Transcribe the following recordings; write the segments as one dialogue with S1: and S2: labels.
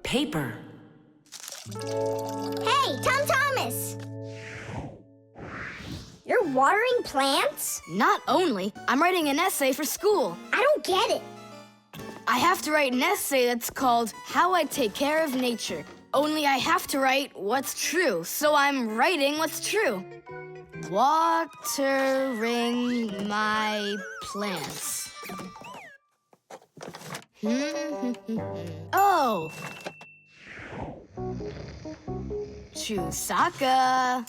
S1: paper.
S2: Hey, Tom Thomas! You're watering plants?
S3: Not only, I'm writing an essay for school.
S2: I don't get it.
S3: I have to write an essay that's called How I Take Care of Nature. Only I have to write what's true, so I'm writing what's true. Watering my plants. Oh! Chusaka.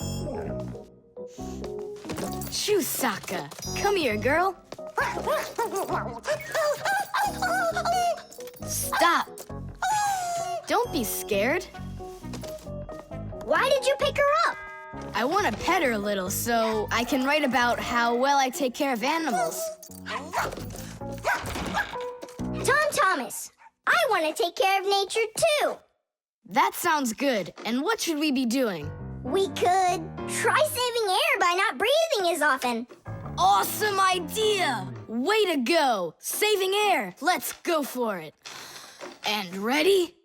S3: Chusaka, come here, girl. Stop. Don't be scared.
S2: Why did you pick her up?
S3: I want to pet her a little so I can write about how well I take care of animals.
S2: Tom Thomas, I want to take care of nature too.
S3: That sounds good. And what should we be doing?
S2: We could try saving air by not breathing as often.
S3: Awesome idea! Way to go! Saving air. Let's go for it. And ready?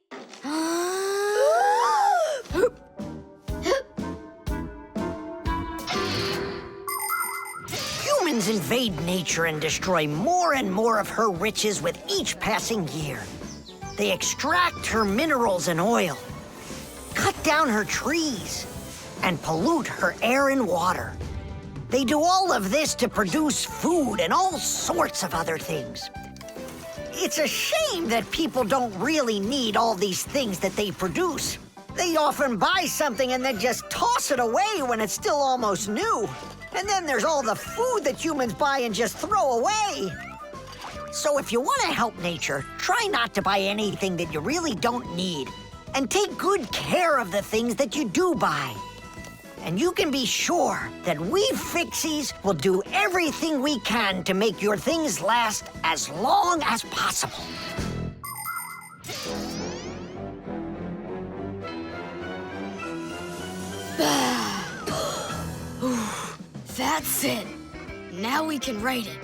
S4: Humans invade nature and destroy more and more of her riches with each passing year. They extract her minerals and oil, cut down her trees, and pollute her air and water. They do all of this to produce food and all sorts of other things. It's a shame that people don't really need all these things that they produce. They often buy something and then just toss it away when it's still almost new. And then there's all the food that humans buy and just throw away. So if you want to help nature, try not to buy anything that you really don't need. And take good care of the things that you do buy. And you can be sure that we Fixies will do everything we can to make your things last as long as possible.
S3: That's it. Now we can write it.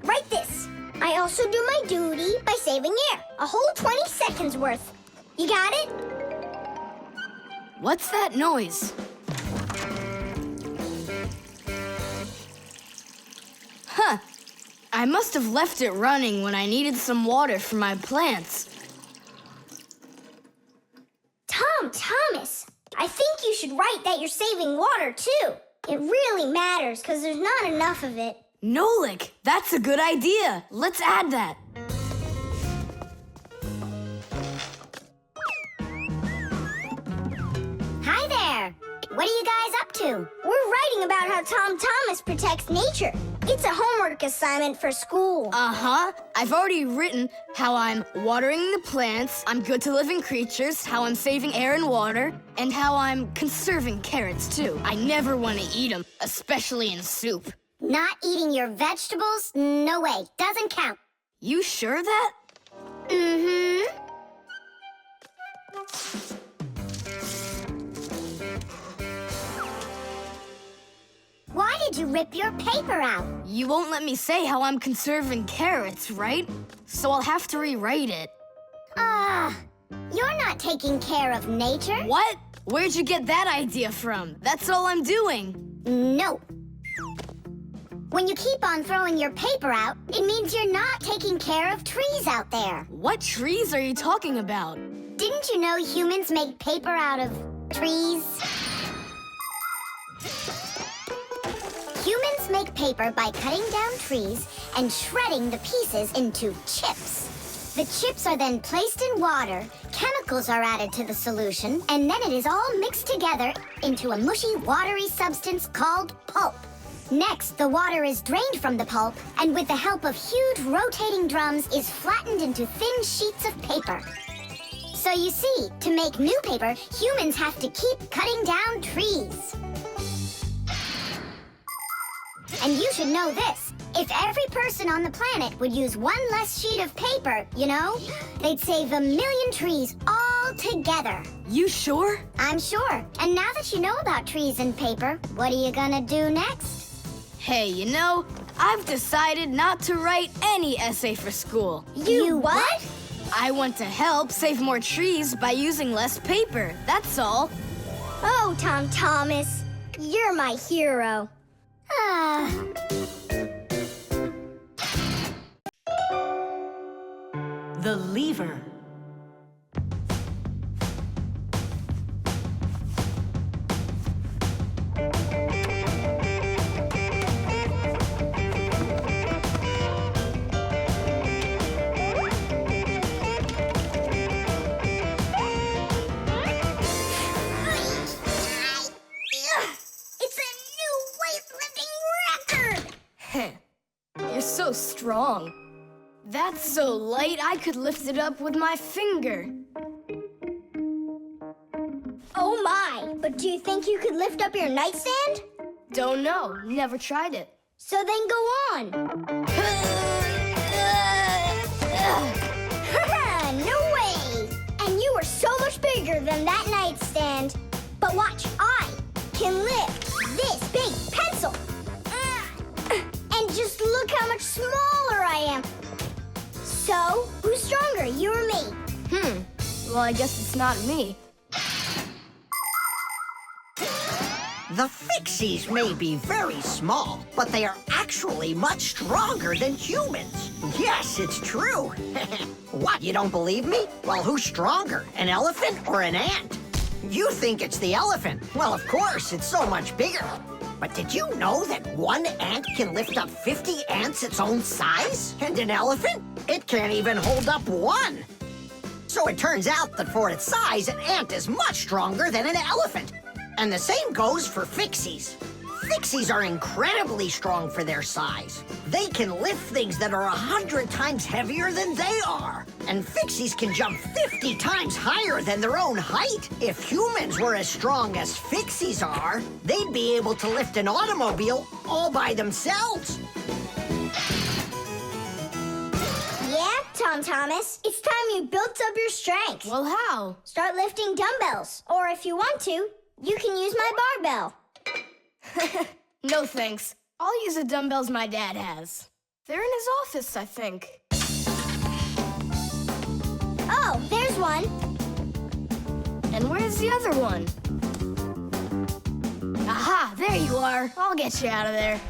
S2: Write this. I also do my duty by saving air. A whole 20 seconds worth. You got it?
S3: What's that noise? Huh. I must have left it running when I needed some water for my plants.
S2: Tom Thomas, I think you should write that you're saving water too. It really matters because there's not enough of it.
S3: Nolik, that's a good idea. Let's add that.
S2: Hi there. What are you guys up to? We're writing about how Tom Thomas protects nature. It's a homework assignment for school.
S3: Uh-huh. I've already written how I'm watering the plants, I'm good to living creatures, how I'm saving air and water, and how I'm conserving carrots, too. I never want to eat them, especially in soup.
S2: Not eating your vegetables? No way. Doesn't count.
S3: You sure that?
S2: Mm-hmm. Why did you rip your paper out?
S3: You won't let me say how I'm conserving carrots, right? So I'll have to rewrite it.
S2: You're not taking care of nature.
S3: What? Where'd you get that idea from? That's all I'm doing.
S2: No. When you keep on throwing your paper out, it means you're not taking care of trees out there.
S3: What trees are you talking about?
S2: Didn't you know humans make paper out of trees? Humans make paper by cutting down trees and shredding the pieces into chips. The chips are then placed in water, chemicals are added to the solution, and then it is all mixed together into a mushy, watery substance called pulp. Next, the water is drained from the pulp, and with the help of huge rotating drums, is flattened into thin sheets of paper. So you see, to make new paper, humans have to keep cutting down trees. And you should know this. If every person on the planet would use one less sheet of paper, you know, they'd save 1 million trees all together.
S3: You sure?
S2: I'm sure. And now that you know about trees and paper, what are you gonna do next?
S3: Hey, you know, I've decided not to write any essay for school.
S2: You what?
S3: I want to help save more trees by using less paper, that's all.
S1: Oh, Tom Thomas, you're my hero.
S4: The lever.
S1: It's a new weightlifting record!
S3: You're so strong. That's so light I could lift it up with my finger.
S1: Oh my, but do you think you could lift up your nightstand?
S3: Don't know, never tried it.
S1: So then go on. No way! And you are so much bigger than that nightstand. But watch, I can lift this big pencil. And just look how much smaller I am. So, who's stronger, you or me?
S3: Well, I guess it's not me.
S4: The Fixies may be very small, but they are actually much stronger than humans. Yes, it's true. What, you don't believe me? Well, who's stronger, an elephant or an ant? You think it's the elephant. Well, of course, it's so much bigger. But did you know that one ant can lift up 50 ants its own size? And an elephant? It can't even hold up one. So it turns out that for its size, an ant is much stronger than an elephant. And the same goes for Fixies. Fixies are incredibly strong for their size. They can lift things that are 100 times heavier than they are. And Fixies can jump 50 times higher than their own height. If humans were as strong as Fixies are, they'd be able to lift an automobile all by themselves.
S1: Yeah, Tom Thomas, it's time you built up your strength.
S3: Well, how?
S1: Start lifting dumbbells. Or if you want to, you can use my barbell.
S3: No thanks. I'll use the dumbbells my dad has. They're in his office, I think.
S1: Oh, there's one.
S3: And where's the other one? Aha, there you are. I'll get you out of there.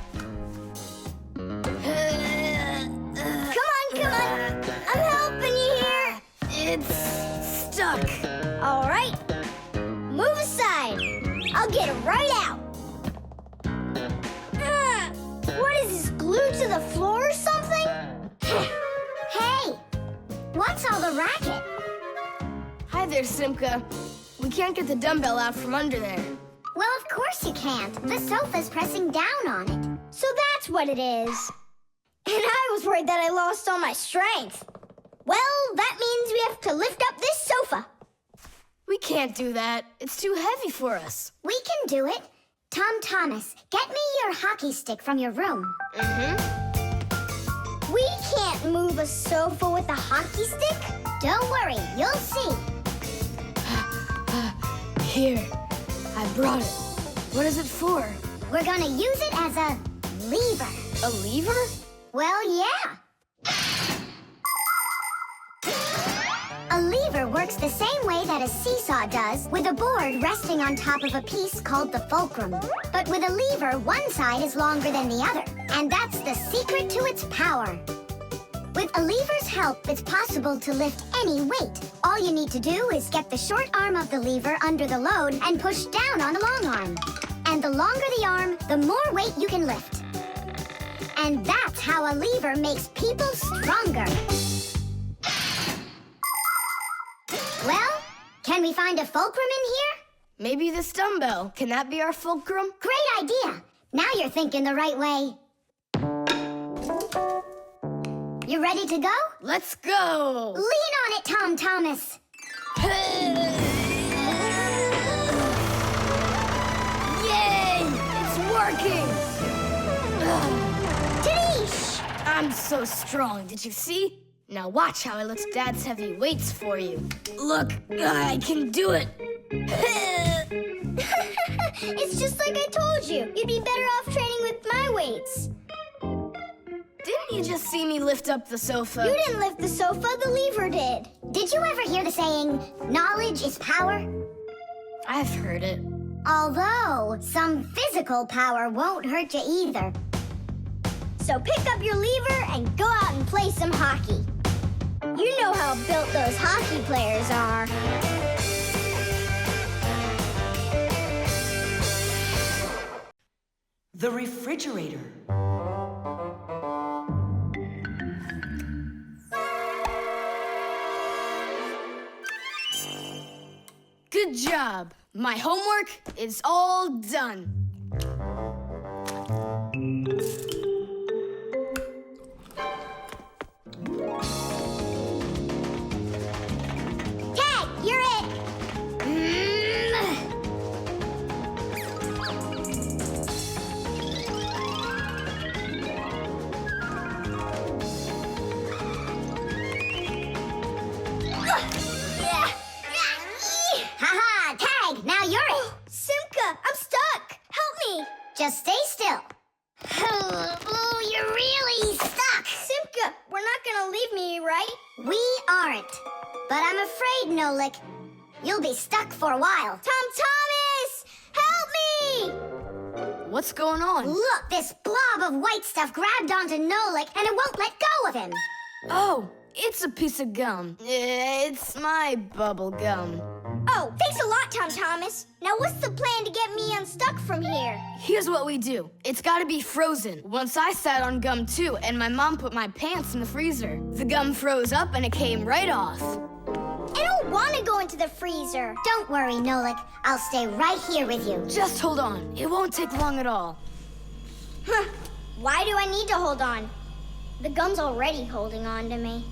S1: Come on. I'm helping you here.
S3: It's stuck.
S1: All right. Move aside. I'll get it right out. What is this, glued to the floor or something?
S2: Hey, what's all the racket?
S3: Hi there, Simka. We can't get the dumbbell out from under there.
S2: Well, of course you can't. The sofa's pressing down on it.
S1: So that's what it is. And I was worried that I lost all my strength. Well, that means we have to lift up this sofa.
S3: We can't do that. It's too heavy for us.
S2: We can do it. Tom Thomas, get me your hockey stick from your room.
S1: We can't move a sofa with a hockey stick.
S2: Don't worry, you'll see.
S3: Here, I brought it. What is it for?
S2: We're gonna use it as a lever.
S3: A lever?
S2: Well, yeah. A lever works the same way that a seesaw does, with a board resting on top of a piece called the fulcrum. But with a lever, one side is longer than the other, and that's the secret to its power. With a lever's help, it's possible to lift any weight. All you need to do is get the short arm of the lever under the load and push down on the long arm. And the longer the arm, the more weight you can lift. And that's how a lever makes people stronger. Well, can we find a fulcrum in here?
S3: Maybe this dumbbell. Can that be our fulcrum?
S2: Great idea. Now you're thinking the right way. You ready to go?
S3: Let's go!
S2: Lean on it, Tom Thomas.
S3: Yay! It's working!
S1: Tadeish!
S3: I'm so strong, did you see? Now watch how I lift Dad's heavy weights for you. Look, I can do it.
S1: It's just like I told you. You'd be better off training with my weights.
S3: Didn't You just see me lift up the sofa.
S1: You didn't lift the sofa, the lever did.
S2: Did you ever hear the saying, knowledge is power?
S3: I've heard it.
S2: Although, some physical power won't hurt you either.
S1: So pick up your lever and go out and play some hockey. You know how built those hockey players are.
S5: The refrigerator.
S3: Good job. My homework is all done.
S1: Tag, you're it.
S2: Haha, Tag, now you're it.
S1: Simka, I'm stuck. Help me.
S2: Just stay still. Oh, you're really stuck.
S1: Simka, we're not gonna leave me, right?
S2: We aren't. But I'm afraid, Nolik, you'll be stuck for a while.
S1: Thomas, help me!
S3: What's going on?
S2: Look, this blob of white stuff grabbed onto Nolik and it won't let go of him.
S3: Oh, it's a piece of gum. It's my bubble gum.
S1: Oh, thanks a lot, Thomas. Now what's the plan to get me unstuck from here?
S3: Here's what we do. It's gotta be frozen. Once I sat on gum too, and my mom put my pants in the freezer. The gum froze up and it came right off.
S1: I don't want to go into the freezer.
S2: Don't worry, Nolik. I'll stay right here with you.
S3: Just hold on. It won't take long at all.
S1: Huh. Why do I need to hold on? The gum's already holding on to me.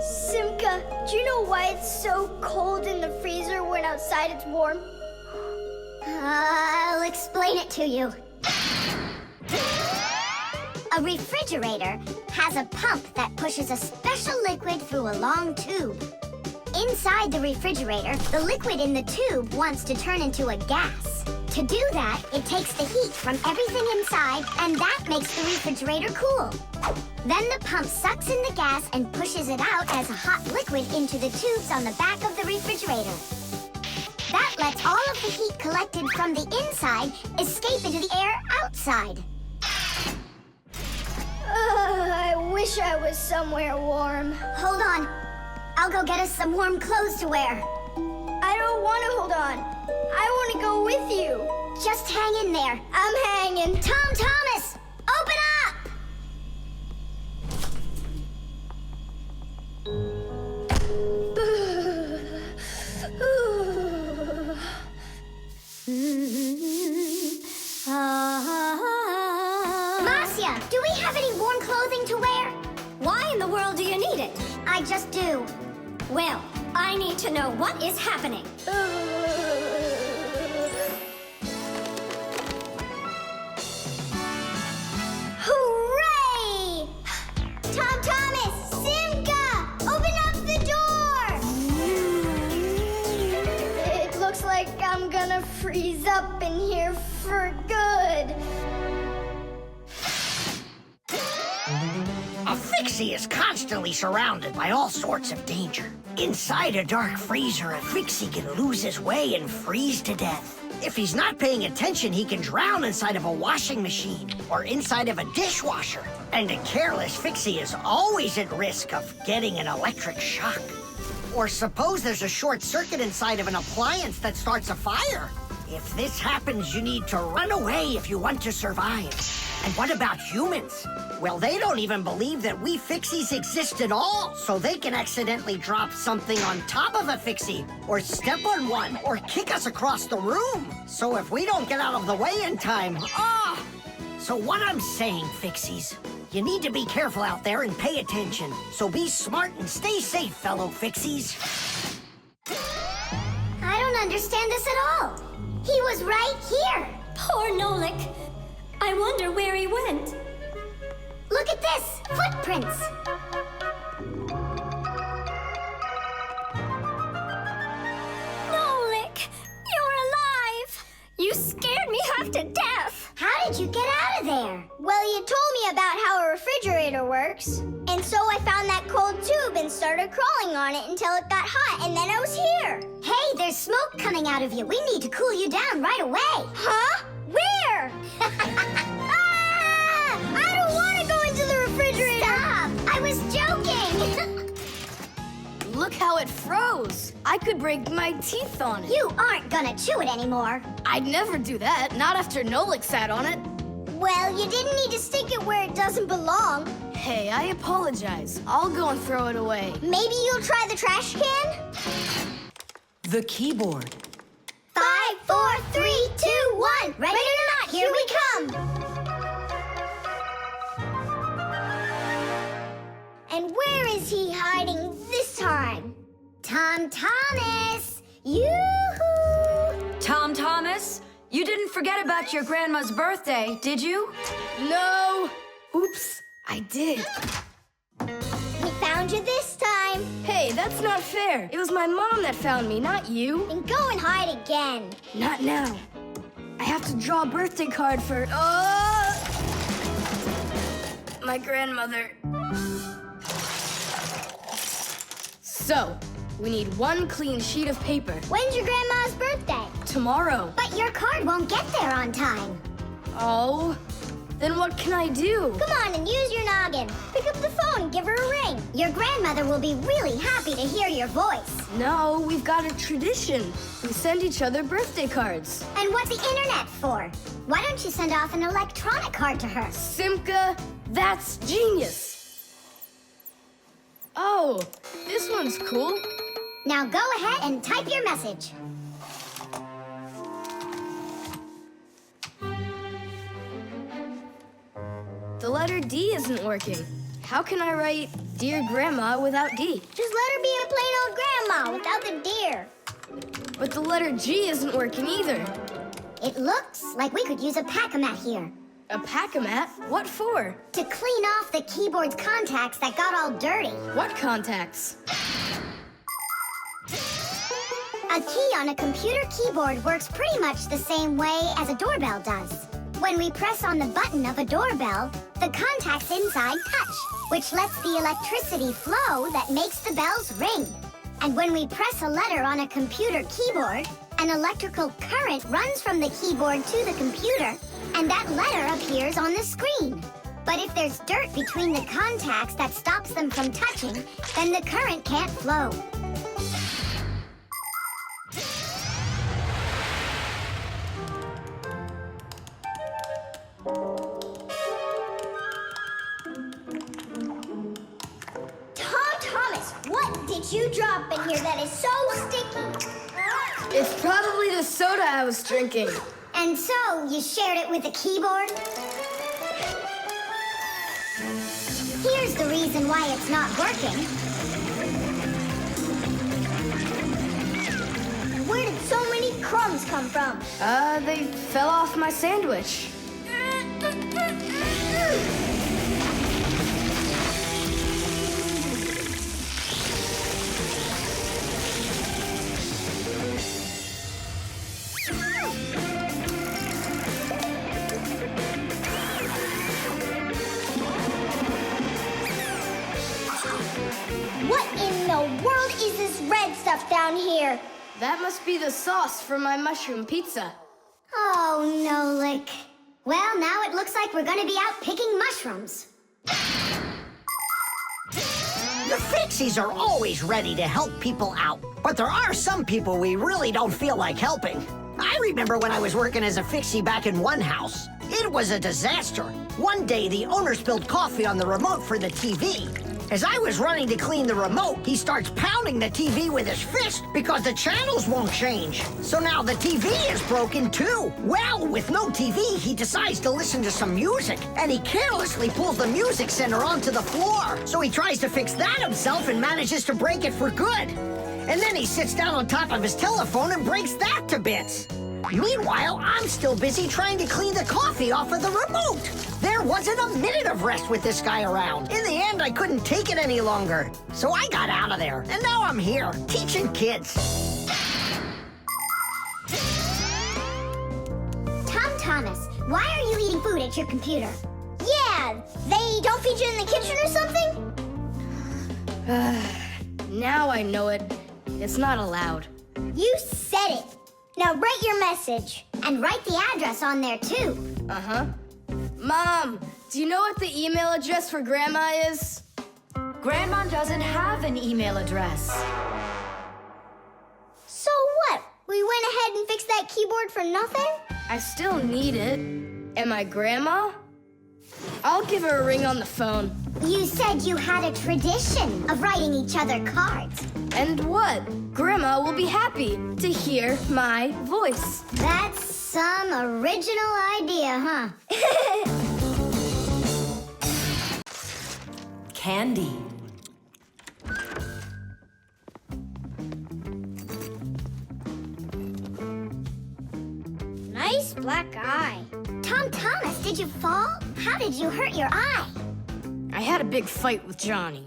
S1: Simka, do you know why it's so cold in the freezer when outside it's warm?
S2: I'll explain it to you. A refrigerator has a pump that pushes a special liquid through a long tube. Inside the refrigerator, the liquid in the tube wants to turn into a gas. To do that, it takes the heat from everything inside, and that makes the refrigerator cool. Then the pump sucks in the gas and pushes it out as a hot liquid into the tubes on the back of the refrigerator. That lets all of the heat collected from the inside escape into the air outside.
S1: I wish I was somewhere warm.
S2: Hold on. I'll go get us some warm clothes to wear.
S1: I don't want to hold on. I want to go with you.
S2: Just hang in there.
S1: I'm hanging.
S2: Thomas! Open up! Marcia, do we have any warm clothing to wear?
S6: Why in the world do you need it?
S2: I just do.
S6: Well, I need to know what is happening.
S1: Hooray! Thomas! Simka! Open up the door! It looks like I'm gonna freeze up in here for good.
S4: A Fixie is constantly surrounded by all sorts of danger. Inside a dark freezer, a Fixie can lose his way and freeze to death. If he's not paying attention, he can drown inside of a washing machine or inside of a dishwasher. And a careless Fixie is always at risk of getting an electric shock. Or suppose there's a short circuit inside of an appliance that starts a fire. If this happens, you need to run away if you want to survive. And what about humans? Well, they don't even believe that we Fixies exist at all, so they can accidentally drop something on top of a Fixie, or step on one, or kick us across the room. So if we don't get out of the way in time, So what I'm saying, Fixies, you need to be careful out there and pay attention. So be smart and stay safe, fellow Fixies.
S2: I don't understand this at all. He was right here.
S6: Poor Nolik. I wonder where he went.
S2: Look at this! Footprints!
S6: Nolik, you're alive! You scared me half to death.
S2: How did you get out of there?
S1: Well, you told me about works. And so I found that cold tube and started crawling on it until it got hot, and then I was here.
S2: Hey, there's smoke coming out of you. We need to cool you down right away.
S1: Huh? Where? Ah! I don't want to go into the refrigerator.
S2: Stop! I was joking.
S3: Look how it froze. I could break my teeth on it.
S2: You aren't gonna chew it anymore.
S3: I'd never do that, not after Nolik sat on it.
S1: Well, you didn't need to stick it where it doesn't belong.
S3: Hey, I apologize. I'll go and throw it away.
S1: Maybe you'll try the trash can?
S5: The keyboard.
S1: 5, 4, 3, 2, 1. Ready or not, here we come. And where is he hiding this time?
S2: Tom Thomas! Yoo-hoo!
S5: Tom Thomas, you didn't forget about your grandma's birthday, did you?
S3: No! Oops, I did.
S1: We found you this time.
S3: Hey, that's not fair. It was my mom that found me, not you.
S1: Then go and hide again.
S3: Not now. I have to draw a birthday card for... my grandmother. So, we need one clean sheet of paper.
S1: When's your grandma's birthday?
S3: Tomorrow.
S2: But your card won't get there on time.
S3: Oh, then what can I do?
S1: Come on and use your noggin. Pick up the phone and give her a ring.
S2: Your grandmother will be really happy to hear your voice.
S3: No, we've got a tradition. We send each other birthday cards.
S2: And what's the internet for? Why don't you send off an electronic card to her?
S3: Simka, that's genius. Oh, this one's cool.
S2: Now go ahead and type your message.
S3: The letter D isn't working. How can I write Dear Grandma without D?
S1: Just let her be a plain old grandma without the deer.
S3: But the letter G isn't working either.
S2: It looks like we could use a pack-a-mat here.
S3: A pack-a-mat? What for?
S2: To clean off the keyboard's contacts that got all dirty.
S3: What contacts?
S2: A key on a computer keyboard works pretty much the same way as a doorbell does. When we press on the button of a doorbell, the contacts inside touch, which lets the electricity flow that makes the bells ring. And when we press a letter on a computer keyboard, an electrical current runs from the keyboard to the computer, and that letter appears on the screen. But if there's dirt between the contacts that stops them from touching, then the current can't flow.
S1: What did you drop in here that is so sticky?
S3: It's probably the soda I was drinking.
S2: And so, you shared it with the keyboard? Here's the reason why it's not working.
S1: Where did so many crumbs come from?
S3: They fell off my sandwich.
S1: What in the world is this red stuff down here?
S3: That must be the sauce for my mushroom pizza.
S2: Oh, Nolik. Well, now it looks like we're gonna be out picking mushrooms.
S4: The Fixies are always ready to help people out, but there are some people we really don't feel like helping. I remember when I was working as a Fixie back in one house. It was a disaster. One day, the owner spilled coffee on the remote for the TV. As I was running to clean the remote, he starts pounding the TV with his fist because the channels won't change. So now the TV is broken too. Well, with no TV, he decides to listen to some music, and he carelessly pulls the music center onto the floor. So he tries to fix that himself and manages to break it for good. And then he sits down on top of his telephone and breaks that to bits. Meanwhile, I'm still busy trying to clean the coffee off of the remote. There wasn't a minute of rest with this guy around. In the end, I couldn't take it any longer. So I got out of there, and now I'm here, teaching kids.
S2: Tom Thomas, why are you eating food at your computer?
S1: Yeah, They don't feed you in the kitchen or something?
S3: Now I know it. It's not allowed.
S1: You said it. Now write your message.
S2: And write the address on there, too.
S3: Uh-huh. Mom, do you know what the email address for Grandma is?
S5: Grandma doesn't have an email address.
S1: So what? We went ahead and fixed that keyboard for nothing?
S3: I still need it. Am I Grandma? I'll give her a ring on the phone.
S2: You said you had a tradition of writing each other cards.
S3: And what? Grandma will be happy to hear my voice.
S2: That's some original idea, huh?
S5: Candy.
S1: Nice black eye.
S2: Tom Thomas, did you fall? How did you hurt your eye?
S3: I had a big fight with Johnny.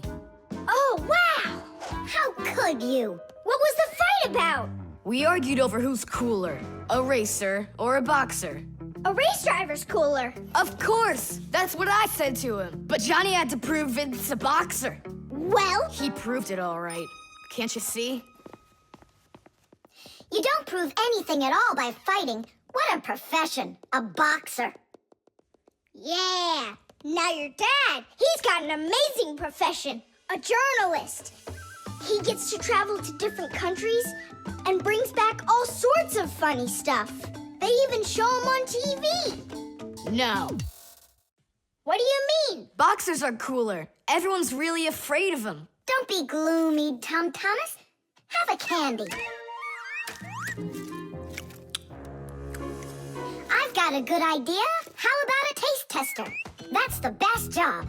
S1: Oh, wow!
S2: How could you?
S1: What was the fight about?
S3: We argued over who's cooler, a racer or a boxer.
S1: A race driver's cooler.
S3: Of course! That's what I said to him. But Johnny had to prove it's a boxer.
S1: Well,
S3: He proved it all right. Can't you see?
S2: You don't prove anything at all by fighting. What a profession, a boxer.
S1: yeah. Now your dad, he's got an amazing profession. A journalist. He gets to travel to different countries and brings back all sorts of funny stuff. They even show him on TV.
S3: No.
S1: What do you mean?
S3: Boxers are cooler. Everyone's really afraid of them.
S2: Don't be gloomy, Tom Thomas. Have a candy. I've got a good idea. How about a taste tester? That's the best job.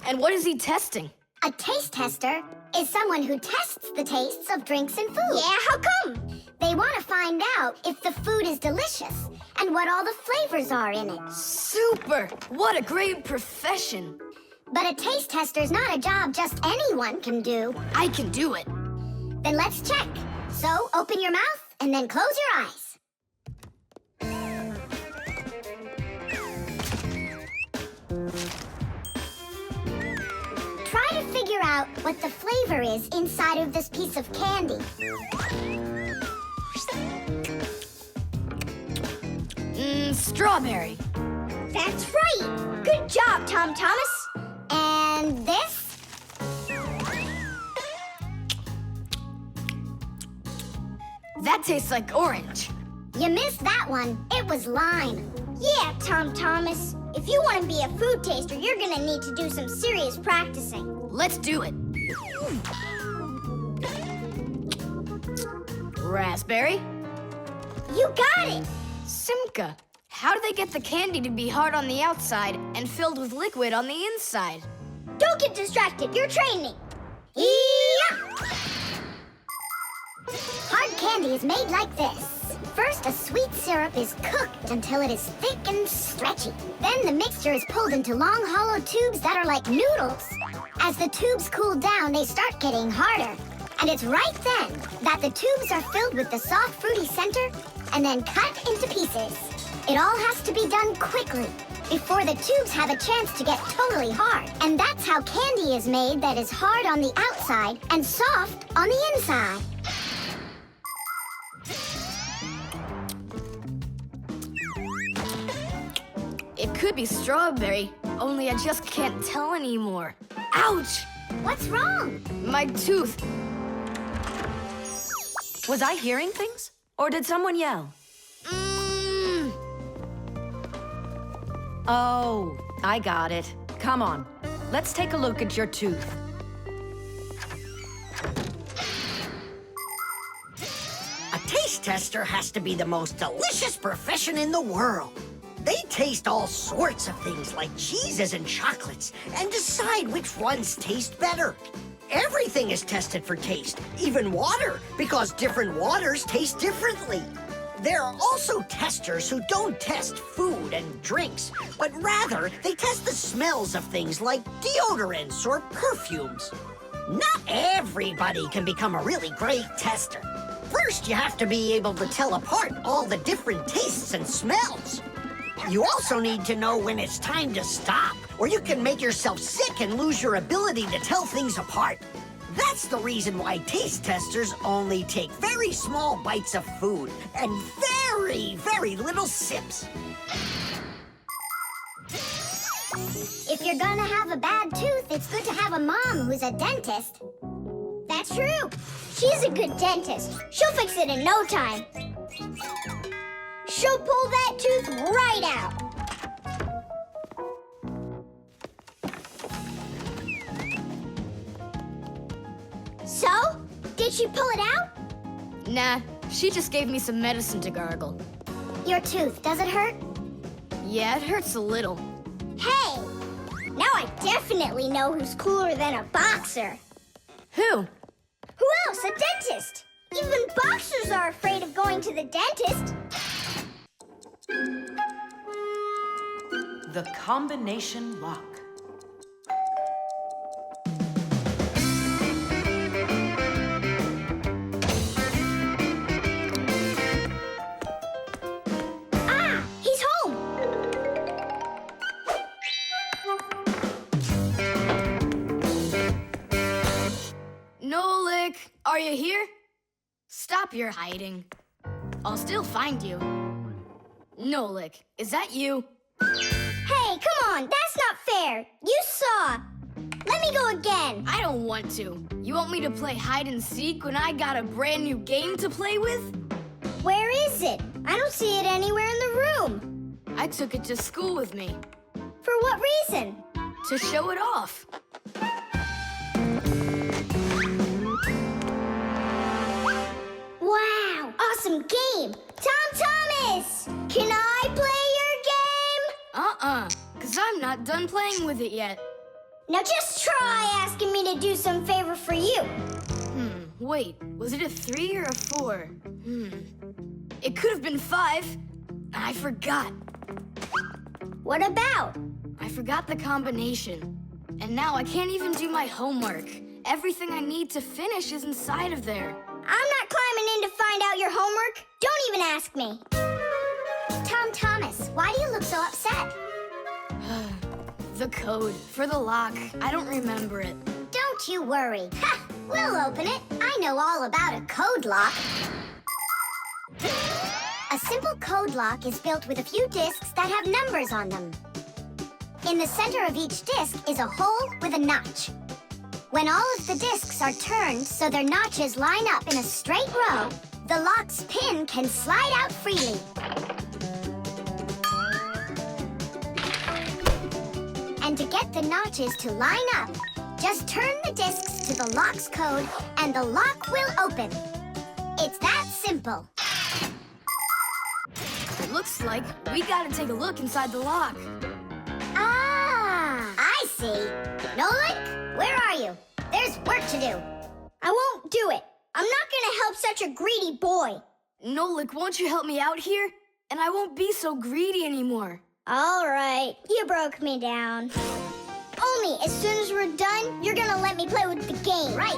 S3: And what is he testing?
S2: A taste tester is someone who tests the tastes of drinks and food.
S1: Yeah, how come?
S2: They want to find out if the food is delicious and what all the flavors are in it.
S3: Super! What a great profession.
S2: But a taste tester's not a job just anyone can do.
S3: I can do it.
S2: Then let's check. So open your mouth and then close your eyes. Try to figure out what the flavor is inside of this piece of candy.
S3: Strawberry.
S1: That's right. Good job, Tom Thomas.
S2: And this?
S3: That tastes like orange.
S2: You missed that one. It was lime.
S1: Yeah, Tom Thomas. If you want to be a food taster, you're going to need to do some serious practicing.
S3: Let's do it. Raspberry.
S1: You got it.
S3: Simka. How do they get the candy to be hard on the outside and filled with liquid on the inside?
S1: Don't get distracted. You're training.
S2: Yeah! Hard candy is made like this. First, a sweet syrup is cooked until it is thick and stretchy. Then the mixture is pulled into long, hollow tubes that are like noodles. As the tubes cool down, they start getting harder. And it's right then that the tubes are filled with the soft, fruity center and then cut into pieces. It all has to be done quickly before the tubes have a chance to get totally hard. And that's how candy is made that is hard on the outside and soft on the inside.
S3: It could be strawberry, only I just can't tell anymore. Ouch!
S2: What's wrong?
S3: My tooth.
S5: Was I hearing things? Or did someone yell? Oh, I got it. Come on. Let's take a look at your tooth.
S4: A taste tester has to be the most delicious profession in the world. They taste all sorts of things like cheeses and chocolates and decide which ones taste better. Everything is tested for taste, even water, because different waters taste differently. There are also testers who don't test food and drinks, but rather they test the smells of things like deodorants or perfumes. Not everybody can become a really great tester. First, you have to be able to tell apart all the different tastes and smells. You also need to know when it's time to stop or you can make yourself sick and lose your ability to tell things apart. That's the reason why taste testers only take very small bites of food and very, very little sips.
S2: If you're gonna have a bad tooth, it's good to have a mom who's a dentist.
S1: That's true. She's a good dentist. She'll fix it in no time. She'll pull that tooth right out. So, did she pull it out?
S3: Nah, she just gave me some medicine to gargle.
S2: Your tooth, does it hurt?
S3: Yeah, it hurts a little.
S1: Hey, now I definitely know who's cooler than a boxer.
S3: Who?
S1: Who else? A dentist. Even boxers are afraid of going to the dentist.
S7: The combination lock.
S1: Ah, he's home.
S3: Nolik, are you here? Stop your hiding. I'll still find you. Nolik, is that you?
S1: Hey, come on, that's not fair. You saw. Let me go again.
S3: I don't want to. You want me to play hide and seek when I got a brand new game to play with?
S1: Where is it? I don't see it anywhere in the room.
S3: I took it to school with me
S1: For what reason?
S3: to show it off.
S1: Wow, awesome game. Tom Thomas, can I play your game?
S3: 'Cause I'm not done playing with it yet.
S1: Now just try asking me to do some favor for you.
S3: Wait, was it a 3 or a 4? It could have been 5. I forgot.
S1: What about?
S3: I forgot the combination. And now I can't even do my homework. Everything I need to finish is inside of there.
S1: I'm not climbing in to find out your homework. Don't even ask me.
S2: Tom Thomas, why do you look so upset?
S3: The code for the lock. I don't remember it.
S2: Don't you worry. Ha! We'll open it. I know all about a code lock. A simple code lock is built with a few discs that have numbers on them. In the center of each disc is a hole with a notch. When all of the discs are turned so their notches line up in a straight row, the lock's pin can slide out freely. And to get the notches to line up, just turn the discs to the lock's code and the lock will open. It's that simple.
S3: Looks like we gotta take a look inside the lock.
S2: Ah, I see. Nolik, where are you? There's work to do.
S1: I won't do it. I'm not gonna help such a greedy boy.
S3: Nolik, won't you help me out here? And I won't be so greedy anymore.
S1: All right, you broke me down. Only as soon as we're done, you're gonna let me play with the game.
S2: Right.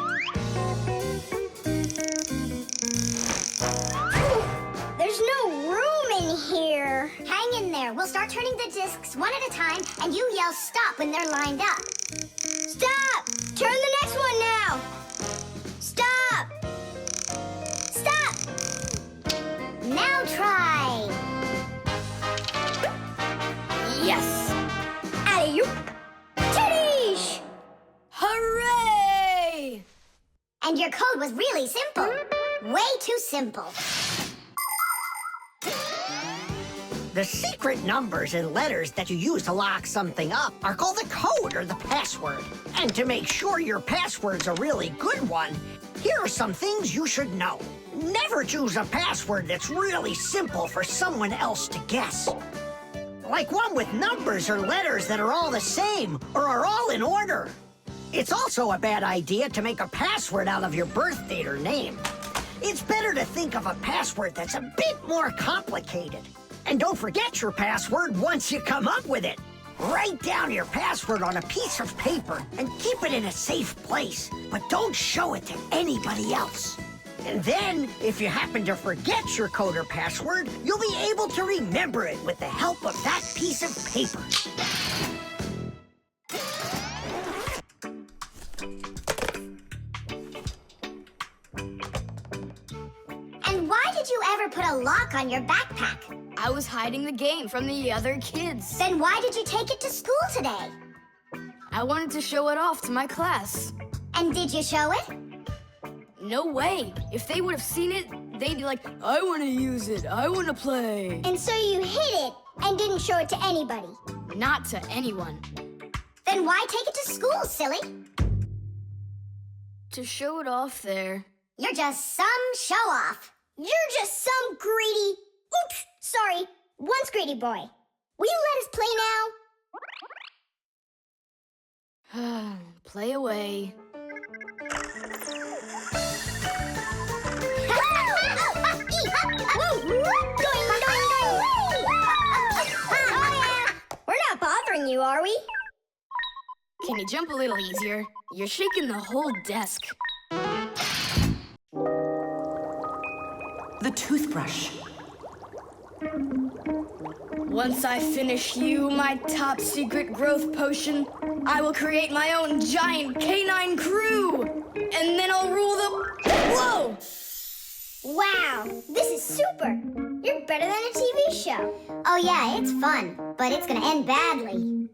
S1: There's no room in here.
S2: Hang in there. We'll start turning the discs one at a time, and you yell stop when they're lined up.
S1: Stop! Turn the next one now. Stop! Stop!
S2: Now try.
S3: Yes!
S1: Alley-oop! Titties!
S3: Hooray!
S2: And your code was really simple. Way too simple.
S4: The secret numbers and letters that you use to lock something up are called the code or the password. And to make sure your password's a really good one, here are some things you should know. Never choose a password that's really simple for someone else to guess. Like one with numbers or letters that are all the same or are all in order. It's also a bad idea to make a password out of your birth date or name. It's better to think of a password that's a bit more complicated. And don't forget your password once you come up with it. Write down your password on a piece of paper and keep it in a safe place, but don't show it to anybody else. And then, if you happen to forget your code or password, you'll be able to remember it with the help of that piece of paper.
S2: did you ever put a lock on your backpack?
S3: I was hiding the game from the other kids.
S2: Then why did you take it to school today?
S3: I wanted to show it off to my class.
S2: And did you show it?
S3: No way. If they would have seen it, they'd be like, I want to use it. I want to play.
S1: And so you hid it and didn't show it to anybody.
S3: Not to anyone.
S2: Then why take it to school, silly?
S3: To show it off there.
S2: You're just some show-off.
S1: You're just some greedy... Oops, sorry. Once greedy boy. Will you let us play now?
S3: Play away.
S1: We're not bothering you, are we?
S3: Can you jump a little easier? You're shaking the whole desk.
S7: The toothbrush.
S3: Once I finish you, my top secret growth potion, I will create my own giant canine crew! And then I'll rule the... Whoa!
S1: Wow, this is super. You're better than a TV show.
S2: Oh yeah, it's fun, but it's gonna end badly.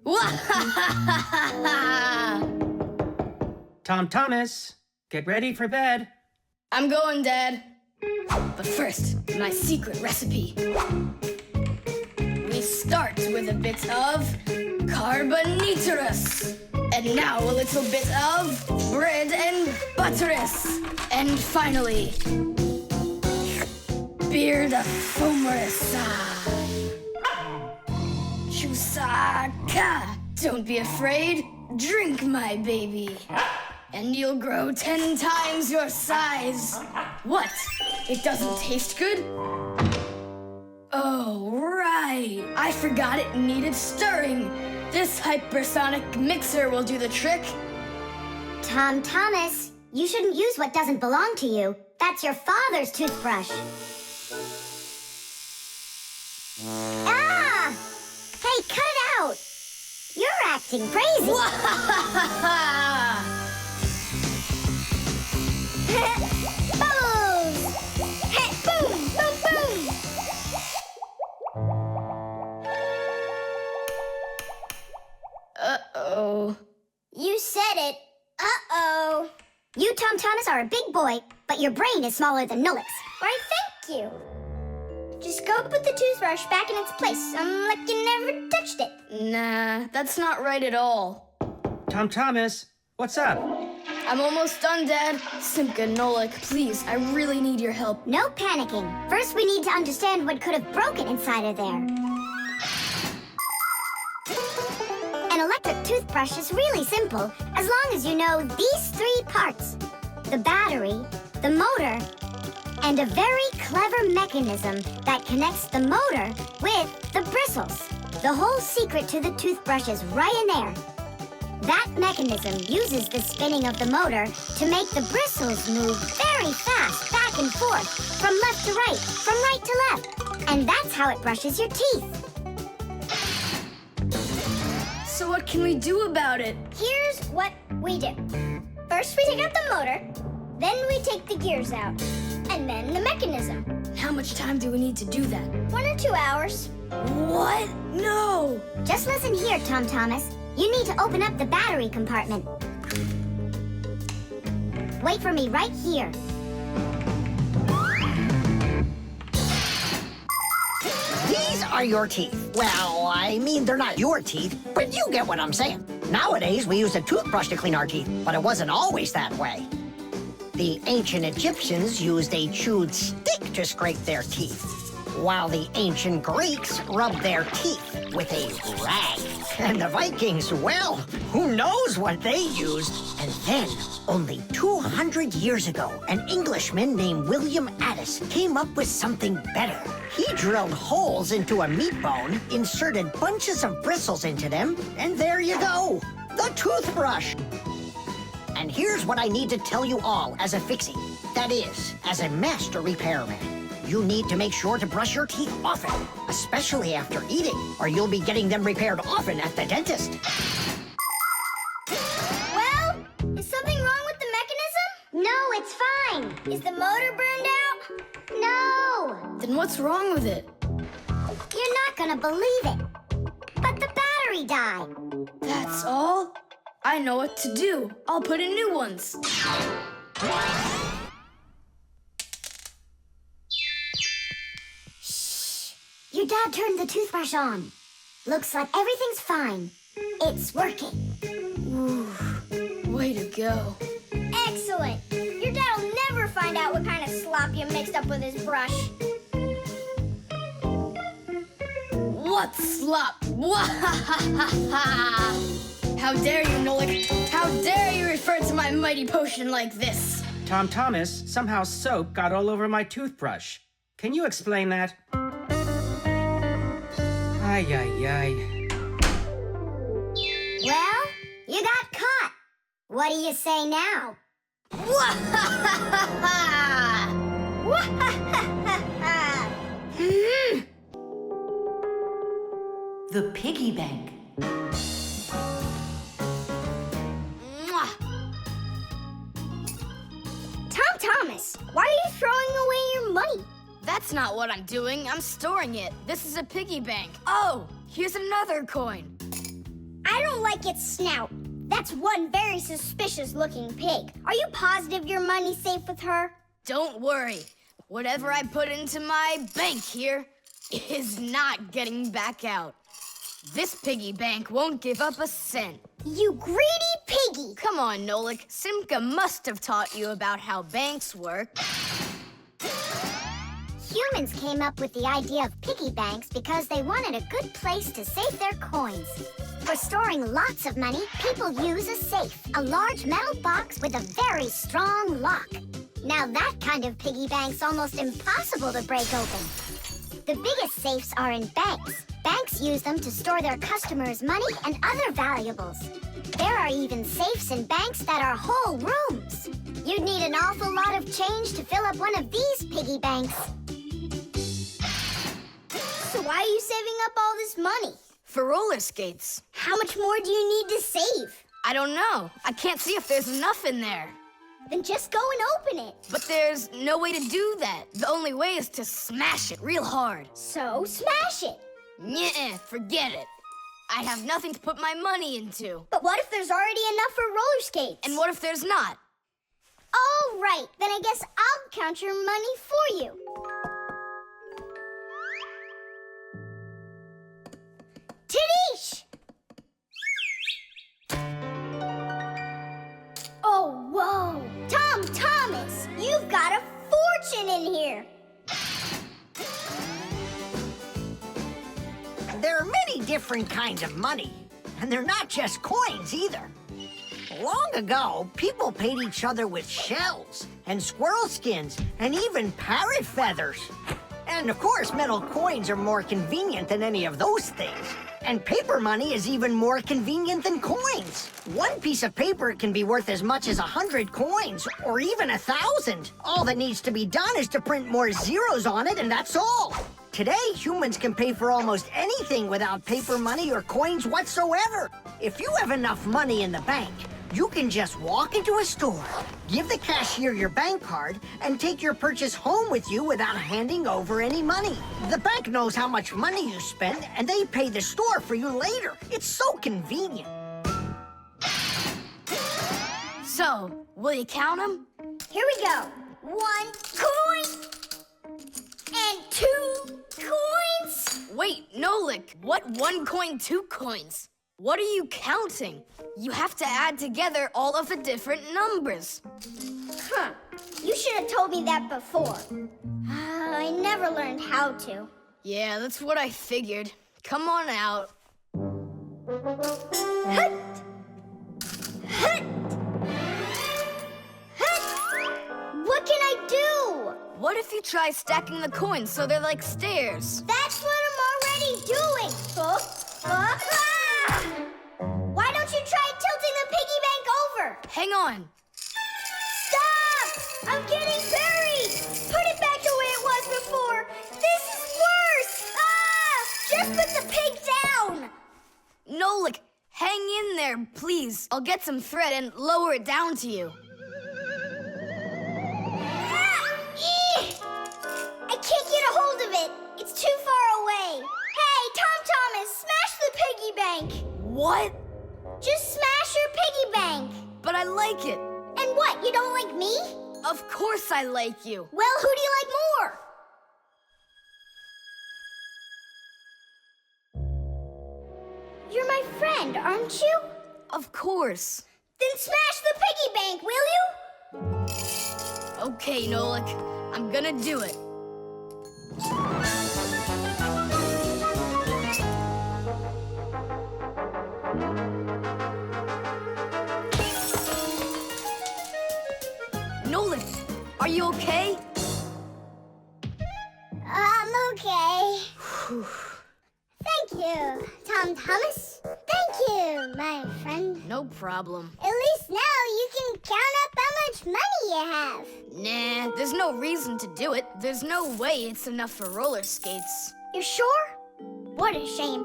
S8: Tom Thomas, get ready for bed.
S3: I'm going, Dad. But first, my secret recipe. We start with a bit of carbonatorous. And now a little bit of bread and butterous. And finally, beard of foamerous. Chusaka. Don't be afraid. Drink, my baby. And you'll grow 10 times your size. What? It doesn't taste good? Oh, right. I forgot it needed stirring. This hypersonic mixer will do the trick.
S2: Tom Thomas, you shouldn't use what doesn't belong to you. That's your father's toothbrush. Ah! Hey, cut it out! You're acting crazy.
S1: Bubbles! Hey, boom, boom, boom!
S3: Uh-oh.
S1: You said it. Uh-oh.
S2: You, Tom Thomas, are a big boy, but your brain is smaller than Nolik's.
S1: Why, thank you. Just go put the toothbrush back in its place, like you never touched it.
S3: Nah, that's not right at all.
S8: Tom Thomas, what's up?
S3: I'm almost done, Dad. Simka and Nolik, please, I really need your help.
S2: No panicking. First, we need to understand what could have broken inside of there. An electric toothbrush is really simple, as long as you know these 3 parts. The battery, the motor, and a very clever mechanism that connects the motor with the bristles. The whole secret to the toothbrush is right in there. That mechanism uses the spinning of the motor to make the bristles move very fast back and forth, from left to right, from right to left. And that's how it brushes your teeth.
S3: So what can we do about it?
S1: Here's what we do. First, we take out the motor. Then we take the gears out. And then the mechanism.
S3: How much time do we need to do that?
S1: 1 or 2 hours.
S3: What? No!
S2: Just listen here, Tom Thomas. You need to open up the battery compartment. Wait for me right here.
S4: These are your teeth. Well, I mean, they're not your teeth, but you get what I'm saying. Nowadays, we use a toothbrush to clean our teeth, but it wasn't always that way. The ancient Egyptians used a chewed stick to scrape their teeth, while the ancient Greeks rubbed their teeth with a rag. And the Vikings, well, who knows what they used? And then, only 200 years ago, an Englishman named William Addis came up with something better. He drilled holes into a meat bone, inserted bunches of bristles into them, and there you go, the toothbrush. And here's what I need to tell you all as a Fixie. That is, as a master repairman. You need to make sure to brush your teeth often, especially after eating, or you'll be getting them repaired often at the dentist.
S1: Well, is something wrong with the mechanism?
S2: No, it's fine.
S1: Is the motor burned out?
S2: No,
S3: Then what's wrong with it?
S2: You're not gonna believe it, but the battery died.
S3: That's all? I know what to do. I'll put in new ones.
S2: Shh! Your dad turned the toothbrush on. Looks like everything's fine. It's working.
S3: Ooh, way to go.
S1: Excellent. Your dad'll never find out what kind of slop you mixed up with his brush.
S3: What slop? How dare you, Nolik? How dare you refer to my mighty potion like this?
S8: Tom Thomas, somehow soap got all over my toothbrush. Can you explain that? Ay, ay, ay.
S2: Well, you got caught. What do you say now?
S7: The piggy bank.
S3: Mwah.
S1: Tom Thomas, why are you throwing away your money?
S3: That's not what I'm doing. I'm storing it. This is a piggy bank. Oh, here's another coin.
S1: I don't like its snout. That's one very suspicious-looking pig. Are you positive your money's safe with her?
S3: Don't worry. Whatever I put into my bank here is not getting back out. This piggy bank won't give up a cent.
S1: You greedy piggy!
S3: Come on, Nolik. Simka must have taught you about how banks work.
S2: Humans came up with the idea of piggy banks because they wanted a good place to save their coins. For storing lots of money, people use a safe, a large metal box with a very strong lock. Now that kind of piggy bank's almost impossible to break open. The biggest safes are in banks. Banks use them to store their customers' money and other valuables. There are even safes in banks that are whole rooms. You'd need an awful lot of change to fill up one of these piggy banks.
S1: So why are you saving up all this money?
S3: For roller skates.
S1: How much more do you need to save?
S3: I don't know. I can't see if there's enough in there.
S1: Then just go and open it.
S3: But there's no way to do that. The only way is to smash it real hard.
S1: So smash it.
S3: Nuh-uh, forget it. I have nothing to put my money into.
S1: But what if there's already enough for roller skates?
S3: And what if there's not?
S1: All right, then I guess I'll count your money for you. Tadish! Oh, whoa! Tom Thomas, you've got a fortune in here.
S4: There are many different kinds of money, and they're not just coins either. Long ago, people paid each other with shells and squirrel skins and even parrot feathers. And of course, metal coins are more convenient than any of those things. And paper money is even more convenient than coins. One piece of paper can be worth as much as 100 coins, or even 1,000. All that needs to be done is to print more zeros on it, and that's all. Today, humans can pay for almost anything without paper money or coins whatsoever. If you have enough money in the bank, you can just walk into a store, give the cashier your bank card, and take your purchase home with you without handing over any money. The bank knows how much money you spend, and they pay the store for you later. It's so convenient.
S3: So, will you count them?
S1: Here we go. 1 coin and 2 coins.
S3: Wait, Nolik, what 1 coin, 2 coins? What are you counting? You have to add together all of the different numbers.
S1: Huh. You should have told me that before. I never learned how to.
S3: Yeah, that's what I figured. Come on out.
S1: Hut! Hut! Hut! What can I do?
S3: What if you try stacking the coins so they're like stairs?
S1: That's what I'm already doing. Ah! Why don't you try tilting the piggy bank over?
S3: Hang on.
S1: Stop! I'm getting buried! Put it back the way it was before! This is worse! Ah! Just put the pig down!
S3: Nolik, hang in there, please. I'll get some thread and lower it down to you.
S1: Ah! I can't get a hold of
S3: like it.
S1: And what, you don't like me?
S3: Of course I like you.
S1: Well, who do you like more? You're my friend, aren't you?
S3: Of course.
S1: Then smash the piggy bank, will you?
S3: Okay, Nolik. I'm gonna do it. Nolik, are you okay?
S1: I'm okay. Thank you, Tom Thomas. Thank you, my friend.
S3: No problem.
S1: At least now you can count up how much money you have.
S3: Nah, there's no reason to do it. There's no way it's enough for roller skates.
S1: You sure? What a shame.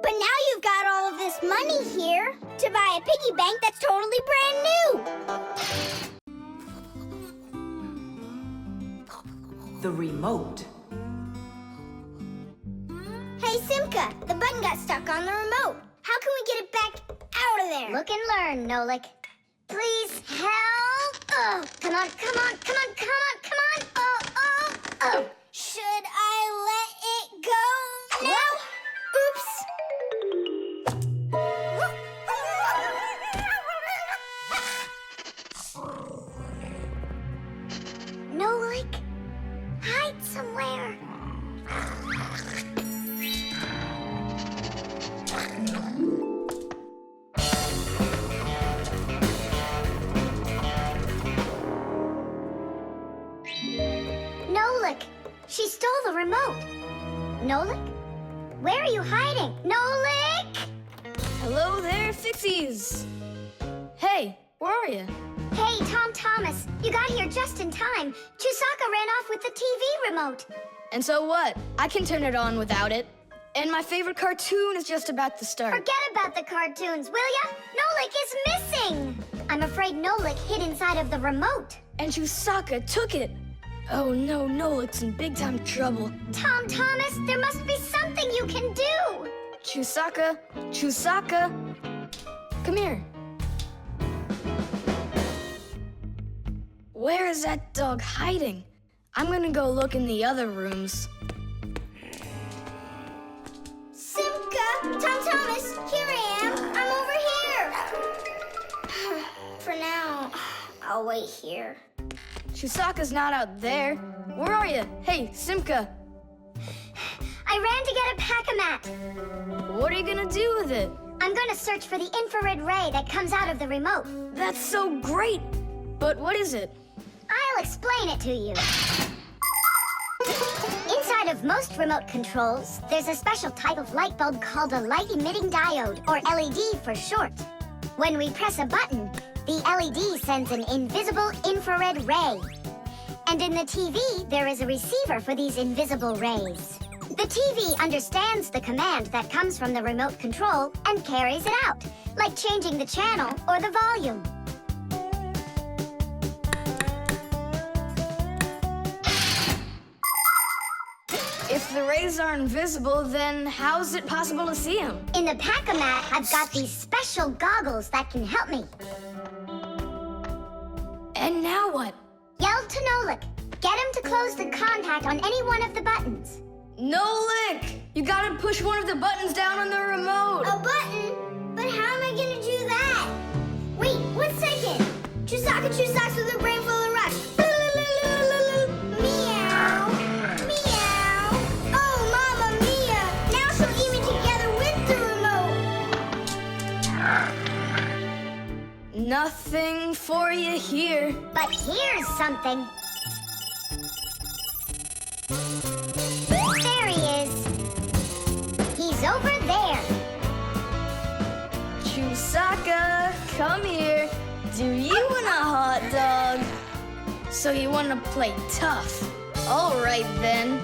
S1: But now you've got all of this money here to buy a piggy bank that's totally brand new.
S7: The remote.
S1: Hey, Simka, the button got stuck on the remote. How can we get it back out of there?
S2: Look and learn, Nolik. Please help. Oh, come on, come on, come on, come on, come on. Oh, oh, oh.
S1: Should I let it go now? Oops.
S2: Nolik, hide somewhere. Nolik, she stole the remote. Nolik? Where are you hiding? Nolik!
S3: Hello there, Fixies. Hey, where are you?
S2: Hey, Tom Thomas, you got here just in time. Chusaka ran off with the TV remote.
S3: And so what? I can turn it on without it. And my favorite cartoon is just about to start.
S2: Forget about the cartoons, will ya? Nolik is missing! I'm afraid Nolik hid inside of the remote.
S3: And Chusaka took it. Oh no, Nolik's in big time trouble.
S2: Tom Thomas, there must be something you can do!
S3: Chusaka, Chusaka, come here. Where is that dog hiding? I'm gonna go look in the other rooms.
S1: Simka, Tom Thomas, here I am. I'm over here. For now, I'll wait here.
S3: Chusaka's not out there. Where are you? Hey, Simka.
S2: I ran to get a pack-a-mat.
S3: What are you gonna do with it?
S2: I'm gonna search for the infrared ray that comes out of the remote.
S3: That's so great. But what is it?
S2: I'll explain it to you. Inside of most remote controls, there's a special type of light bulb called a light-emitting diode, or LED for short. When we press a button, the LED sends an invisible infrared ray. And in the TV, there is a receiver for these invisible rays. The TV understands the command that comes from the remote control and carries it out, like changing the channel or the volume.
S3: If the rays are invisible, then how is it possible to see them?
S2: In the pack-a-mat, I've got these special goggles that can help me.
S3: And now what?
S2: Yell to Nolik. Get him to close the contact on any one of the buttons.
S3: Nolik! You gotta push one of the buttons down on the remote.
S1: A button? But how am I gonna do that? Wait, 1 second. Chusaka Chusaks with a brain full of rocks. Meow. Meow. Oh, Mamma Mia. Now she'll eat me together with the remote.
S3: Nothing for you here.
S2: But here's something. There he is. He's over there.
S3: Chusaka, come here. Do you want a hot dog? So you want to play tough? All right then.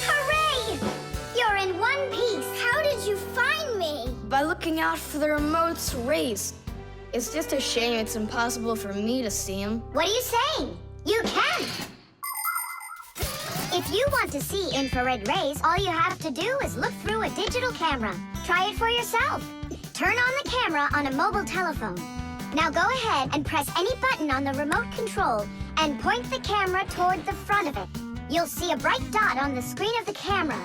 S2: Hooray! You're in one piece.
S1: How did you find me?
S3: By looking out for the remote's rays. It's just a shame it's impossible for me to see him.
S2: What are you saying? You can! If you want to see infrared rays, all you have to do is look through a digital camera. Try it for yourself. Turn on the camera on a mobile telephone. Now go ahead and press any button on the remote control and point the camera toward the front of it. You'll see a bright dot on the screen of the camera.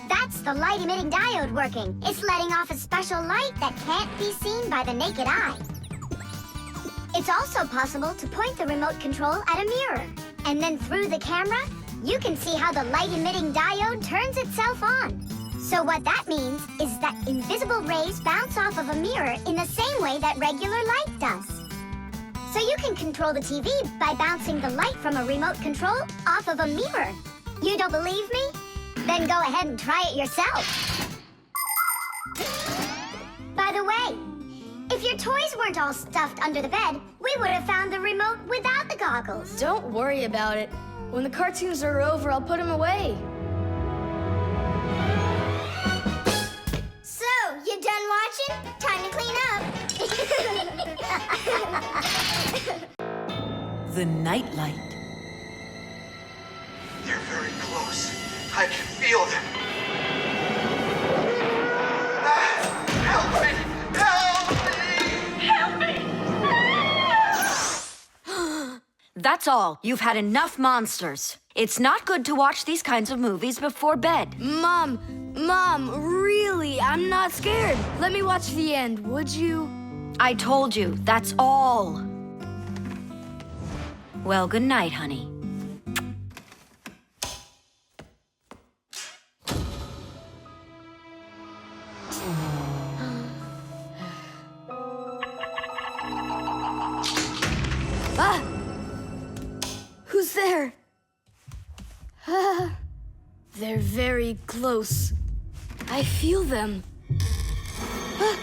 S2: That's the light-emitting diode working. It's letting off a special light that can't be seen by the naked eye. It's also possible to point the remote control at a mirror. And then through the camera, you can see how the light-emitting diode turns itself on. So what that means is that invisible rays bounce off of a mirror in the same way that regular light does. So you can control the TV by bouncing the light from a remote control off of a mirror. You don't believe me? Then go ahead and try it yourself. By the way, if your toys weren't all stuffed under the bed, we would have found the remote without the goggles.
S3: Don't worry about it. When the cartoons are over, I'll put them away.
S1: So, you done watching? Time to clean up.
S7: The nightlight.
S9: They're very close. I can feel them. Help me! Help me! Help me!
S5: That's all. You've had enough monsters. It's not good to watch these kinds of movies before bed.
S3: Mom, really, I'm not scared. Let me watch the end, would you?
S5: I told you, that's all. Well, good night, honey.
S3: Ah! Who's there? Ah, they're very close. I feel them. Ah.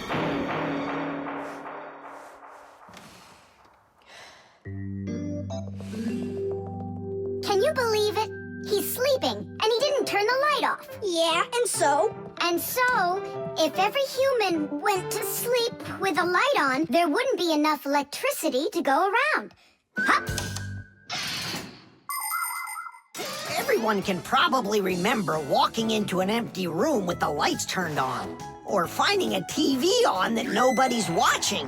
S2: Can you believe it? He's sleeping, and he didn't turn the light off.
S1: Yeah, and so?
S2: And so, if every human went to sleep with a light on, there wouldn't be enough electricity to go around. Hup!
S4: Everyone can probably remember walking into an empty room with the lights turned on, or finding a TV on that nobody's watching.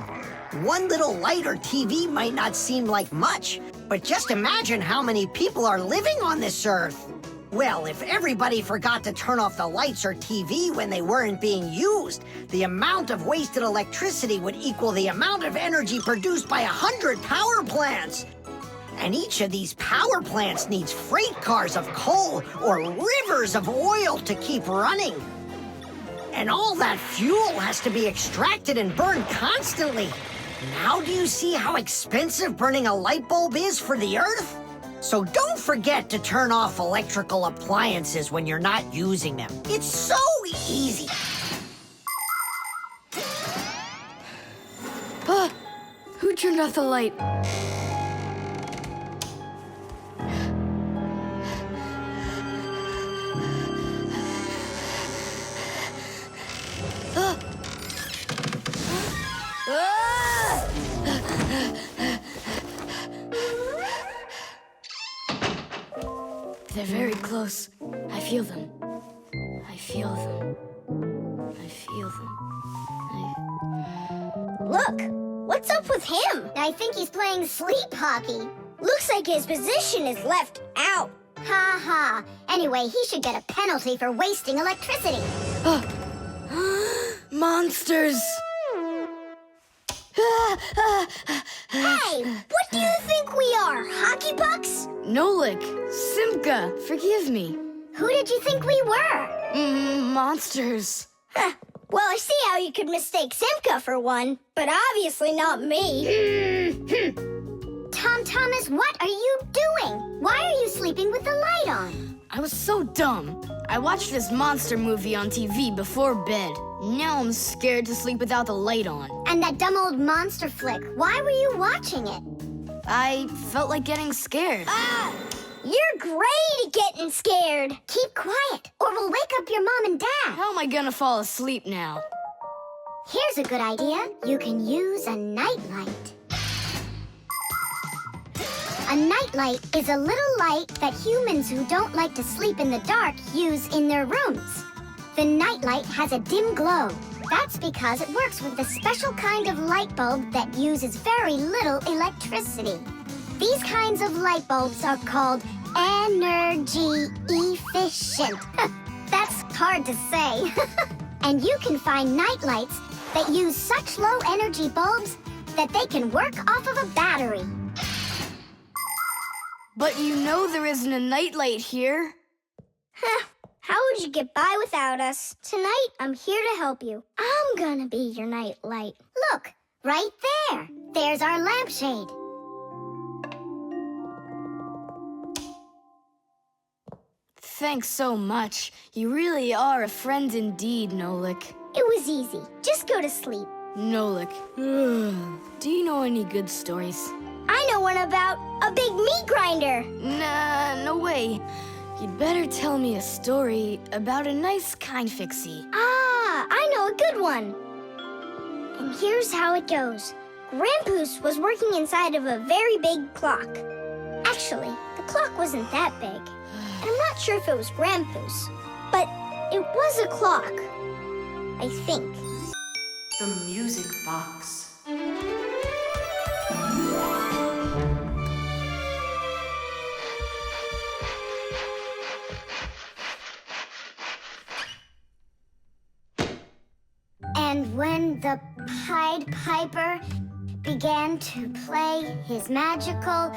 S4: One little light or TV might not seem like much, but just imagine how many people are living on this earth. Well, if everybody forgot to turn off the lights or TV when they weren't being used, the amount of wasted electricity would equal the amount of energy produced by 100 power plants. And each of these power plants needs freight cars of coal or rivers of oil to keep running. And all that fuel has to be extracted and burned constantly. Now do you see how expensive burning a light bulb is for the Earth? So don't forget to turn off electrical appliances when you're not using them. It's so easy.
S3: Ah, who turned off the light? Ah. Ah! They're very close. I feel them. I feel them. I feel them.
S1: Look, what's up with him?
S2: I think he's playing sleep hockey.
S1: Looks like his position is left out.
S2: Ha ha. Anyway, he should get a penalty for wasting electricity.
S3: Ah. Monsters!
S1: Hey, what do you think we are, hockey pucks?
S3: Nolik, Simka, forgive me.
S2: Who did you think we were?
S3: Monsters.
S1: Huh. Well, I see how you could mistake Simka for one, but obviously not me.
S2: Tom Thomas, what are you doing? Why are you sleeping with the light on?
S3: I was so dumb. I watched this monster movie on TV before bed. Now I'm scared to sleep without the light on.
S2: And that dumb old monster flick, why were you watching it?
S3: I felt like getting scared.
S1: Ah, you're great at getting scared.
S2: Keep quiet, or we'll wake up your mom and dad.
S3: How am I gonna fall asleep now?
S2: Here's a good idea. You can use a nightlight. A nightlight is a little light that humans who don't like to sleep in the dark use in their rooms. The nightlight has a dim glow. That's because it works with a special kind of light bulb that uses very little electricity. These kinds of light bulbs are called energy efficient. That's hard to say. And you can find nightlights that use such low energy bulbs that they can work off of a battery.
S3: But you know there isn't a nightlight here.
S1: How would you get by without us? Tonight, I'm here to help you. I'm gonna be your nightlight.
S2: Look, right there. There's our lampshade.
S3: Thanks so much. You really are a friend indeed, Nolik.
S1: It was easy. Just go to sleep.
S3: Nolik, do you know any good stories?
S1: I know one about a big meat grinder.
S3: Nah, no way. You'd better tell me a story about a nice, kind Fixie.
S1: Ah, I know a good one. And here's how it goes. Grandpoos was working inside of a very big clock. Actually, the clock wasn't that big. And I'm not sure if it was Grandpoos, but it was a clock, I think.
S7: The music box.
S2: And when the Pied Piper began to play his magical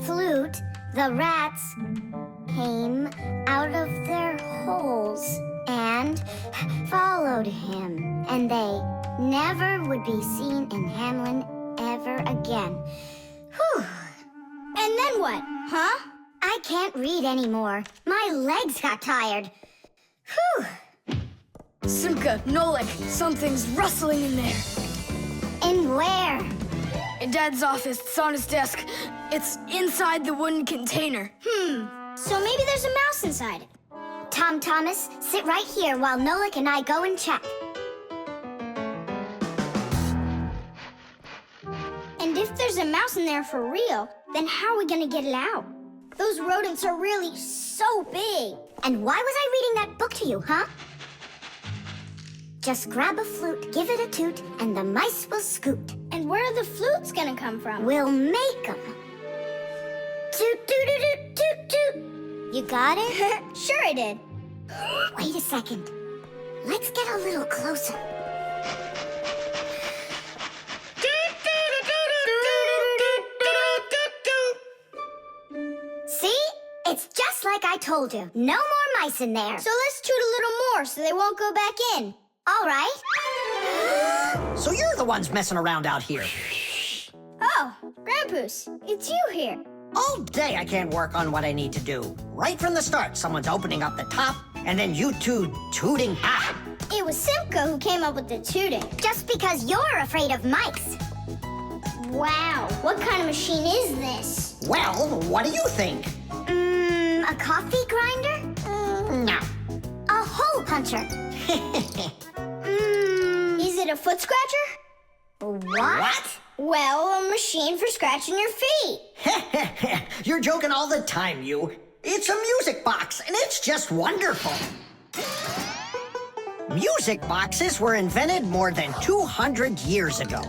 S2: flute, the rats came out of their holes and followed him. And they never would be seen in Hamlin ever again. Whew.
S1: And then what, huh?
S2: I can't read anymore. My legs got tired. Whew.
S3: Simka, Nolik, something's rustling in there.
S2: In where?
S3: In Dad's office, it's on his desk. It's inside the wooden container.
S1: So maybe there's a mouse inside it.
S2: Tom Thomas, sit right here while Nolik and I go and check.
S1: And if there's a mouse in there for real, then how are we gonna get it out? Those rodents are really so big.
S2: And why was I reading that book to you, huh? Just grab a flute, give it a toot, and the mice will scoot.
S1: And where are the flutes gonna come from?
S2: We'll make 'em. Toot, toot, toot, toot, toot. You got it?
S1: Sure I did.
S2: Wait a second. Let's get a little closer. See? It's just like I told you. No more mice in there.
S1: So let's toot a little more so they won't go back in.
S2: All right.
S4: So you're the ones messing around out here.
S1: Oh, Grandpoos, it's you here.
S4: All day I can't work on what I need to do. Right from the start, someone's opening up the top, and then you two tooting out.
S1: It was Simka who came up with the tooting.
S2: Just because you're afraid of mice.
S1: Wow, what kind of machine is this?
S4: Well, what do you think?
S2: A coffee grinder?
S4: No.
S2: A hole puncher?
S1: Is it a foot scratcher?
S4: What?
S1: Well, a machine for scratching your feet.
S4: You're joking all the time, you. It's a music box, and it's just wonderful. Music boxes were invented more than 200 years ago.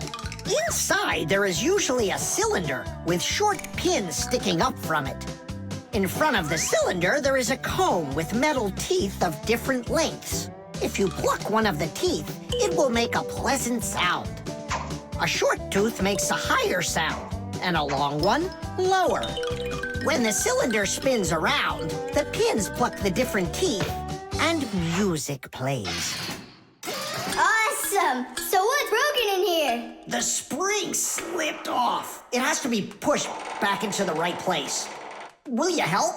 S4: Inside, there is usually a cylinder with short pins sticking up from it. In front of the cylinder, there is a comb with metal teeth of different lengths. If you pluck one of the teeth, it will make a pleasant sound. A short tooth makes a higher sound, and a long one, lower. When the cylinder spins around, the pins pluck the different teeth, and music plays.
S1: Awesome! So what's broken in here?
S4: The spring slipped off. It has to be pushed back into the right place. Will you help?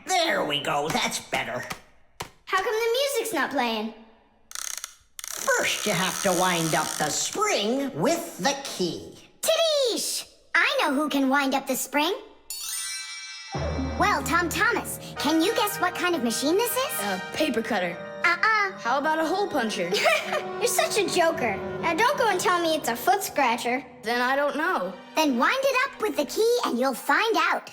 S4: There we go. That's better.
S1: How come the music's not playing?
S4: First, you have to wind up the spring with the key.
S2: Tidish! I know know who can wind up the spring. Well, Tom Thomas, can you guess what kind of machine this is?
S3: A paper cutter. How about a hole puncher?
S1: You're such a joker. Now don't go and tell me it's a foot scratcher.
S3: Then I don't know.
S2: Then wind it up with the key and you'll find out.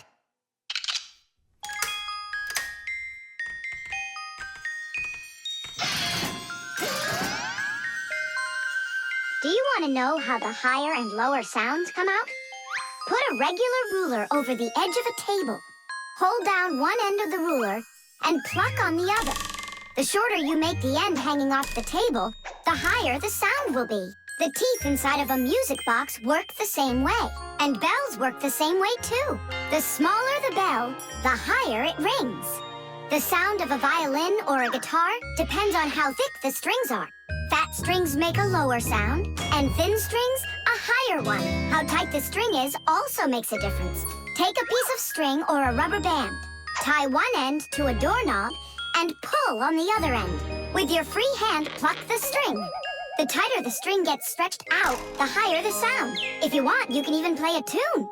S2: Do you want to know how the higher and lower sounds come out? Put a regular ruler over the edge of a table. Hold down one end of the ruler and pluck on the other. The shorter you make the end hanging off the table, the higher the sound will be. The teeth inside of a music box work the same way. And bells work the same way too. The smaller the bell, the higher it rings. The sound of a violin or a guitar depends on how thick the strings are. Fat strings make a lower sound, and thin strings a higher one. How tight the string is also makes a difference. Take a piece of string or a rubber band. Tie one end to a doorknob and pull on the other end. With your free hand, pluck the string. The tighter the string gets stretched out, the higher the sound. If you want, you can even play a tune.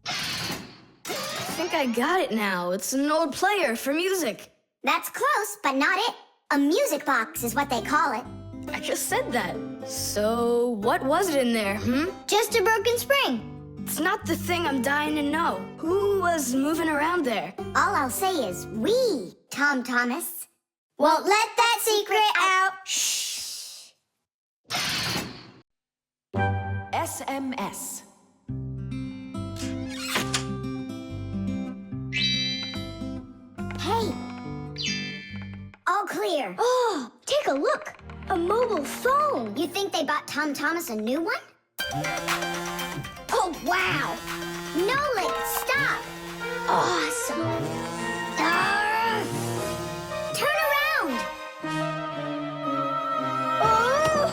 S3: I think I got it now. It's an old player for music.
S2: That's close, but not it. A music box is what they call it.
S3: I just said that. So, what was it in there,
S1: Just a broken spring.
S3: It's not the thing I'm dying to know. Who was moving around there?
S2: All I'll say is we, Tom Thomas.
S1: Won't let that secret out.
S2: Shh.
S7: SMS.
S2: Hey. All clear.
S1: Oh, take a look. A mobile phone.
S2: You think they bought Tom Thomas a new one?
S1: Oh, wow.
S2: Nolik, stop.
S1: Awesome.
S2: Turn around.
S1: Oh!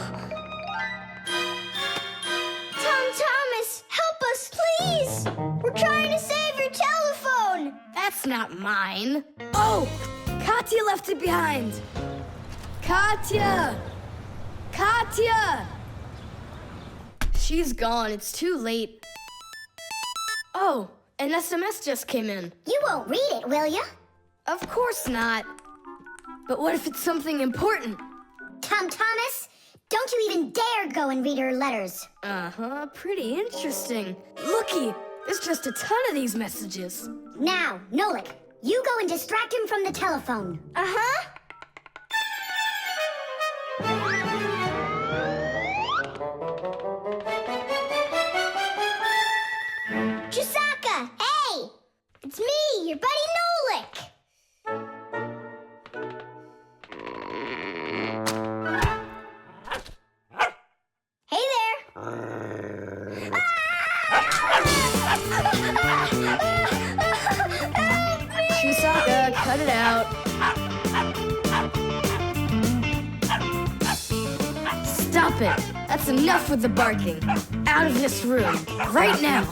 S1: Tom Thomas, help us, please. We're trying to save your telephone.
S3: That's not mine. Oh! Katya left it behind. Katya! Katya! She's gone. It's too late. Oh, an SMS just came in.
S2: You won't read it, will you?
S3: Of course not. But what if it's something important?
S2: Tom Thomas, don't you even dare go and read her letters.
S3: Uh-huh, pretty interesting. Looky, there's just a ton of these messages.
S2: Now, Nolik, you go and distract him from the telephone.
S1: Uh-huh. Chisaka, hey! It's me, your buddy Nolik. Hey there.
S3: Chisaka, cut it out. Stop it. That's enough with the barking. Out of this room. Right now.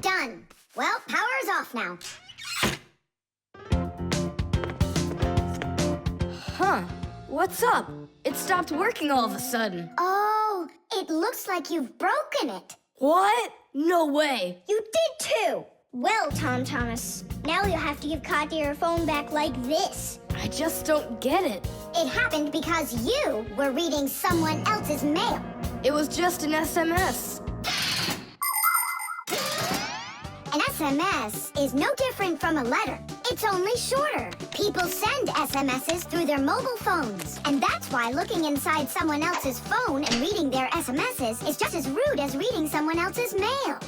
S2: Done. Well, power's off now.
S3: Huh. What's up? It stopped working all of a sudden.
S2: Oh, it looks like you've broken it.
S3: What? No way.
S1: You did too. Well, Tom Thomas, now you'll have to give Katya her phone back like this.
S3: I just don't get it.
S2: It happened because you were reading someone else's mail.
S3: It was just an SMS.
S2: An SMS is no different from a letter. It's only shorter. People send SMSs through their mobile phones. And that's why looking inside someone else's phone and reading their SMSs is just as rude as reading someone else's mail.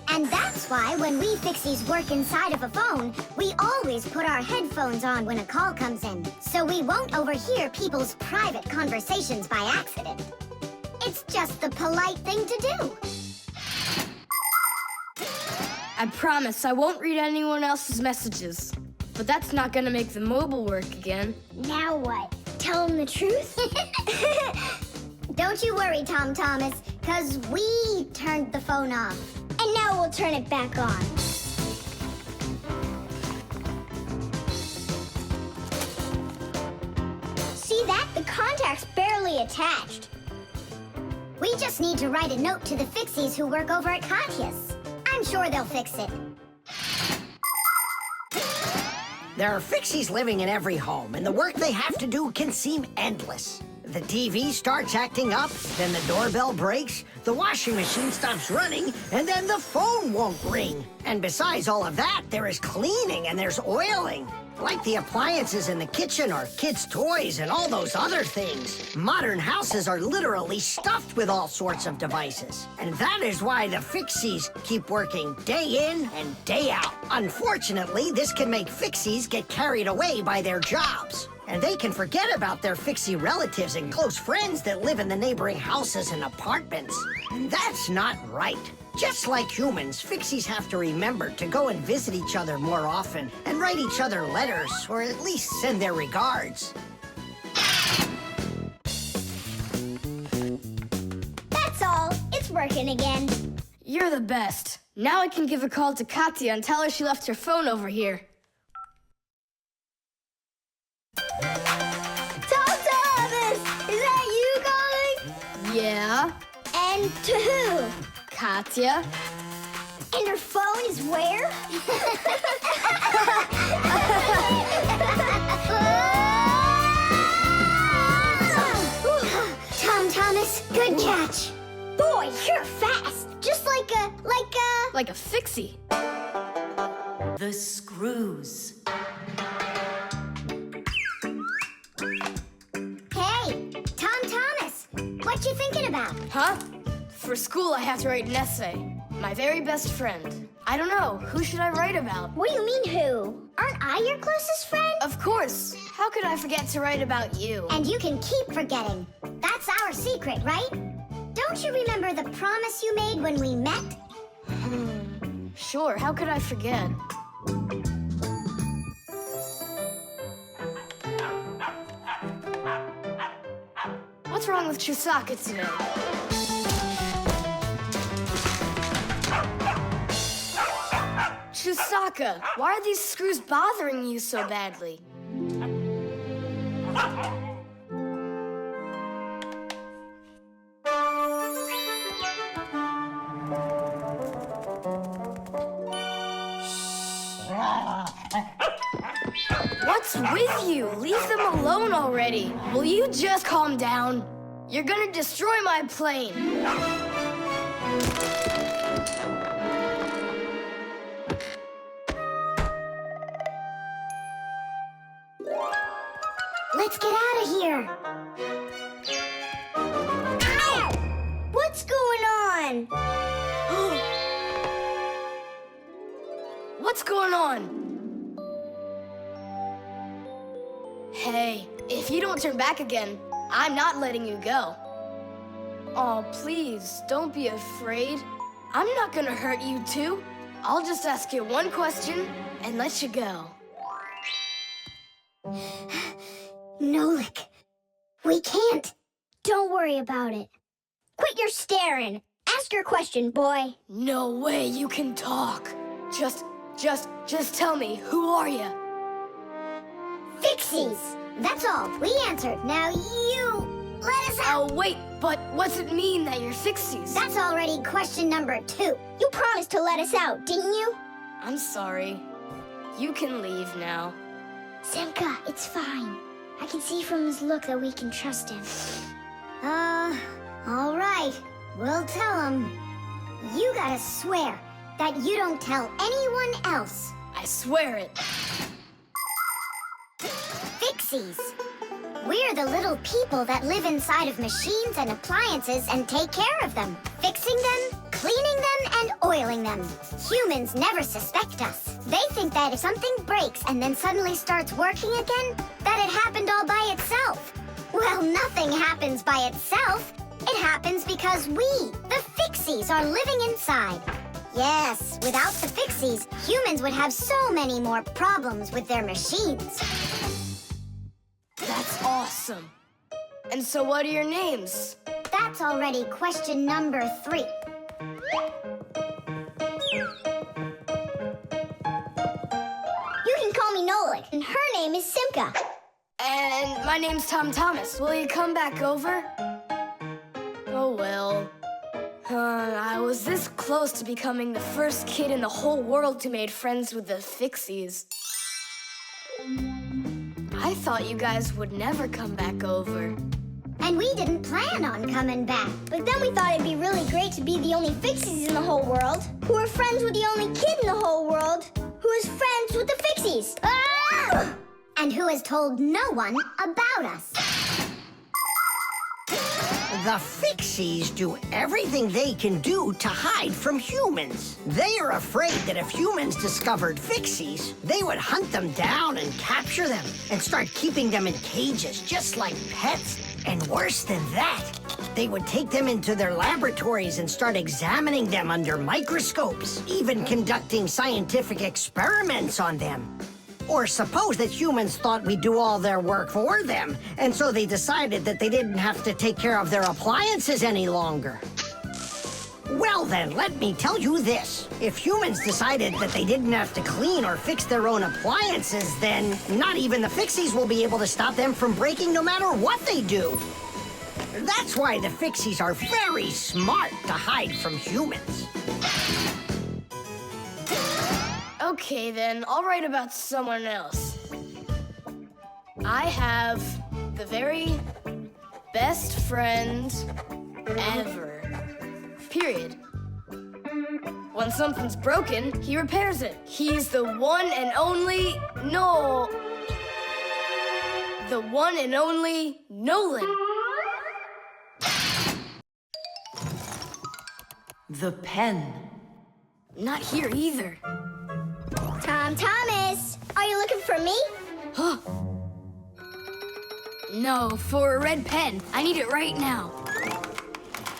S2: And that's why when we Fixies work inside of a phone, we always put our headphones on when a call comes in, so we won't overhear people's private conversations by accident. It's just the polite thing to do.
S3: I promise I won't read anyone else's messages. But that's not gonna make the mobile work again.
S1: Now what? Tell him the truth?
S2: Don't you worry, Tom Thomas, 'cause we turned the phone off.
S1: And now Now we'll turn it back on. See that? The contact's barely attached.
S2: We just need to write a note to the Fixies who work over at Katya's. I'm sure they'll fix it.
S4: There are Fixies living in every home, and the work they have to do can seem endless. The TV starts acting up, then the doorbell breaks, the washing machine stops running, and then the phone won't ring. And besides all of that, there is cleaning and there's oiling. Like the appliances in the kitchen or kids' toys and all those other things. Modern houses are literally stuffed with all sorts of devices. And that is why the Fixies keep working day in and day out. Unfortunately, this can make Fixies get carried away by their jobs. And they can forget about their Fixie relatives and close friends that live in the neighboring houses and apartments. And that's not right. Just like humans, Fixies have to remember to go and visit each other more often and write each other letters, or at least send their regards.
S1: That's all. It's working again.
S3: You're the best. Now I can give a call to Katya and tell her she left her phone over here.
S1: Thomas! Is that you calling?
S3: Yeah?
S1: And to who?
S3: Katya?
S1: And her phone is where?
S2: Thomas, good catch.
S1: Boy, you're fast. Just like a...
S3: Like a Fixie.
S7: The screws.
S2: Hey, Thomas, what you thinking about?
S3: Huh? For school, I have to write an essay. My very best friend. I don't know. Who should I write about?
S1: What do you mean, who? Aren't I your closest friend?
S3: Of course. How could I forget to write about you?
S2: And you can keep forgetting. That's our secret, right? Don't you remember the promise you made when we met?
S3: Sure, how could I forget? What's wrong with Chusaka today? Chusaka, why are these screws bothering you so badly? What's with you? Leave them alone already. Will you just calm down? You're gonna destroy my plane.
S2: Let's get out of here.
S1: Ow! What's going on?
S3: What's going on? Hey, if you don't turn back again, I'm not letting you go. Oh, please, don't be afraid. I'm not gonna hurt you too. I'll just ask you one question and let you go.
S2: Nolik, we can't.
S1: Don't worry about it. Quit your staring. Ask your question, boy.
S3: No way you can talk. Just tell me, who are you?
S2: Fixies. That's all. We answered. Now you let us out.
S3: Oh, wait, but what's it mean that you're Fixies?
S2: That's already question number 2.
S1: You promised to let us out, didn't you?
S3: I'm sorry. You can leave now.
S1: Simka, it's fine. I can see from his look that we can trust him.
S2: All right. We'll tell him. You gotta swear that you don't tell anyone else.
S3: I swear it.
S2: Fixies. We're the little people that live inside of machines and appliances and take care of them, fixing them, cleaning them, and oiling them. Humans never suspect us. They think that if something breaks and then suddenly starts working again, that it happened all by itself. Well, nothing happens by itself. It happens because we, the Fixies, are living inside. Yes, without the Fixies, humans would have so many more problems with their machines.
S3: That's awesome. And so what are your names?
S2: That's already question number 3.
S1: name is Simka.
S3: And my name's Tom Thomas. Will you come back over? Oh, well. I was this close to becoming the first kid in the whole world who made friends with the Fixies. I thought you guys would never come back over.
S2: And we didn't plan on coming back.
S1: But then we thought it'd be really great to be the only Fixies in the whole world, who are friends with the only kid in the whole world, who is friends with the Fixies.
S2: Ah! And who has told no one about us.
S4: The Fixies do everything they can do to hide from humans. They are afraid that if humans discovered Fixies, they would hunt them down and capture them and start keeping them in cages, just like pets. And worse than that, they would take them into their laboratories and start examining them under microscopes, even conducting scientific experiments on them. Or suppose that humans thought we'd do all their work for them, and so they decided that they didn't have to take care of their appliances any longer. Well then, let me tell you this. If humans decided that they didn't have to clean or fix their own appliances, then not even the Fixies will be able to stop them from breaking no matter what they do. That's why the Fixies are very smart to hide from humans.
S3: Okay, then, I'll write about someone else. I have the very best friend ever. Period. When something's broken, he repairs it. He's the one and only the one and only Nolan.
S7: The pen.
S3: Not here either.
S1: Tom Thomas, are you looking for me?
S3: No, for a red pen. I need it right now.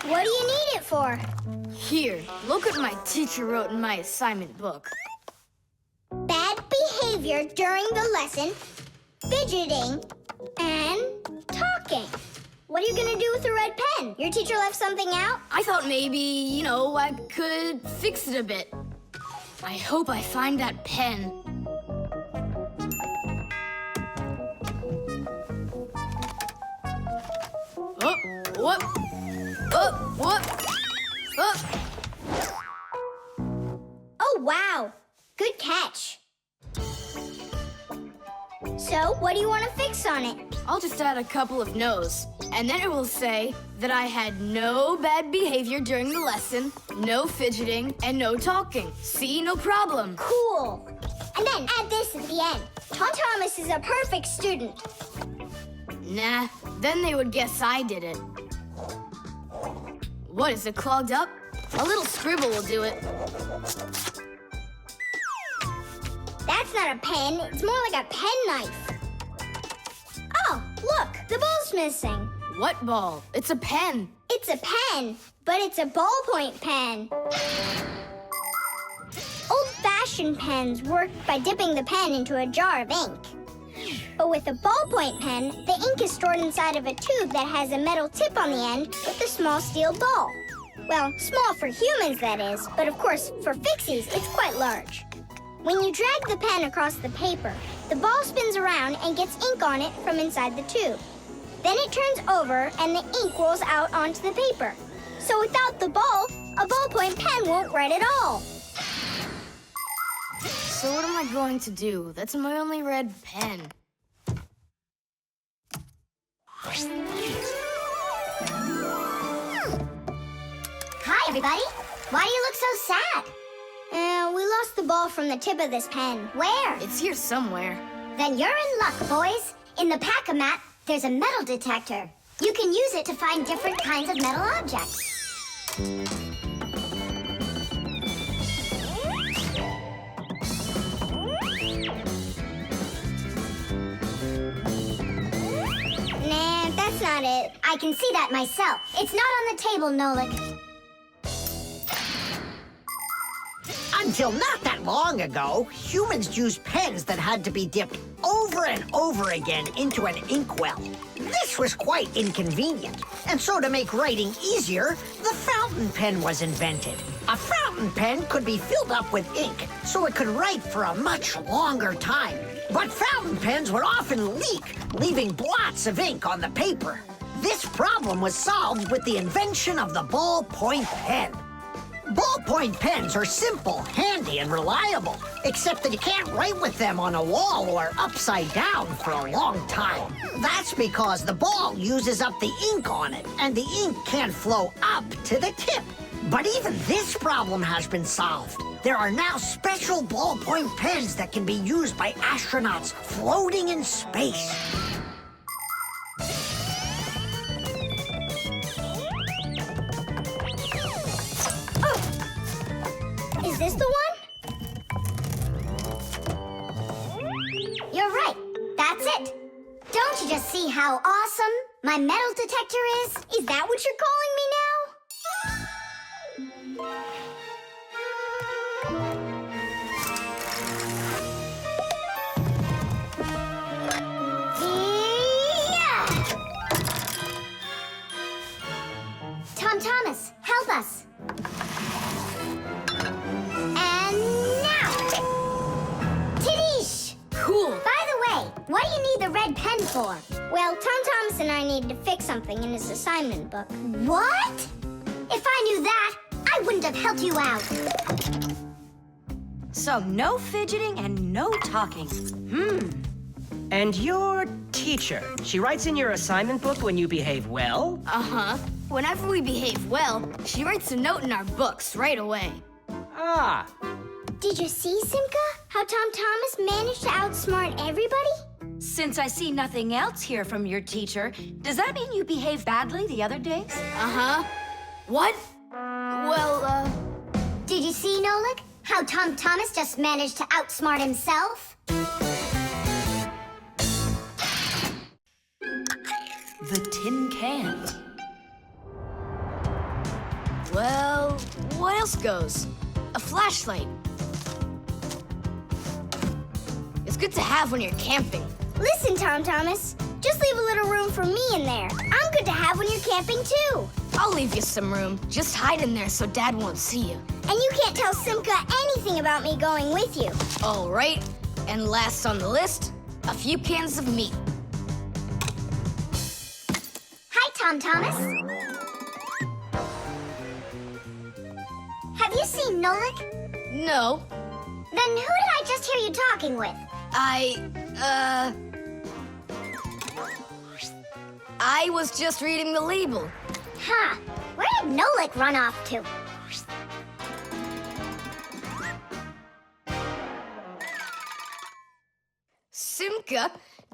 S1: What do you need it for?
S3: Here, look what my teacher wrote in my assignment book.
S1: Bad behavior during the lesson, fidgeting, and talking. What are you gonna do with a red pen? Your teacher left something out?
S3: I thought maybe, I could fix it a bit. I hope I find that pen. Oh, what? Oh, what? Oh.
S1: Oh, wow. Good catch. So, what do you want to fix on it?
S3: I'll just add a couple of no's, and then it will say that I had no bad behavior during the lesson, no fidgeting, and no talking. See, no problem.
S1: Cool. And then add this at the end. Tom Thomas is a perfect student.
S3: Nah, then they would guess I did it. What, is it clogged up? A little scribble will do it.
S1: That's not a pen. It's more like a penknife. Oh, look, the ball's missing.
S3: What ball? It's a pen.
S1: It's a pen, but it's a ballpoint pen. Old-fashioned pens work by dipping the pen into a jar of ink. But with a ballpoint pen, the ink is stored inside of a tube that has a metal tip on the end with a small steel ball. Well, small for humans, that is, but of course, for Fixies, it's quite large. When you drag the pen across the paper, the ball spins around and gets ink on it from inside the tube. Then it turns over and the ink rolls out onto the paper. So without the ball, a ballpoint pen won't write at all.
S3: So what am I going to do? That's my only red pen.
S2: Hi, everybody. Why do you look so sad?
S1: We lost the ball from the tip of this pen.
S2: Where?
S3: It's here somewhere.
S2: Then you're in luck, boys. In the pack-a-mat, there's a metal detector. You can use it to find different kinds of metal objects.
S1: Nah, that's not it.
S2: I can see that myself. It's not on the table, Nolik.
S4: Until not that long ago, humans used pens that had to be dipped over and over again into an inkwell. This was quite inconvenient, and so to make writing easier, the fountain pen was invented. A fountain pen could be filled up with ink, so it could write for a much longer time. But fountain pens would often leak, leaving blots of ink on the paper. This problem was solved with the invention of the ballpoint pen. Ballpoint pens are simple, handy, and reliable, except that you can't write with them on a wall or upside down for a long time. That's because the ball uses up the ink on it, and the ink can't flow up to the tip. But even this problem has been solved. There are now special ballpoint pens that can be used by astronauts floating in space.
S2: Is this the one? You're right. That's it. Don't you just see how awesome my metal detector is?
S1: Is that what you're calling me now?
S2: Yeah! Tom Thomas, help us. And now! Tidish!
S3: Cool.
S2: By the way, what do you need the red pen for?
S1: Well, Tom Thomas and I needed to fix something in his assignment book.
S2: What? If I knew that, I wouldn't have helped you out.
S5: So no fidgeting and no talking.
S8: And your teacher, she writes in your assignment book when you behave well?
S3: Uh-huh. Whenever we behave well, she writes a note in our books right away.
S8: Ah,
S1: Did you see, Simka? How Tom Thomas managed to outsmart everybody?
S5: Since I see nothing else here from your teacher, does that mean you behaved badly the other days?
S3: Uh-huh. What? Well,
S2: Did you see, Nolik? How Tom Thomas just managed to outsmart himself?
S7: The tin can.
S3: well, what else goes? A flashlight. It's good to have when you're camping.
S1: Listen, Tom Thomas. Just leave a little room for me in there. I'm good to have when you're camping, too.
S3: I'll leave you some room. Just hide in there so Dad won't see you.
S1: And you can't tell Simka anything about me going with you.
S3: All right. And last on the list, a few cans of meat.
S2: Hi, Tom Thomas. Have you seen Nolik?
S3: No,
S2: Then who did I just hear you talking with?
S3: I was just reading the label.
S2: Huh. Where did Nolik run off to?
S3: Simka,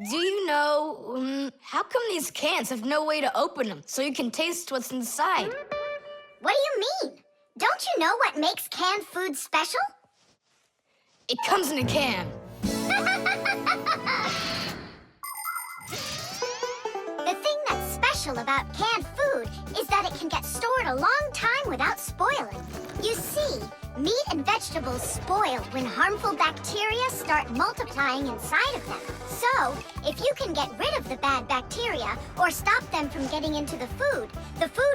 S3: do you know, how come these cans have no way to open them so you can taste what's inside?
S2: What do you mean? Don't you know what makes canned food special?
S3: It comes in a can.
S2: The thing that's special about canned food is that it can get stored a long time without spoiling. You see, meat and vegetables spoil when harmful bacteria start multiplying inside of them. So, if you can get rid of the bad bacteria or stop them from getting into the food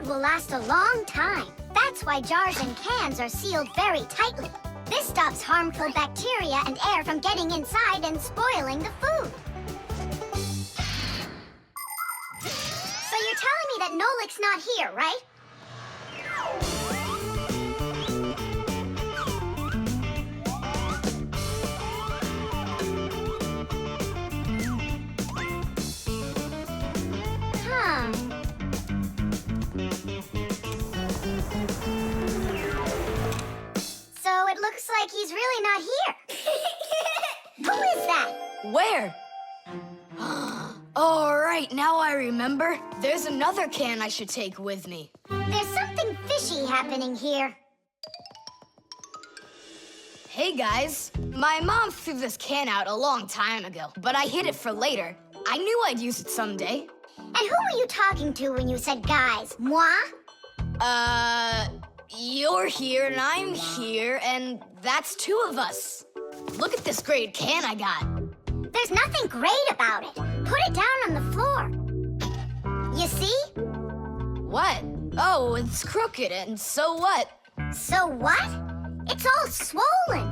S2: will last a long time. That's why jars and cans are sealed very tightly. This stops harmful bacteria and air from getting inside and spoiling the food. So you're telling me that Nolik's not here, right? Huh. So it looks like he's really not here. Who is that?
S3: Where? All right, now I remember. There's another can I should take with me.
S2: There's something fishy happening here.
S3: Hey, guys. My mom threw this can out a long time ago, but I hid it for later. I knew I'd use it someday.
S2: And who were you talking to when you said guys? Moi?
S3: You're here and I'm here, and that's two of us. Look at this great can I got.
S2: There's nothing great about it. Put it down on the floor. You see?
S3: What? Oh, it's crooked, and so what?
S2: So what? It's all swollen.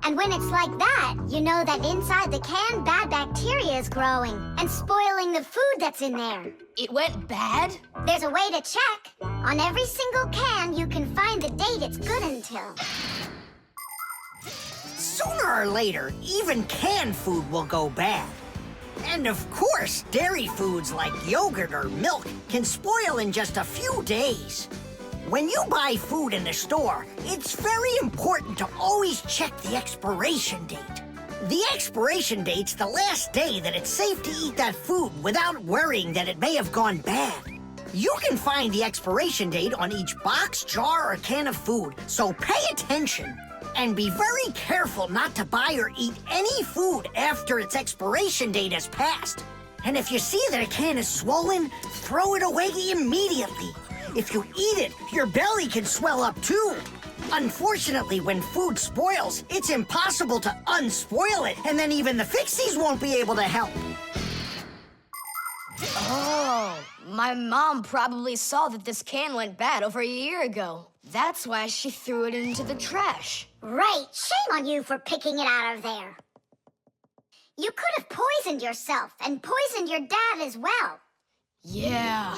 S2: And when it's like that, you know that inside the can, bad bacteria is growing and spoiling the food that's in there.
S3: It went bad?
S2: There's a way to check. On every single can, you can find the date it's good until.
S4: Sooner or later, even canned food will go bad. And of course, dairy foods like yogurt or milk can spoil in just a few days. When you buy food in the store, it's very important to always check the expiration date. The expiration date's the last day that it's safe to eat that food without worrying that it may have gone bad. You can find the expiration date on each box, jar, or can of food, so pay attention. And be very careful not to buy or eat any food after its expiration date has passed. And if you see that a can is swollen, throw it away immediately. If you eat it, your belly can swell up too. Unfortunately, when food spoils, it's impossible to unspoil it, and then even the Fixies won't be able to help.
S3: Oh, my mom probably saw that this can went bad over a year ago. That's why she threw it into the trash.
S2: Right, shame on you for picking it out of there. You could have poisoned yourself and poisoned your dad as well.
S3: Yeah.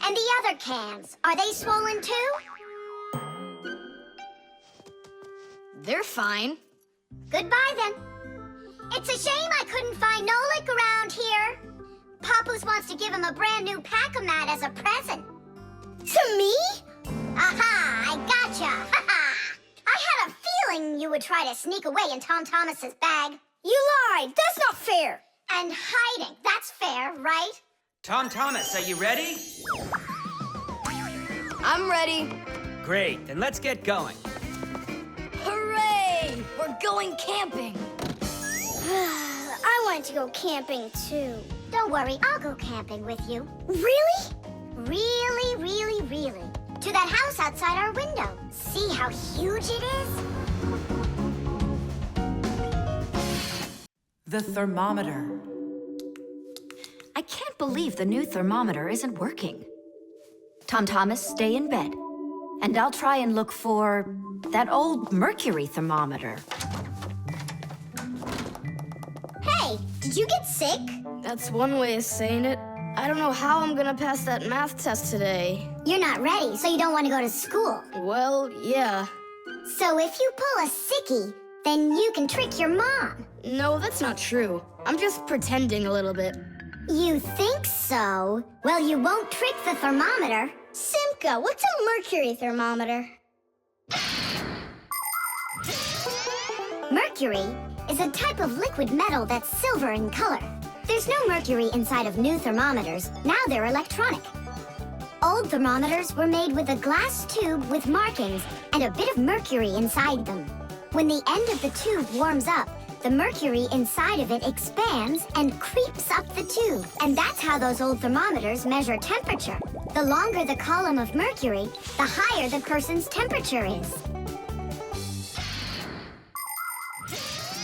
S2: And the other cans, are they swollen too?
S3: They're fine.
S2: Goodbye then. It's a shame I couldn't find Nolik around here. Papoose wants to give him a brand new pack-o-mat as a present.
S1: To me?
S2: Aha, I gotcha! Ha-ha! I had a feeling you would try to sneak away in Tom Thomas's bag.
S1: You lied. That's not fair.
S2: And hiding, that's fair, right?
S8: Tom Thomas, are you ready?
S3: I'm ready.
S8: Great, then let's get going.
S3: Hooray! We're going camping.
S1: I wanted to go camping too.
S2: Don't worry, I'll go camping with you.
S1: Really?
S2: Really, really, really. To that house outside our window. See how huge it is?
S7: The thermometer.
S5: I can't believe the new thermometer isn't working. Tom Thomas, stay in bed. And I'll try and look for that old mercury thermometer.
S1: Hey, did you get sick?
S3: That's one way of saying it. I don't know how I'm gonna pass that math test today.
S2: You're not ready, so you don't want to go to school.
S3: Well, yeah.
S2: So if you pull a sickie, then you can trick your mom.
S3: No, that's not true. I'm just pretending a little bit.
S2: You think so? Well, you won't trick the thermometer.
S1: Simka, what's a mercury thermometer?
S2: Mercury is a type of liquid metal that's silver in color. There's no mercury inside of new thermometers. Now they're electronic. Old thermometers were made with a glass tube with markings and a bit of mercury inside them. When the end of the tube warms up, the mercury inside of it expands and creeps up the tube. And that's how those old thermometers measure temperature. The longer the column of mercury, the higher the person's temperature is.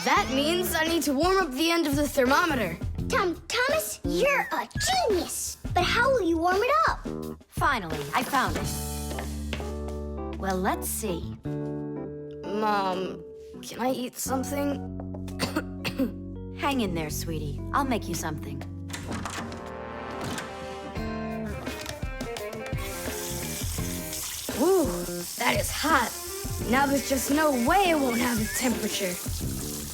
S3: That means I need to warm up the end of the thermometer.
S1: Thomas, you're a genius. But how will you warm it up?
S5: Finally, I found it. Well, let's see.
S3: Mom, can I eat something?
S5: Hang in there, sweetie. I'll make you something.
S3: Ooh, that is hot. Now there's just no way it won't have the temperature.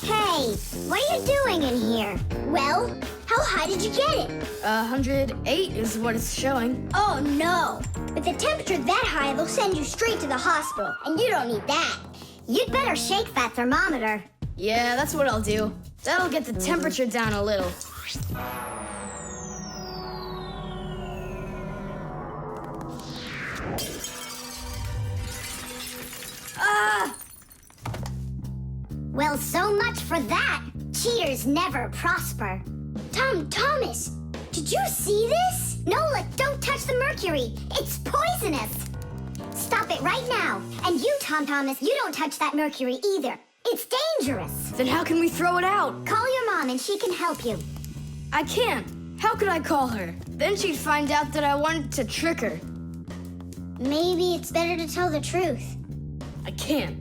S2: Hey, what are you doing in here?
S1: Well, how high did you get it?
S3: 108 is what it's showing.
S1: Oh no! With a temperature that high, they'll send you straight to the hospital, and you don't need that.
S2: You'd better shake that thermometer.
S3: Yeah, that's what I'll do. That'll get the temperature down a little.
S2: Ah! Well, so much for that. Cheaters never prosper.
S1: Thomas, did you see this?
S2: Nolik, don't touch the mercury. It's poisonous. Stop it right now. And you, Thomas, you don't touch that mercury either. It's dangerous.
S3: Then how can we throw it out?
S2: Call your mom and she can help you.
S3: I can't. How could I call her? Then she'd find out that I wanted to trick her.
S1: Maybe it's better to tell the truth.
S3: I can't.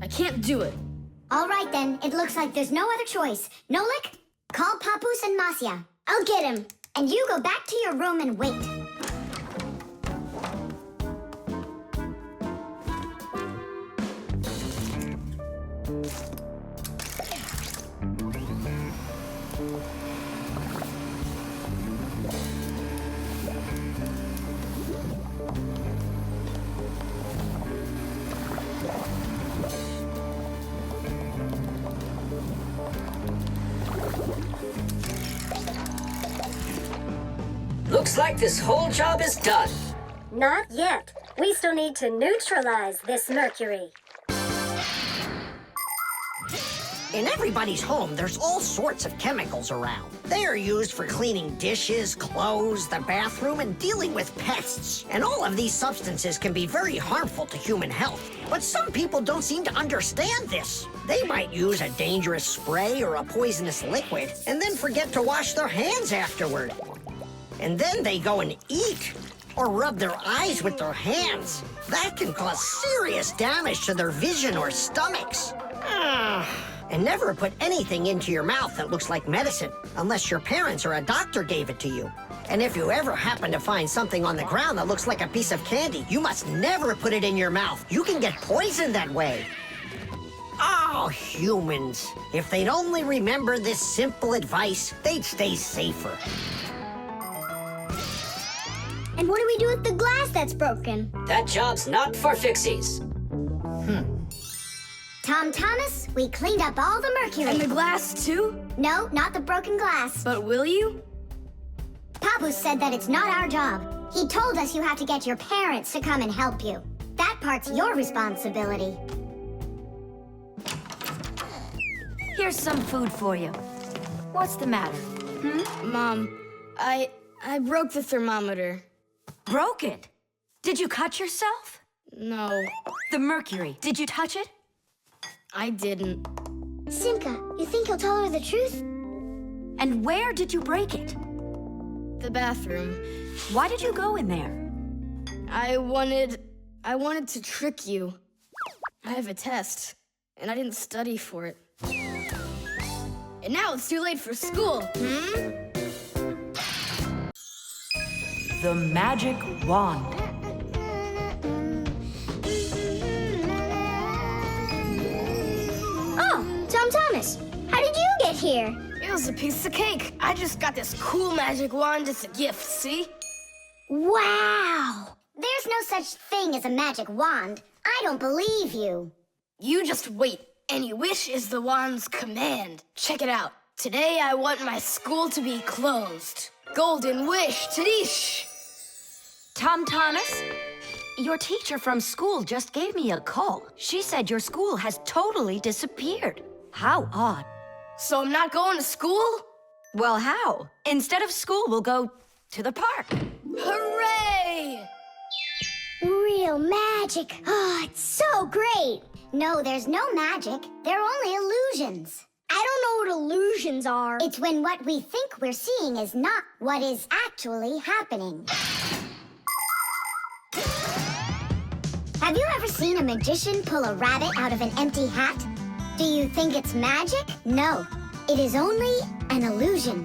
S3: I can't do it.
S2: All right, then. It looks like there's no other choice. Nolik, call Papoose and Masya.
S1: I'll get him.
S2: And you go back to your room and wait.
S7: Looks like this whole job is done.
S10: Not yet. We still need to neutralize this mercury.
S4: In everybody's home, there's all sorts of chemicals around. They are used for cleaning dishes, clothes, the bathroom, and dealing with pests. And all of these substances can be very harmful to human health. But some people don't seem to understand this. They might use a dangerous spray or a poisonous liquid and then forget to wash their hands afterward. And then they go and eat or rub their eyes with their hands. That can cause serious damage to their vision or stomachs. And never put anything into your mouth that looks like medicine, unless your parents or a doctor gave it to you. And if you ever happen to find something on the ground that looks like a piece of candy, you must never put it in your mouth. You can get poisoned that way. Oh, humans. If they'd only remember this simple advice, they'd stay safer.
S1: And what do we do with the glass that's broken?
S7: That job's not for Fixies.
S2: Tom Thomas, we cleaned up all the mercury.
S3: And the glass, too?
S2: No, not the broken glass.
S3: But will you?
S2: Papoose said that it's not our job. He told us you have to get your parents to come and help you. That part's your responsibility.
S5: Here's some food for you. What's the matter?
S3: Mom, I broke the thermometer.
S5: Broke it? Did you cut yourself?
S3: No,
S5: The mercury, did you touch it?
S3: I didn't.
S1: Simka, you think he'll tell her the truth?
S5: And where did you break it?
S3: The bathroom.
S5: Why did you go in there?
S3: I wanted to trick you. I have a test, and I didn't study for it. And now it's too late for school,
S7: The magic wand.
S1: Oh, Tom Thomas, how did you get here?
S3: It was a piece of cake. I just got this cool magic wand as a gift, see?
S2: Wow! There's no such thing as a magic wand. I don't believe you.
S3: You just wait. Any wish is the wand's command. Check it out. Today I want my school to be closed. Golden wish, Tadish!
S5: Tom Thomas? Your teacher from school just gave me a call. She said your school has totally disappeared. How odd.
S3: So I'm not going to school?
S5: Well, how? Instead of school, we'll go to the park.
S3: Hooray!
S1: Real magic. Oh, it's so great.
S2: No, there's no magic. They're only illusions.
S1: I don't know what illusions are.
S2: It's when what we think we're seeing is not what is actually happening. Have you ever seen a magician pull a rabbit out of an empty hat? Do you think it's magic? No, it is only an illusion.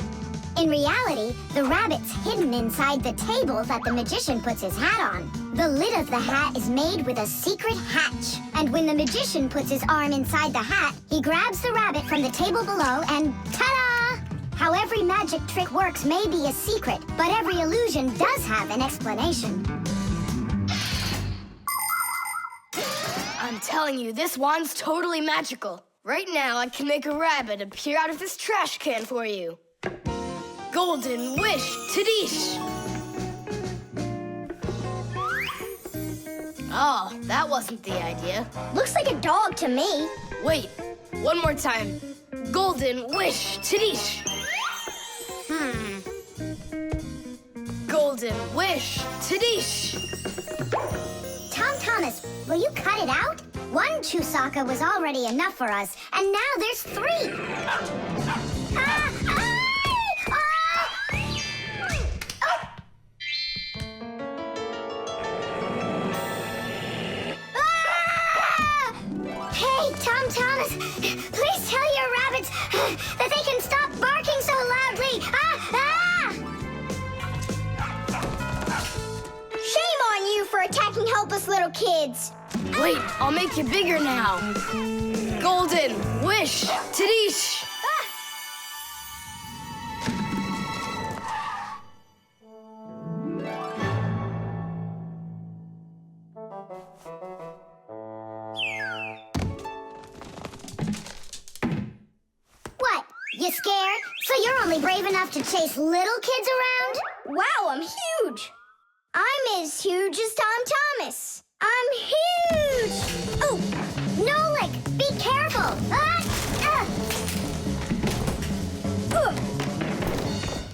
S2: In reality, the rabbit's hidden inside the table that the magician puts his hat on. The lid of the hat is made with a secret hatch. And when the magician puts his arm inside the hat, he grabs the rabbit from the table below and ta-da! How every magic trick works may be a secret, but every illusion does have an explanation.
S3: I'm telling you, this wand's totally magical. Right now, I can make a rabbit appear out of this trash can for you. Golden wish, Tadish! Oh, that wasn't the idea.
S1: Looks like a dog to me.
S3: Wait, one more time. Golden wish, Tadish! Golden wish, Tadish!
S2: Tom Thomas, will you cut it out? One chusaka was already enough for us, and now there's 3. Hey,
S1: help us little kids.
S3: Wait, I'll make you bigger now. Golden, wish, Tadish.
S2: What? You scared? So you're only brave enough to chase little kids around?
S1: Wow, I'm huge. I'm as huge as Tom Thomas. I'm huge.
S2: Oh, Nolik, be careful.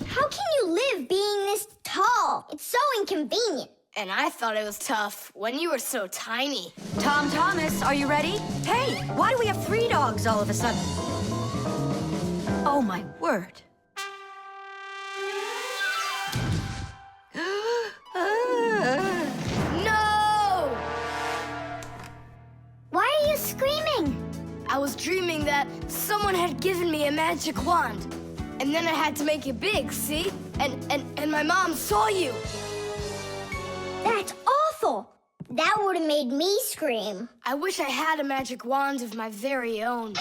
S1: How can you live being this tall? It's so inconvenient.
S3: And I thought it was tough when you were so tiny.
S5: Tom Thomas, are you ready? Hey, why do we have 3 dogs all of a sudden? Oh, my word.
S3: No!
S2: Why are you screaming?
S3: I was dreaming that someone had given me a magic wand. And then I had to make it big, see? And my mom saw you.
S1: That's awful. That would have made me scream.
S3: I wish I had a magic wand of my very own.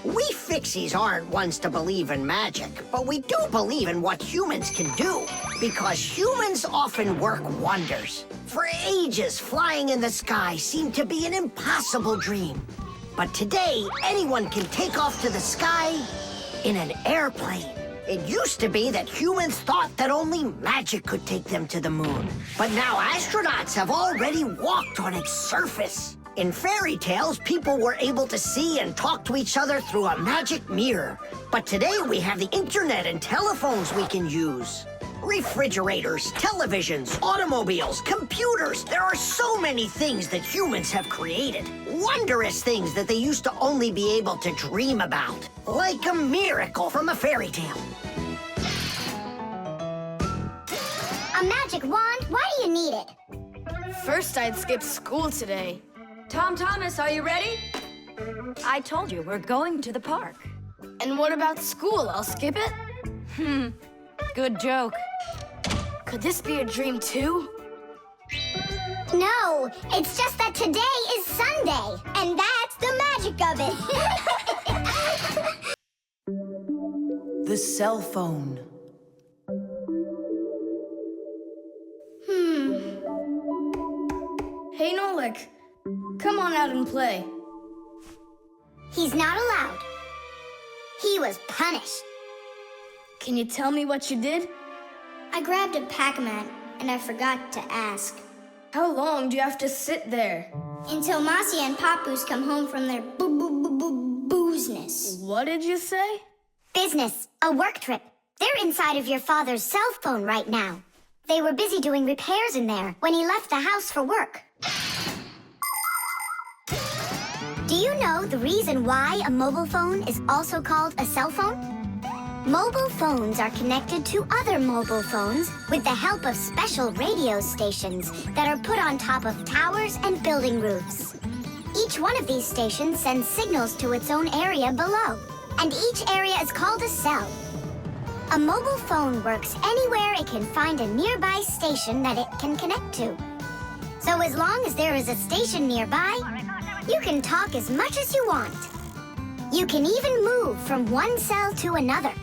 S4: We Fixies aren't ones to believe in magic, but we do believe in what humans can do, because humans often work wonders. For ages, flying in the sky seemed to be an impossible dream. But today, anyone can take off to the sky in an airplane. It used to be that humans thought that only magic could take them to the moon. But now astronauts have already walked on its surface. In fairy tales, people were able to see and talk to each other through a magic mirror. But today we have the internet and telephones we can use. Refrigerators, televisions, automobiles, computers. There are so many things that humans have created. Wondrous things that they used to only be able to dream about. Like a miracle from a fairy tale.
S2: A magic wand? Why do you need it?
S3: First, I'd skip school today.
S5: Tom Thomas, are you ready? I told you, we're going to the park.
S3: And what about school? I'll skip it?
S5: Good joke.
S3: Could this be a dream too?
S2: No, it's just that today is Sunday.
S1: And that's the magic of it.
S11: The cell phone.
S3: Hey, Nolik. Come on out and play.
S2: He's not allowed. He was punished.
S3: Can you tell me what you did?
S1: I grabbed a Pac-Man and I forgot to ask.
S3: How long do you have to sit there?
S1: Until Mossy and Papoose come home from their boozness.
S3: What did you say?
S2: Business, a work trip. They're inside of your father's cell phone right now. They were busy doing repairs in there when he left the house for work. Do you know the reason why a mobile phone is also called a cell phone? Mobile phones are connected to other mobile phones with the help of special radio stations that are put on top of towers and building roofs. Each one of these stations sends signals to its own area below, and each area is called a cell. A mobile phone works anywhere it can find a nearby station that it can connect to. So as long as there is a station nearby, you can talk as much as you want. You can even move from one cell to another.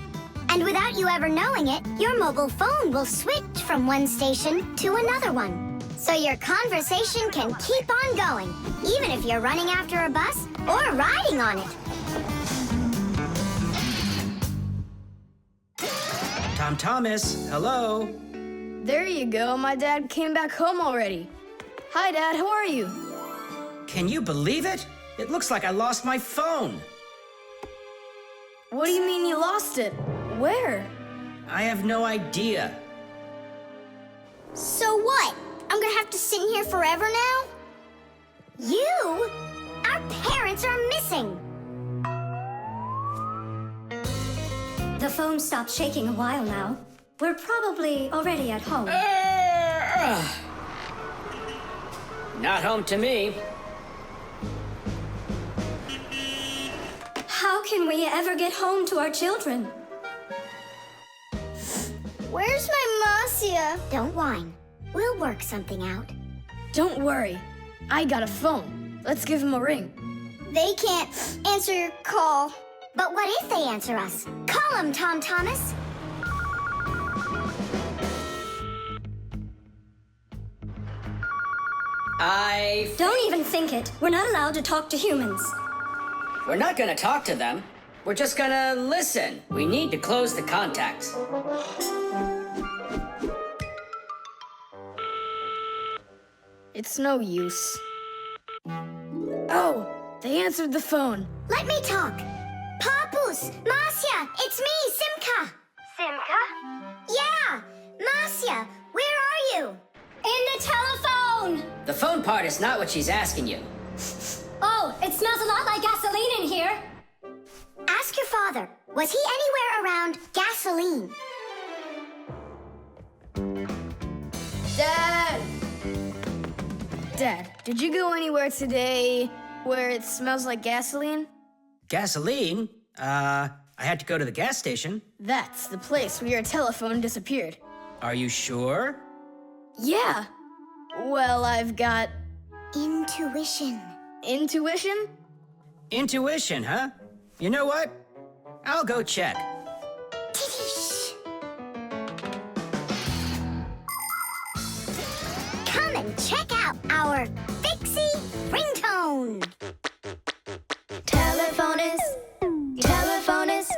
S2: And without you ever knowing it, your mobile phone will switch from one station to another one. So your conversation can keep on going, even if you're running after a bus or riding on it.
S8: Tom Thomas, hello.
S3: There you go. My dad came back home already. Hi, Dad. How are you?
S8: Can you believe it? It looks like I lost my phone.
S3: What do you mean you lost it? Where?
S8: I have no idea.
S1: So what? I'm gonna have to sit in here forever now?
S2: You? Our parents are missing.
S6: The phone stopped shaking a while now. We're probably already at home.
S7: Not home to me.
S6: How can we ever get home to our children?
S1: Where's my Marcia?
S2: Don't whine. We'll work something out.
S3: Don't worry. I got a phone. Let's give him a ring.
S1: They can't answer your call.
S2: But what if they answer us? Call them, Tom Thomas.
S6: Don't even think it. We're not allowed to talk to humans.
S7: We're not gonna talk to them. We're just gonna listen. We need to close the contacts.
S3: It's no use. Oh, they answered the phone.
S2: Let me talk. Papus, Marcia, it's me, Simka.
S10: Simka?
S2: Yeah, Marcia, where are you?
S6: In the telephone!
S7: The phone part is not what she's asking you.
S6: Oh, it smells a lot like gasoline in here.
S2: Ask your father. Was he anywhere around gasoline?
S3: Dad! Dad, did you go anywhere today where it smells like gasoline?
S8: Gasoline? I had to go to the gas station.
S3: That's the place where your telephone disappeared.
S8: Are you sure?
S3: Yeah. Well, I've got...
S2: Intuition.
S3: Intuition?
S8: Intuition, huh? You know what? I'll go check.
S2: Come and check out our Fixie ringtone.
S1: Telephone is, telephone is,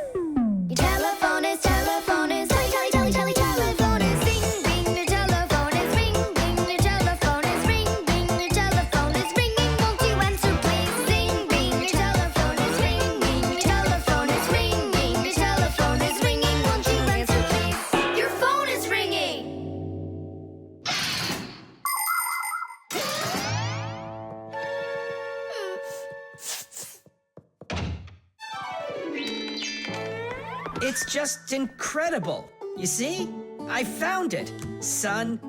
S1: telephone is, telephone is, telephone is, ring, ring, the telephone is, ring, ring, the telephone is, ring, ring, the telephone is ringing, won't you answer please? Ring, ring, the telephone is, ring, ring, the telephone is, ring, ring, the telephone is ringing, won't you answer please? Your phone is ringing!
S8: It's just incredible. You see? I found it. Son,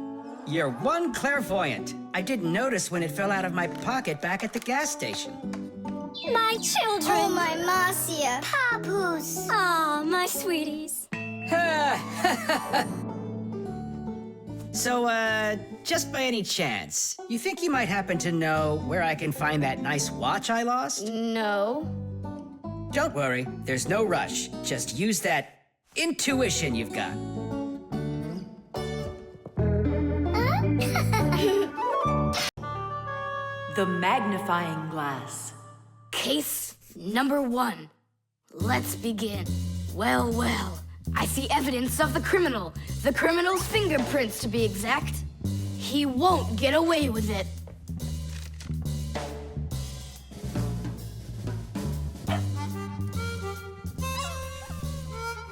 S8: you're one clairvoyant. I didn't notice when it fell out of my pocket back at the gas station.
S6: My children!
S1: Oh, my Marcia.
S2: Papus.
S6: Ah, my sweeties.
S8: So, just by any chance, you think you might happen to know where I can find that nice watch I lost?
S3: No.
S8: Don't worry, there's no rush. Just use that intuition you've got.
S11: The magnifying glass.
S3: Case number 1. Let's begin. Well, well. I see evidence of the criminal. The criminal's fingerprints, to be exact. He won't get away with it.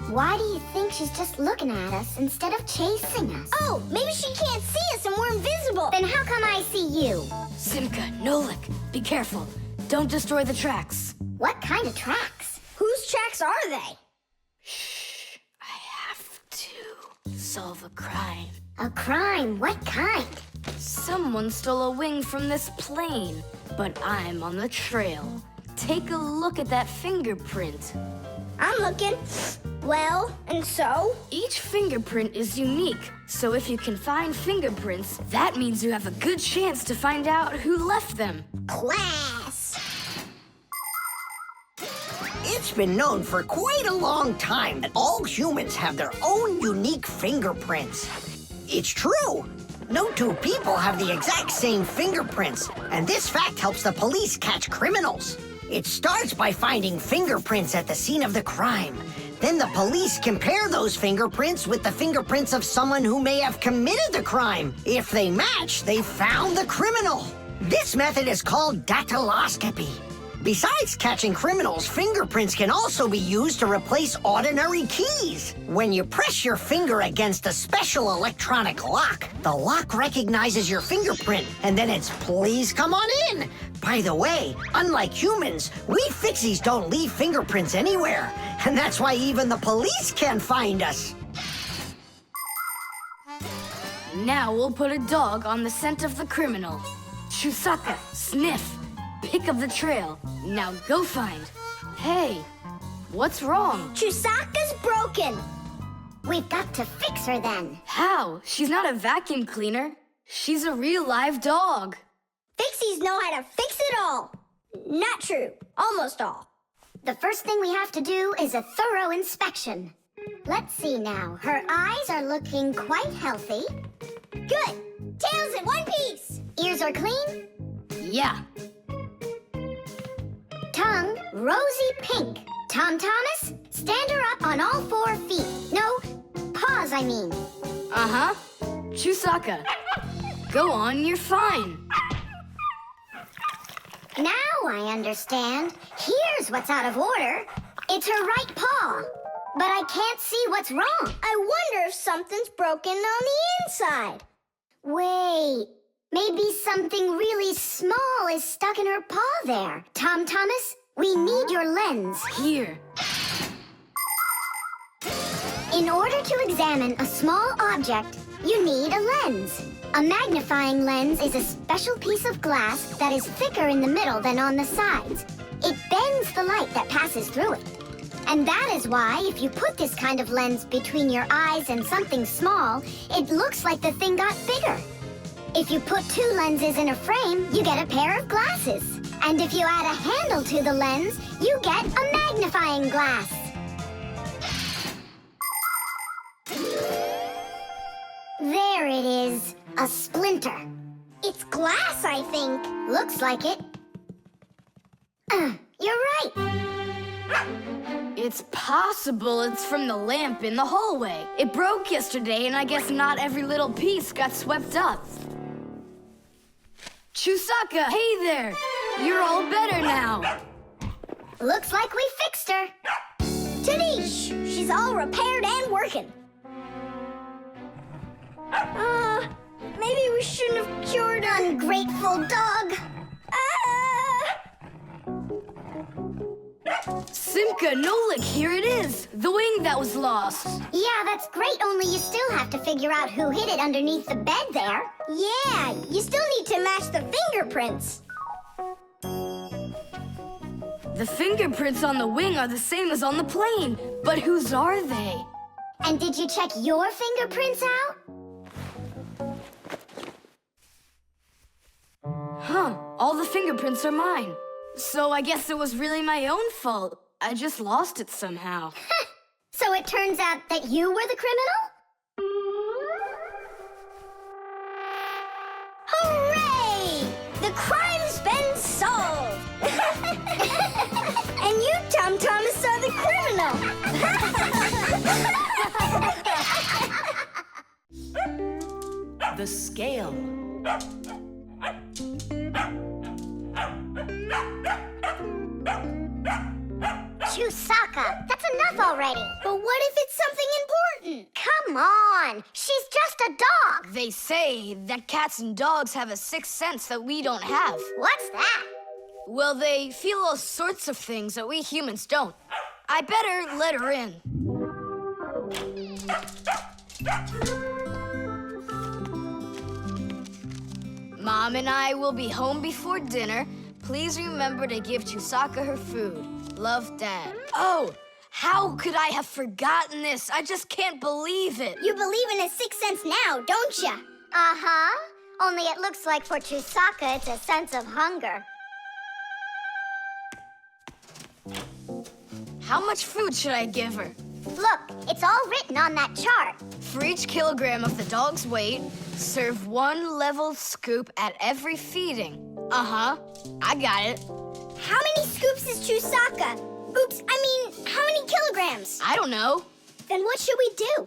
S2: Why do you think she's just looking at us instead of chasing us?
S1: Oh, maybe she can't see us and we're invisible.
S2: Then how come I see you?
S3: Simka, Nolik, be careful. Don't destroy the tracks.
S2: What kind of tracks?
S1: Whose tracks are they?
S3: Shh. I have to solve a crime.
S2: A crime? What kind?
S3: Someone stole a wing from this plane, but I'm on the trail. Take a look at that fingerprint.
S1: I'm looking. Well, and so?
S3: Each fingerprint is unique, so if you can find fingerprints, that means you have a good chance to find out who left them.
S1: Class.
S4: It's been known for quite a long time that all humans have their own unique fingerprints. It's true. No two people have the exact same fingerprints, and this fact helps the police catch criminals. It starts by finding fingerprints at the scene of the crime. Then the police compare those fingerprints with the fingerprints of someone who may have committed the crime. If they match, they found the criminal. This method is called dactyloscopy. Besides catching criminals, fingerprints can also be used to replace ordinary keys. When you press your finger against a special electronic lock, the lock recognizes your fingerprint, and then it's please come on in. By the way, unlike humans, we Fixies don't leave fingerprints anywhere, and that's why even the police can't find us.
S3: Now we'll put a dog on the scent of the criminal. Chusaka, sniff. Pick up the trail. Now go find. Hey, what's wrong?
S1: Chusaka's broken.
S2: We've got to fix her then.
S3: How? She's not a vacuum cleaner. She's a real live dog.
S1: Fixies know how to fix it all. Not true. Almost all.
S2: The first thing we have to do is a thorough inspection. Let's see now. Her eyes are looking quite healthy.
S1: Good. Tails in one piece.
S2: Ears are clean.
S3: Yeah.
S2: Tongue, rosy pink. Tom Thomas, stand her up on all 4 feet. No, paws, I mean.
S3: Uh-huh. Chusaka. Go on, you're fine.
S2: Now I understand. Here's what's out of order. It's her right paw. But I can't see what's wrong.
S1: I wonder if something's broken on the inside.
S2: Wait, maybe something really small is stuck in her paw there. Tom Thomas, we need your lens.
S3: Here.
S2: In order to examine a small object, you need a lens. A magnifying lens is a special piece of glass that is thicker in the middle than on the sides. It bends the light that passes through it. And that is why, if you put this kind of lens between your eyes and something small, it looks like the thing got bigger. If you put 2 lenses in a frame, you get a pair of glasses. And if you add a handle to the lens, you get a magnifying glass. There it is, a splinter.
S1: It's glass, I think.
S2: Looks like it. You're right.
S3: It's possible it's from the lamp in the hallway. It broke yesterday, and I guess not every little piece got swept up. Chusaka, hey there! You're all better now.
S2: Looks like we fixed her.
S1: Tadish! She's all repaired and working. Maybe we shouldn't have cured her.
S2: Ungrateful dog.
S3: Simka, Nolik, here it is. The wing that was lost.
S2: Yeah, that's great, only you still have to figure out who hid it underneath the bed there.
S1: Yeah, you still need to match the fingerprints.
S3: The fingerprints on the wing are the same as on the plane. But whose are they?
S2: And did you check your fingerprints out?
S3: Huh, all the fingerprints are mine. So I guess it was really my own fault. I just lost it somehow.
S2: So it turns out that you were the criminal?
S1: Hooray! The crime's been solved! And you, Tom Thomas, are the criminal!
S11: The scale.
S2: Chusaka, that's enough already.
S1: But what if it's something important?
S2: Come on, she's just a dog.
S3: They say that cats and dogs have a sixth sense that we don't have.
S2: What's that?
S3: Well, they feel all sorts of things that we humans don't. I better let her in. Mom and I will be home before dinner. Please remember to give Chusaka her food. Love, Dad. Oh, how could I have forgotten this? I just can't believe it.
S1: You believe in a sixth sense now, don't ya?
S2: Uh-huh. Only it looks like for Chusaka, it's a sense of hunger.
S3: How much food should I give her?
S2: Look, it's all written on that chart.
S3: For each kilogram of the dog's weight, serve 1 level scoop at every feeding. Uh-huh, I got it.
S1: How many scoops is Chusaka? Oops, I mean, how many kilograms?
S3: I don't know.
S1: Then what should we do?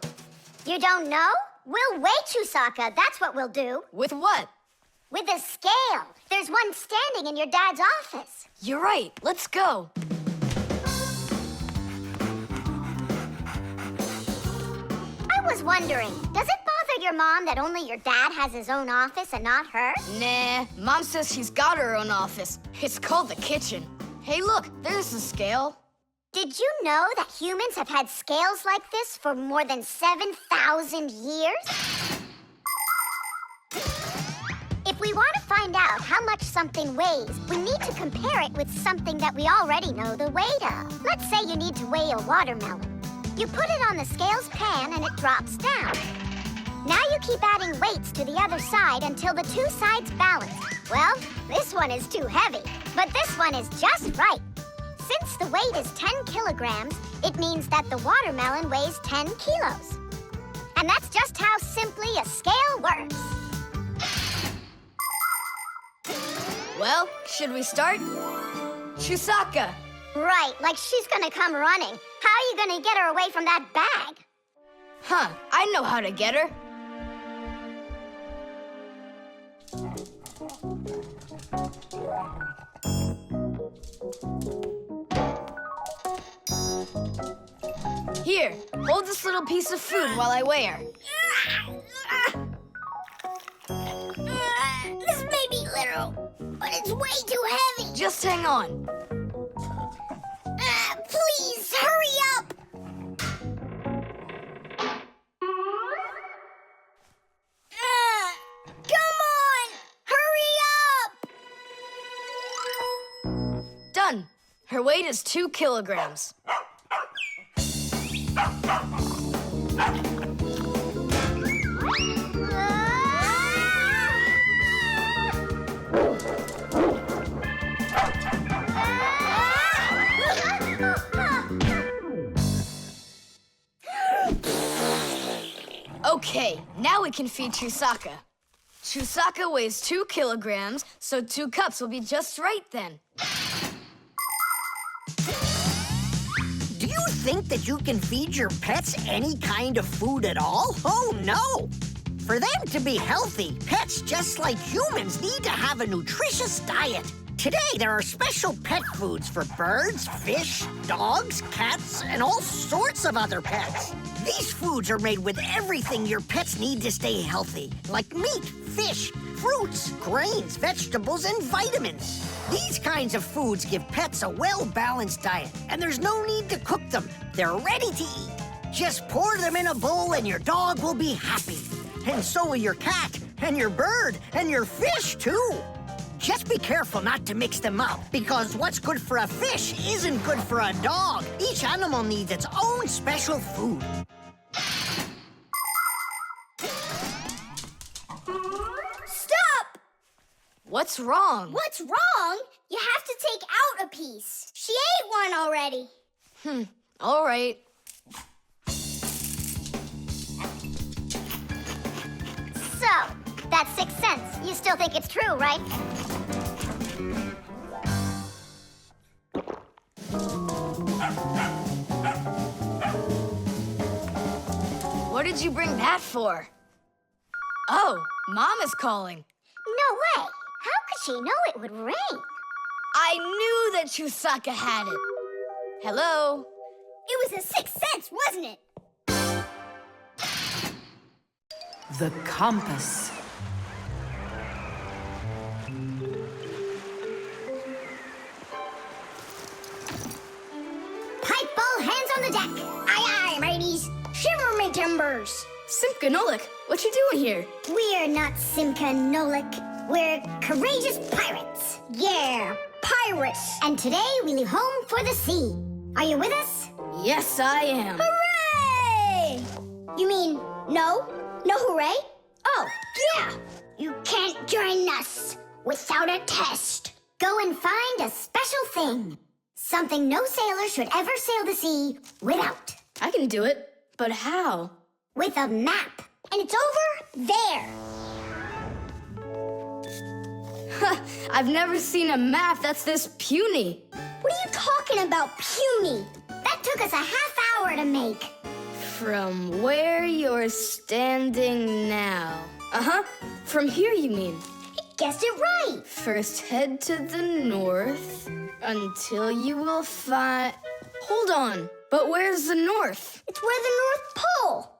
S2: You don't know? We'll weigh Chusaka, that's what we'll do.
S3: With what?
S2: With a scale. There's one standing in your dad's office.
S3: You're right, let's go.
S2: I was wondering, does it bother your mom that only your dad has his own office and not her?
S3: Nah, Mom says she's got her own office. It's called the kitchen. Hey, look, there's the scale.
S2: Did you know that humans have had scales like this for more than 7,000 years? If we want to find out how much something weighs, we need to compare it with something that we already know the weight of. Let's say you need to weigh a watermelon. You put it on the scales pan and it drops down. Now you keep adding weights to the other side until the two sides balance. Well, this one is too heavy, but this one is just right. Since the weight is 10 kilograms, it means that the watermelon weighs 10 kilos. And that's just how simply a scale works.
S3: Well, should we start? Chusaka!
S2: Right, like she's gonna come running. How are you gonna get her away from that bag?
S3: Huh, I know how to get her. Here, hold this little piece of food while I weigh her.
S2: This may be literal, but it's way too heavy.
S3: Just hang on.
S2: Please, hurry up! Come on! Hurry up!
S3: Done. Her weight is 2 kilograms. Okay, now we can feed Chusaka. Chusaka weighs 2 kilograms, so 2 cups will be just right then.
S4: Do you think that you can feed your pets any kind of food at all? Oh, no! For them to be healthy, pets just like humans need to have a nutritious diet. Today, there are special pet foods for birds, fish, dogs, cats, and all sorts of other pets. These foods are made with everything your pets need to stay healthy, like meat, fish, fruits, grains, vegetables, and vitamins. These kinds of foods give pets a well-balanced diet, and there's no need to cook them. They're ready to eat. Just pour them in a bowl and your dog will be happy. And so will your cat, and your bird, and your fish, too. Just be careful not to mix them up, because what's good for a fish isn't good for a dog. Each animal needs its own special food.
S2: Stop!
S3: What's wrong?
S2: What's wrong? You have to take out a piece. She ate one already.
S3: All right.
S2: So, that's 6 cents. You still think it's true, right?
S3: What did you bring that for? Oh, Mom is calling.
S2: No way. How could she know it would rain?
S3: I knew that Chusaka had it. Hello?
S2: It was a 6 cents, wasn't it?
S11: The compass.
S2: Pipe all hands on the deck. Aye, aye, mateys. Shiver me timbers.
S3: Simka and Nolik, what you doing here?
S2: We're not Simka and Nolik. We're courageous pirates. Yeah, pirates. And today we leave home for the sea. Are you with us?
S3: Yes, I am.
S2: Hooray! You mean no? No hooray? Oh, yeah. You can't join us without a test. Go and find a special thing. Something no sailor should ever sail the sea without.
S3: I can do it, but how?
S2: With a map. And it's over there.
S3: I've never seen a map that's this puny.
S2: What are you talking about, puny? That took us a half hour to make.
S3: From where you're standing now. Uh-huh. From here, you mean?
S2: You guessed it right.
S3: First, head to the north until you will find... Hold on. But where's the north?
S2: It's where the North Pole.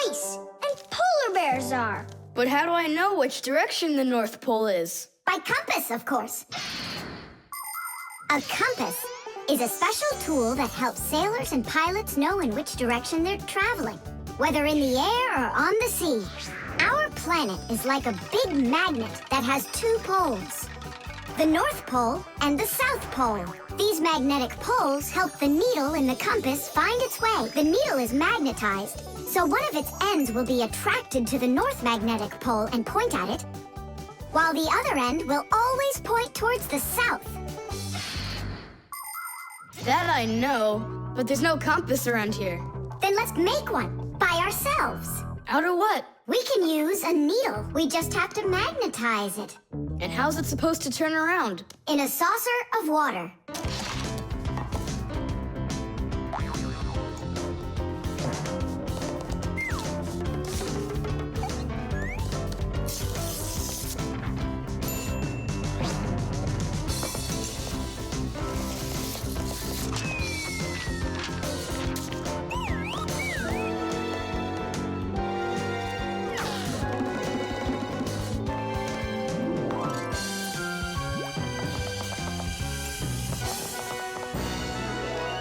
S2: Ice and polar bears are.
S3: But how do I know which direction the North Pole is?
S2: By compass, of course. A compass is a special tool that helps sailors and pilots know in which direction they're traveling, whether in the air or on the sea. Our planet is like a big magnet that has 2 poles, the North Pole and the South Pole. These magnetic poles help the needle in the compass find its way. The needle is magnetized, So one of its ends will be attracted to the north magnetic pole and point at it, while the other end will always point towards the south.
S3: That I know, but there's no compass around here.
S2: Then let's make one by ourselves.
S3: Out of what?
S2: We can use a needle. We just have to magnetize it.
S3: And how's it supposed to turn around?
S2: In a saucer of water.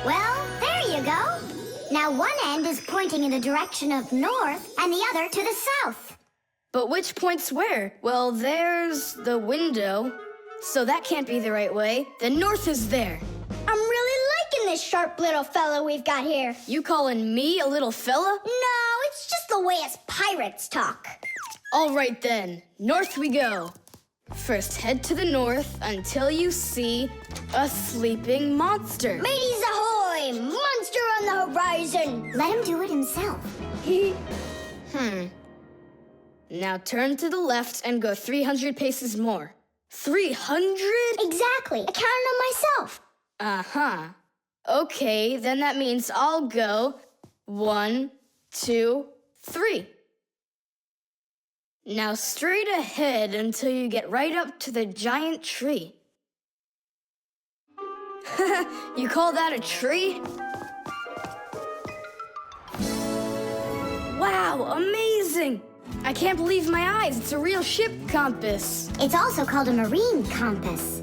S2: Well, there you go. Now one end is pointing in the direction of north and the other to the south.
S3: But which points where? Well, there's the window, so that can't be the right way. The north is there.
S1: I'm really liking this sharp little fella we've got here.
S3: You calling me a little fella?
S1: No, it's just the way us pirates talk.
S3: All right then, north we go. First head to the north until you see a sleeping monster.
S1: Mateys ahoy! Monster on the horizon!
S2: Let him do it himself.
S3: Now turn to the left and go 300 paces more. 300?
S1: Exactly. I counted on myself.
S3: Uh-huh. Okay, then that means I'll go 1, 2, 3. Now straight ahead until you get right up to the giant tree. You call that a tree? Wow, amazing! I can't believe my eyes. It's a real ship compass.
S2: It's also called a marine compass.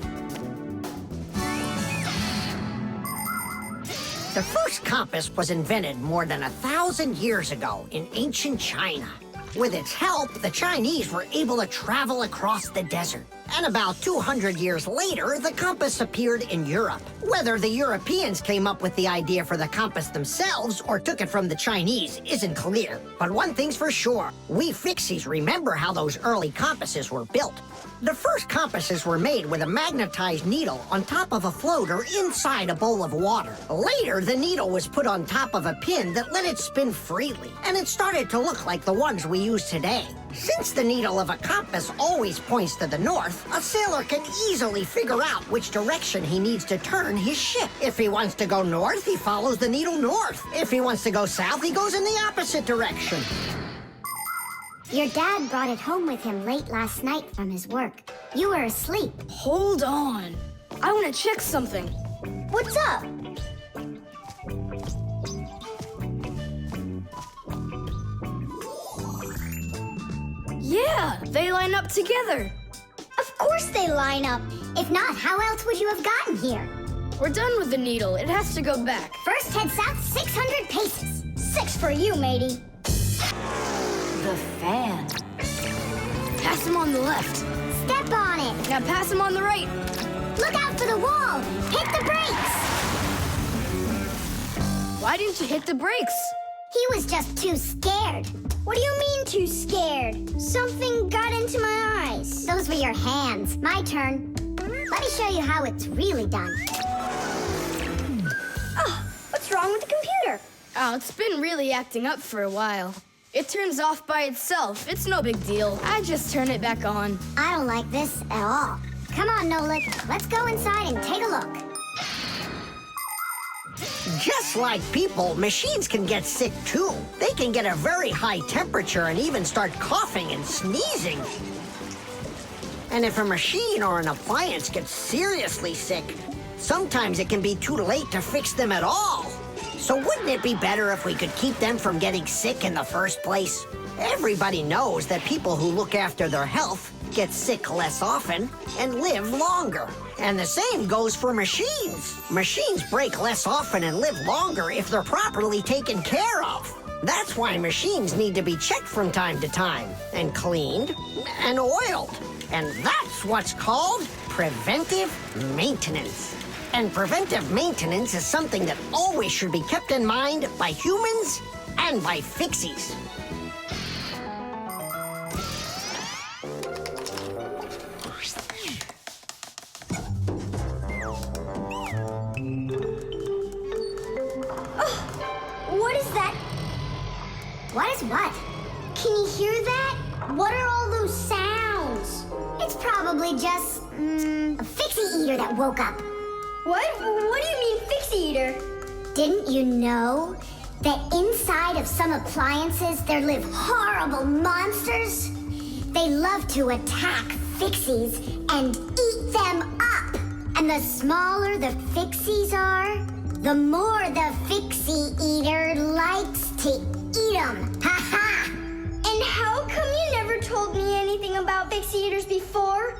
S4: The first compass was invented more than 1,000 years ago in ancient China. With its help, the Chinese were able to travel across the desert. And about 200 years later, the compass appeared in Europe. Whether the Europeans came up with the idea for the compass themselves or took it from the Chinese isn't clear. But one thing's for sure, we Fixies remember how those early compasses were built. The first compasses were made with a magnetized needle on top of a floater inside a bowl of water. Later, the needle was put on top of a pin that let it spin freely, and it started to look like the ones we use today. Since the needle of a compass always points to the north, a sailor can easily figure out which direction he needs to turn his ship. If he wants to go north, he follows the needle north. If he wants to go south, he goes in the opposite direction.
S2: Your dad brought it home with him late last night from his work. You were asleep.
S3: Hold on. I want to check something.
S1: What's up?
S3: Yeah, they line up together.
S1: Of course they line up.
S2: If not, how else would you have gotten here?
S3: We're done with the needle. It has to go back.
S2: First head south 600 paces.
S1: 6 for you, matey.
S11: The fan.
S3: Pass him on the left.
S2: Step on it.
S3: Now pass him on the right.
S2: Look out for the wall. Hit the brakes.
S3: Why didn't you hit the brakes?
S2: He was just too scared.
S1: What do you mean too scared? Something got into my eyes.
S2: Those were your hands. My turn. Let me show you how it's really done.
S1: Oh, what's wrong with the computer?
S3: Oh, it's been really acting up for a while. It turns off by itself. It's no big deal. I just turn it back on.
S2: I don't like this at all. Come on, Nolik. Let's go inside and take a look.
S4: Just like people, machines can get sick too. They can get a very high temperature and even start coughing and sneezing. And if a machine or an appliance gets seriously sick, sometimes it can be too late to fix them at all. So wouldn't it be better if we could keep them from getting sick in the first place? Everybody knows that people who look after their health get sick less often and live longer. And the same goes for machines. Machines break less often and live longer if they're properly taken care of. That's why machines need to be checked from time to time and cleaned and oiled. And that's what's called preventive maintenance. And preventive maintenance is something that always should be kept in mind by humans and by Fixies.
S1: What is that?
S2: What is what?
S1: Can you hear that? What are all those sounds?
S2: It's probably just, a Fixie eater that woke up.
S1: What? What do you mean, Fixie eater?
S2: Didn't you know that inside of some appliances there live horrible monsters? They love to attack Fixies and eat them up. And the smaller the Fixies are, the more the Fixie eater likes to eat them. Ha ha!
S1: And how come you never told me anything about Fixie eaters before?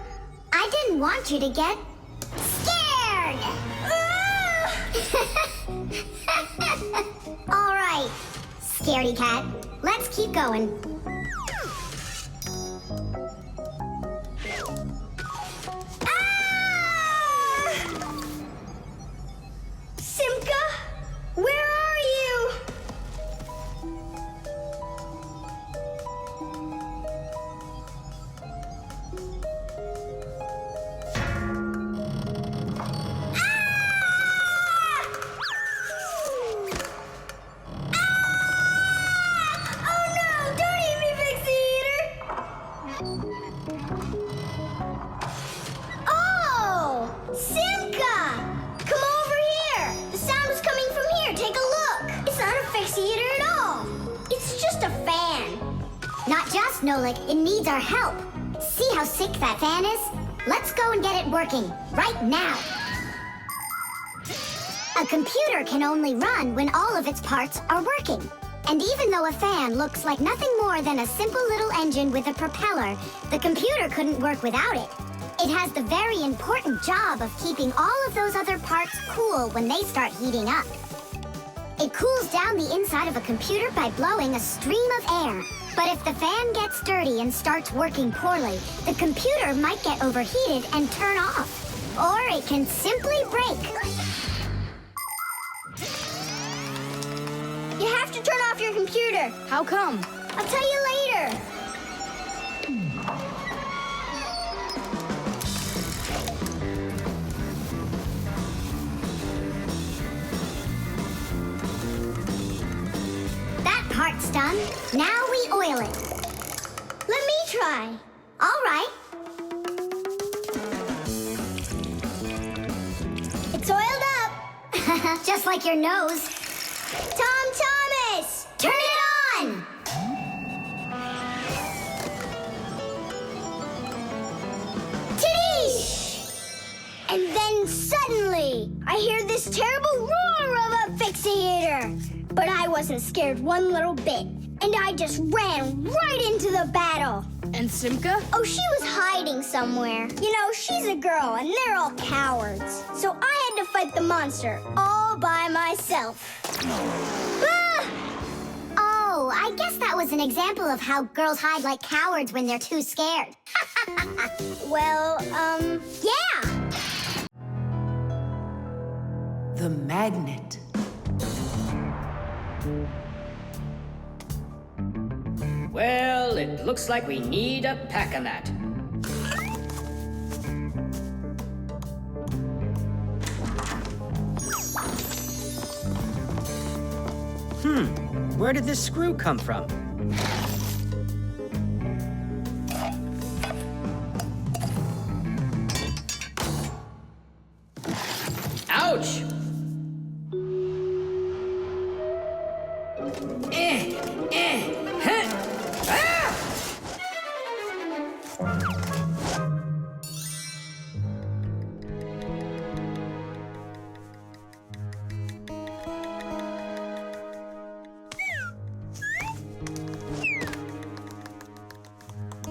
S2: I didn't want you to get scared! All right, scaredy cat, let's keep going.
S1: Simka, where are you? Oh no, don't eat me, Fixie eater! Oh, Simka! Come over here! The sound was coming from here. Take a look. It's not a Fixie eater at all. It's just a fan.
S2: Not just, Nolik, it needs our help. See how sick that fan is? Let's go and get it working, right now. A computer can only run when all of its parts are working. And even though a fan looks like nothing more than a simple little engine with a propeller, the computer couldn't work without it. It has the very important job of keeping all of those other parts cool when they start heating up. It cools down the inside of a computer by blowing a stream of air. But if the fan gets dirty and starts working poorly, the computer might get overheated and turn off. Or it can simply break.
S1: You have to turn off your computer.
S3: How come?
S1: I'll tell you later.
S2: That part's done. Now we oil it.
S1: Let me try.
S2: All right.
S1: It's oiled up.
S2: Just like your nose.
S1: Tom Thomas!
S2: Turn it on!
S1: Tiddish! And then suddenly, I hear this terrible roar of a Fixie eater. But I wasn't scared one little bit. And I just ran right into the battle.
S3: And Simka?
S1: Oh, she was hiding somewhere. You know, she's a girl, and they're all cowards. So I had to fight the monster all by myself. Ah!
S2: Oh, I guess that was an example of how girls hide like cowards when they're too scared.
S1: Well, yeah.
S11: The magnet.
S7: Well, it looks like we need a pack-a-mat.
S8: Where did this screw come from?
S7: Ouch! Huh. Ah!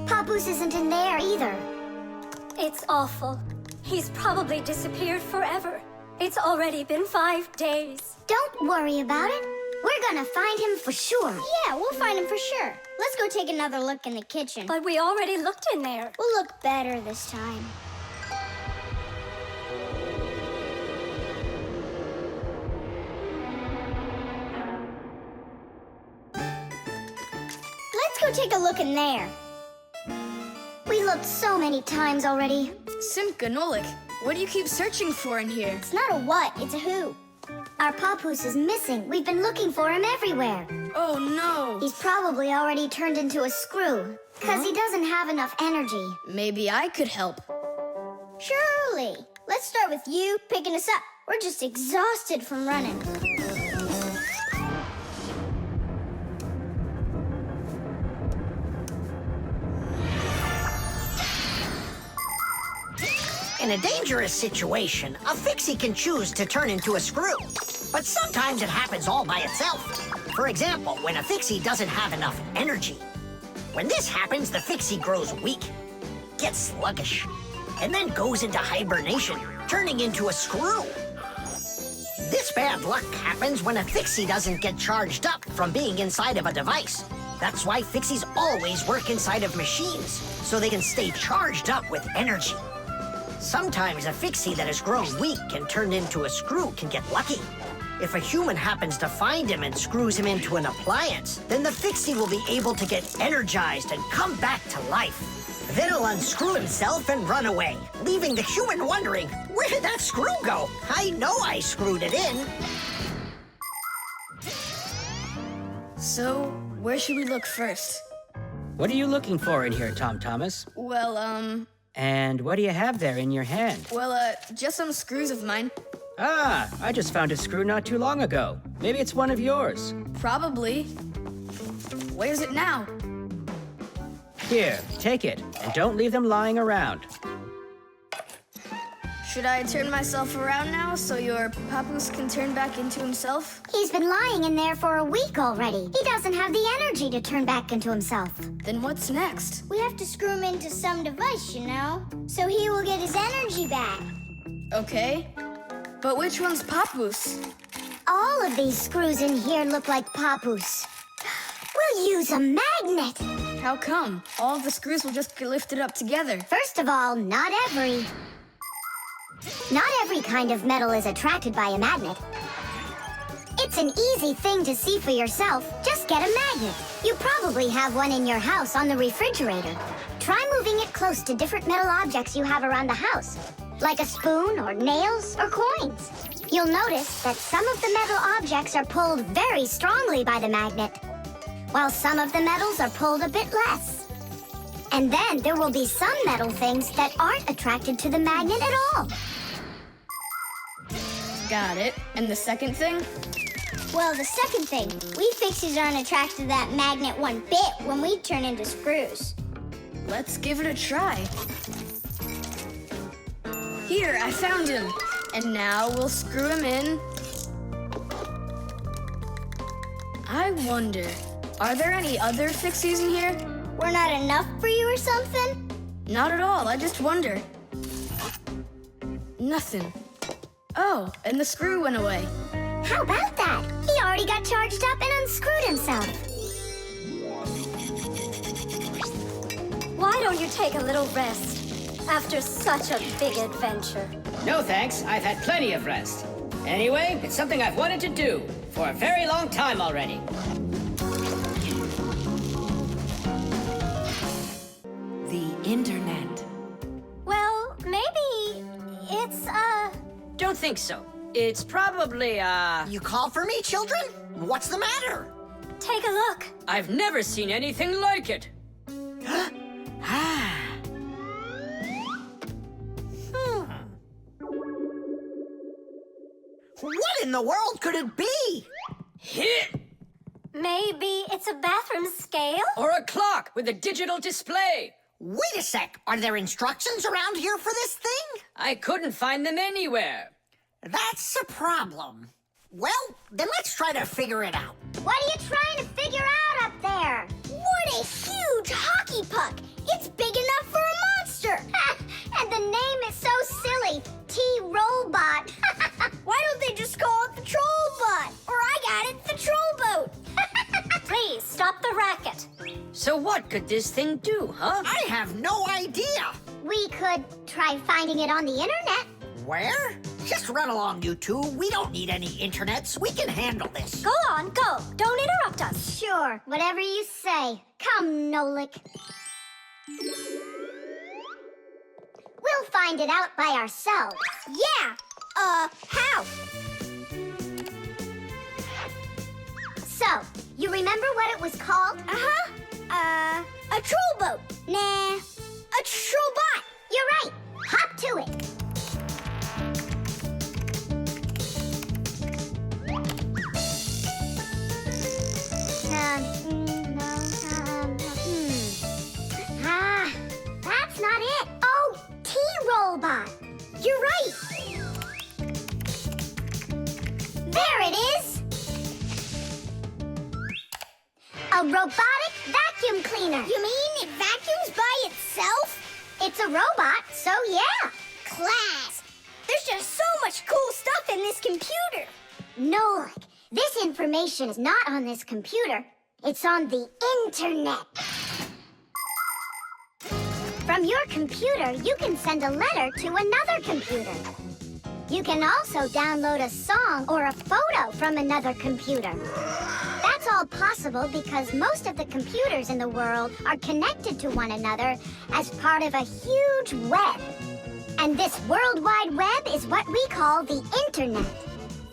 S2: Papoose isn't in there either.
S6: It's awful. He's probably disappeared forever. It's already been 5 days.
S2: Don't worry about it. We're gonna find him for sure.
S1: Yeah, we'll find him for sure. Let's go take another look in the kitchen.
S6: But we already looked in there.
S1: We'll look better this time. take a look in there.
S2: We looked so many times already.
S3: Simka, Nolik, what do you keep searching for in here?
S1: It's not a what, it's a who.
S2: Our papoose is missing. We've been looking for him everywhere.
S3: Oh no!
S2: He's probably already turned into a screw, because he doesn't have enough energy.
S3: Maybe I could help.
S1: Surely. Let's start with you picking us up. We're just exhausted from running.
S4: In a dangerous situation, a Fixie can choose to turn into a screw. But sometimes it happens all by itself. For example, when a Fixie doesn't have enough energy. When this happens, the Fixie grows weak, gets sluggish, and then goes into hibernation, turning into a screw. This bad luck happens when a Fixie doesn't get charged up from being inside of a device. That's why Fixies always work inside of machines, so they can stay charged up with energy. Sometimes a Fixie that has grown weak and turned into a screw can get lucky. If a human happens to find him and screws him into an appliance, then the Fixie will be able to get energized and come back to life. Then he'll unscrew himself and run away, leaving the human wondering, where did that screw go? I know I screwed it in.
S3: So, where should we look first?
S8: What are you looking for in here, Tom Thomas?
S3: Well,
S8: And what do you have there in your hand?
S3: Just some screws of mine.
S8: Ah, I just found a screw not too long ago. Maybe it's one of yours.
S3: Probably. Where's it now?
S8: Here, take it, and don't leave them lying around.
S3: Should I turn myself around now so your papoose can turn back into himself?
S2: He's been lying in there for a week already. He doesn't have the energy to turn back into himself.
S3: Then what's next?
S1: We have to screw him into some device, you know, so he will get his energy back.
S3: Okay. But which one's papoose?
S2: All of these screws in here look like papoose. We'll use a magnet.
S3: How come? All of the screws will just get lifted up together.
S2: First of all, not every kind of metal is attracted by a magnet. It's an easy thing to see for yourself. Just get a magnet. You probably have one in your house on the refrigerator. Try moving it close to different metal objects you have around the house, like a spoon or nails or coins. You'll notice that some of the metal objects are pulled very strongly by the magnet, while some of the metals are pulled a bit less. And then there will be some metal things that aren't attracted to the magnet at all.
S3: Got it. And the second thing?
S1: Well, the second thing, we Fixies aren't attracted to that magnet one bit when we turn into screws.
S3: Let's give it a try. Here, I found him. And now we'll screw him in. I wonder, are there any other Fixies in here?
S1: We're not enough for you or something?
S3: Not at all, I just wonder. Nothing. Oh, and the screw went away.
S2: How about that? He already got charged up and unscrewed himself.
S6: Why don't you take a little rest after such a big adventure?
S7: No thanks, I've had plenty of rest. Anyway, it's something I've wanted to do for a very long time already.
S11: The internet.
S6: Well, maybe it's,
S7: Don't think so. It's probably,
S4: You call for me, children? What's the matter?
S6: take a look.
S7: I've never seen anything like it.
S4: What in the world could it be?
S7: Hit!
S6: Maybe it's a bathroom scale?
S7: Or a clock with a digital display.
S4: Wait a sec. Are there instructions around here for this thing?
S7: I couldn't find them anywhere.
S4: That's a problem. Well, then let's try to figure it out.
S2: What are you trying to figure out up there?
S1: What a huge hockey puck! It's big enough for a monster!
S2: And the name is so silly, T-Robot.
S1: Why don't they just call it the Trollbot? Or I got it, the Trollboat!
S6: Please, stop the racket.
S7: So what could this thing do, huh?
S4: I have no idea.
S2: We could try finding it on the internet.
S4: Where? Just run along, you two. We don't need any internets. We can handle this.
S6: Go on, go. Don't interrupt us.
S2: Sure, whatever you say. Come, Nolik. We'll find it out by ourselves.
S1: Yeah. How?
S2: So, you remember what it was called?
S1: A troll boat. Nah, a troll bot.
S2: You're right. Hop to it. That's not it. Oh, T-Robot. You're right. There it is. A robotic vacuum cleaner.
S1: You mean it vacuums by itself?
S2: It's a robot, so yeah.
S1: Class. There's just so much cool stuff in this computer.
S2: Nolik, this information is not on this computer. It's on the internet. From your computer, you can send a letter to another computer. You can also download a song or a photo from another computer. That's all possible because most of the computers in the world are connected to one another as part of a huge web. And this World Wide Web is what we call the Internet.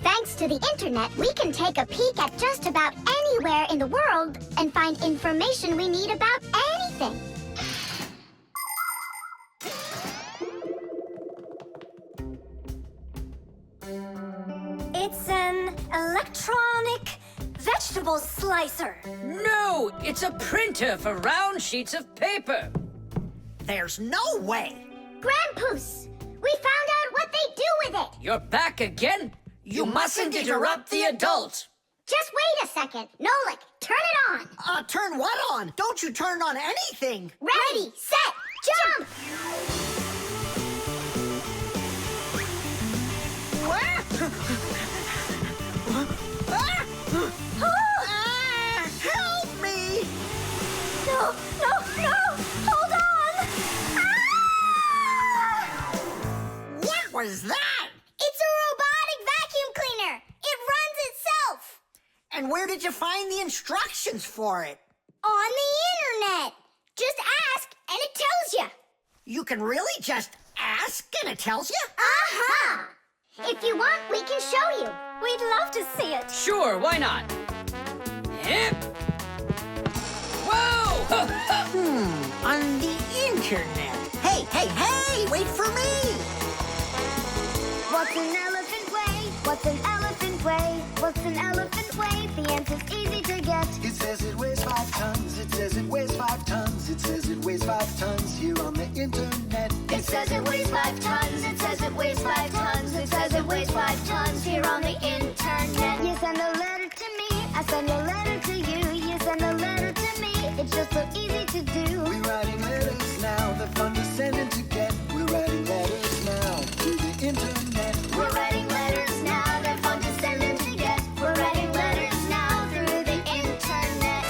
S2: Thanks to the Internet, we can take a peek at just about anywhere in the world and find information we need about anything.
S6: It's an electronic vegetable slicer.
S7: No, it's a printer for round sheets of paper.
S4: There's no way.
S2: Grandpoos, we found out what they do with it.
S7: You're back again? You mustn't interrupt the adult.
S2: Just wait a second. Nolik, turn it on.
S4: Turn what on? Don't you turn on anything.
S2: Ready, set, jump!
S4: Help me!
S6: No, no, no! Hold on!
S4: What was that?
S1: It's a robotic vacuum cleaner. It runs itself.
S4: And where did you find the instructions for it?
S1: On the internet. Just ask and it tells you.
S4: You can really just ask and it tells you?
S2: Aha! If you want, we can show you.
S6: We'd love to see it.
S7: Sure, why not? Hip. Whoa!
S4: On the internet. Hey, wait for me!
S1: What's an elephant weigh? What's an elephant weigh? What's an elephant weigh? The answer's easy to get.
S12: It says it weighs 5 tons. It says it weighs 5 tons. It says it weighs 5 tons here on the internet.
S1: It says it weighs 5 tons. It says it weighs 5 tons. It says it weighs 5 tons here on the internet. You send a letter to me. I send a letter to you. You send a letter to me. It's just so easy to do.
S12: We're writing letters now. They're fun to send and to get. We're writing letters now to the internet.
S1: We're writing letters now. They're fun to send and to get. We're writing letters now through the internet.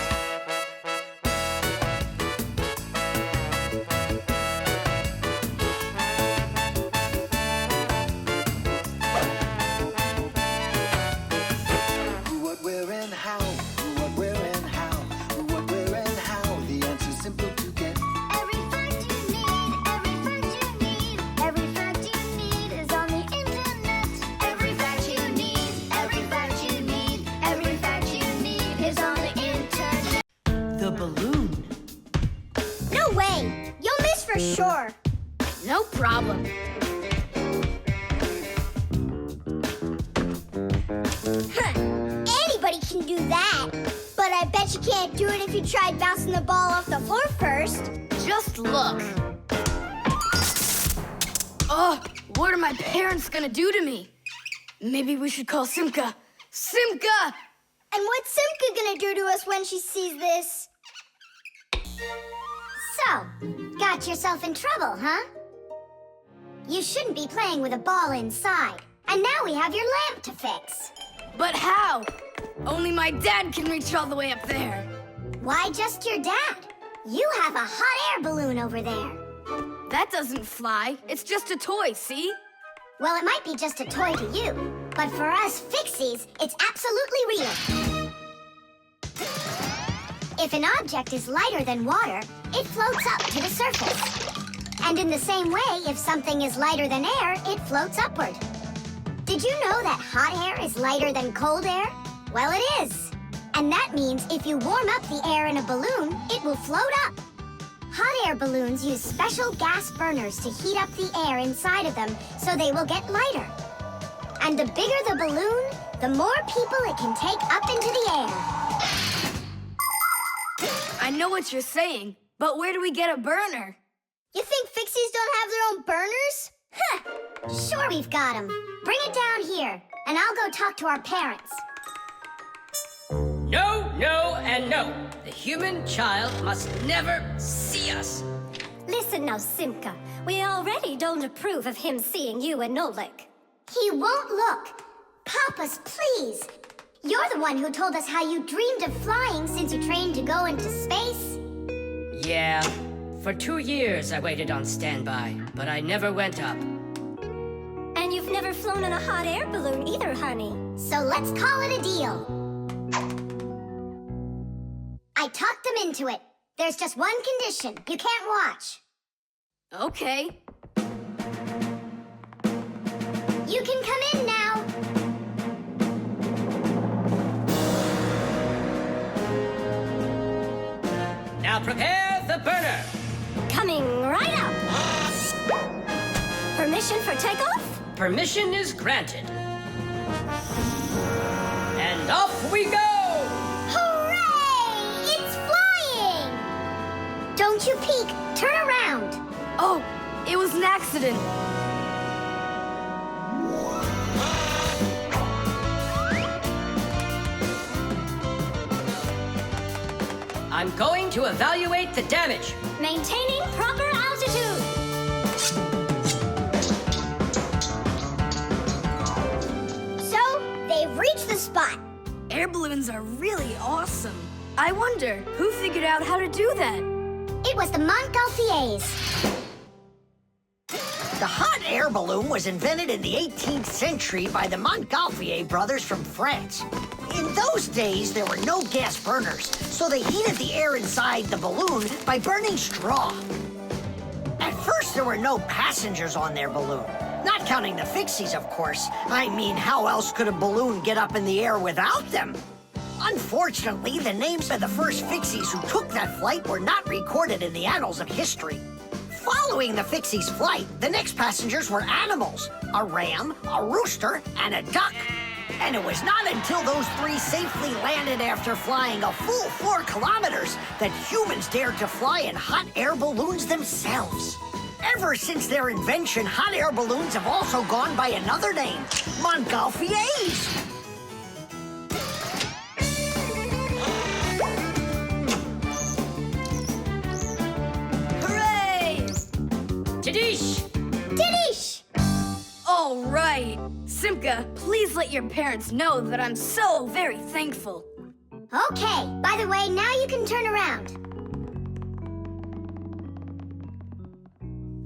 S12: Who, what, where, and how. Who, what, where, and how. Who, what, where, and how. The answer's simple to get.
S1: Every fact you need, every fact you need, every fact you need is on the internet. Every fact you need, every fact you need, every fact you need is on the internet.
S11: The balloon.
S1: No way! You'll miss for sure.
S3: No problem.
S1: Anybody can do that. But I bet you can't do it if you tried bouncing the ball off the floor first.
S3: Just look. Oh, what are my parents gonna do to me? Maybe we should call Simka. Simka!
S1: And what's Simka gonna do to us when she sees this?
S2: So, got yourself in trouble, huh? You shouldn't be playing with a ball inside. And now we have your lamp to fix.
S3: But how? Only my dad can reach all the way up there.
S2: Why just your dad? You have a hot air balloon over there.
S3: That doesn't fly. It's just a toy, see?
S2: Well, it might be just a toy to you, but for us Fixies, it's absolutely real. If an object is lighter than water, it floats up to the surface. And in the same way, if something is lighter than air, it floats upward. Did you know that hot air is lighter than cold air? Well, it is. And that means if you warm up the air in a balloon, it will float up. Hot air balloons use special gas burners to heat up the air inside of them so they will get lighter. And the bigger the balloon, the more people it can take up into the air.
S3: I know what you're saying, but where do we get a burner?
S1: You think Fixies don't have their own burners?
S2: Huh! Sure we've got them. Bring it down here, and I'll go talk to our parents.
S7: No, no, and no. The human child must never see us.
S6: Listen now, Simka. We already don't approve of him seeing you and Nolik.
S2: He won't look. Papas, please. You're the one who told us how you dreamed of flying since you trained to go into space.
S7: Yeah. For 2 years I waited on standby, but I never went up.
S6: And you've never flown in a hot air balloon either, honey.
S2: So let's call it a deal. I talked them into it. There's just one condition. You can't watch.
S3: Okay.
S2: You can come in now.
S7: Now prepare the burner.
S6: Coming right up. Permission for takeoff?
S7: Permission is granted. And off we go!
S2: Hooray! It's flying! Don't you peek. Turn around.
S3: Oh, it was an accident.
S7: I'm going to evaluate the damage.
S6: Maintaining proper altitude.
S1: So, they've reached the spot.
S3: Air balloons are really awesome. I wonder, who figured out how to do that?
S2: It was the Montgolfiers.
S4: The hot air balloon was invented in the 18th century by the Montgolfier brothers from France. In those days, there were no gas burners, so they heated the air inside the balloon by burning straw. At first, there were no passengers on their balloon. Not counting the Fixies, of course. I mean, how else could a balloon get up in the air without them? Unfortunately, the names of the first Fixies who took that flight were not recorded in the annals of history. Following the Fixies' flight, the next passengers were animals: a ram, a rooster, and a duck. And it was not until those three safely landed after flying a full 4 kilometers that humans dared to fly in hot air balloons themselves. Ever since their invention, hot air balloons have also gone by another name: Montgolfiers.
S3: Hooray!
S7: Tadish!
S2: Didish!
S3: All right. Simka, please let your parents know that I'm so very thankful.
S2: Okay, by the way, now you can turn around.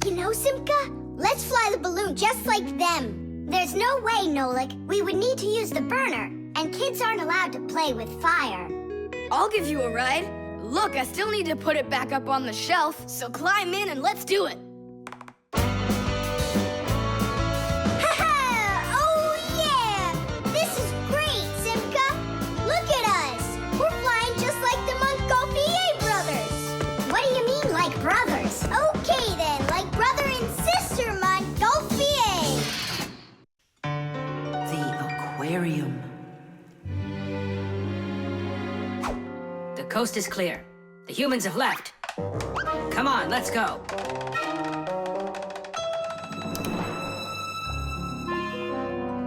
S1: You know, Simka, let's fly the balloon just like them.
S2: There's no way, Nolik. We would need to use the burner, and kids aren't allowed to play with fire.
S3: I'll give you a ride. Look, I still need to put it back up on the shelf, so climb in and let's do it.
S2: Brothers.
S1: Okay then, like brother and sister, Montgolfier.
S11: The Aquarium.
S7: The coast is clear. The humans have left. Come on, let's go.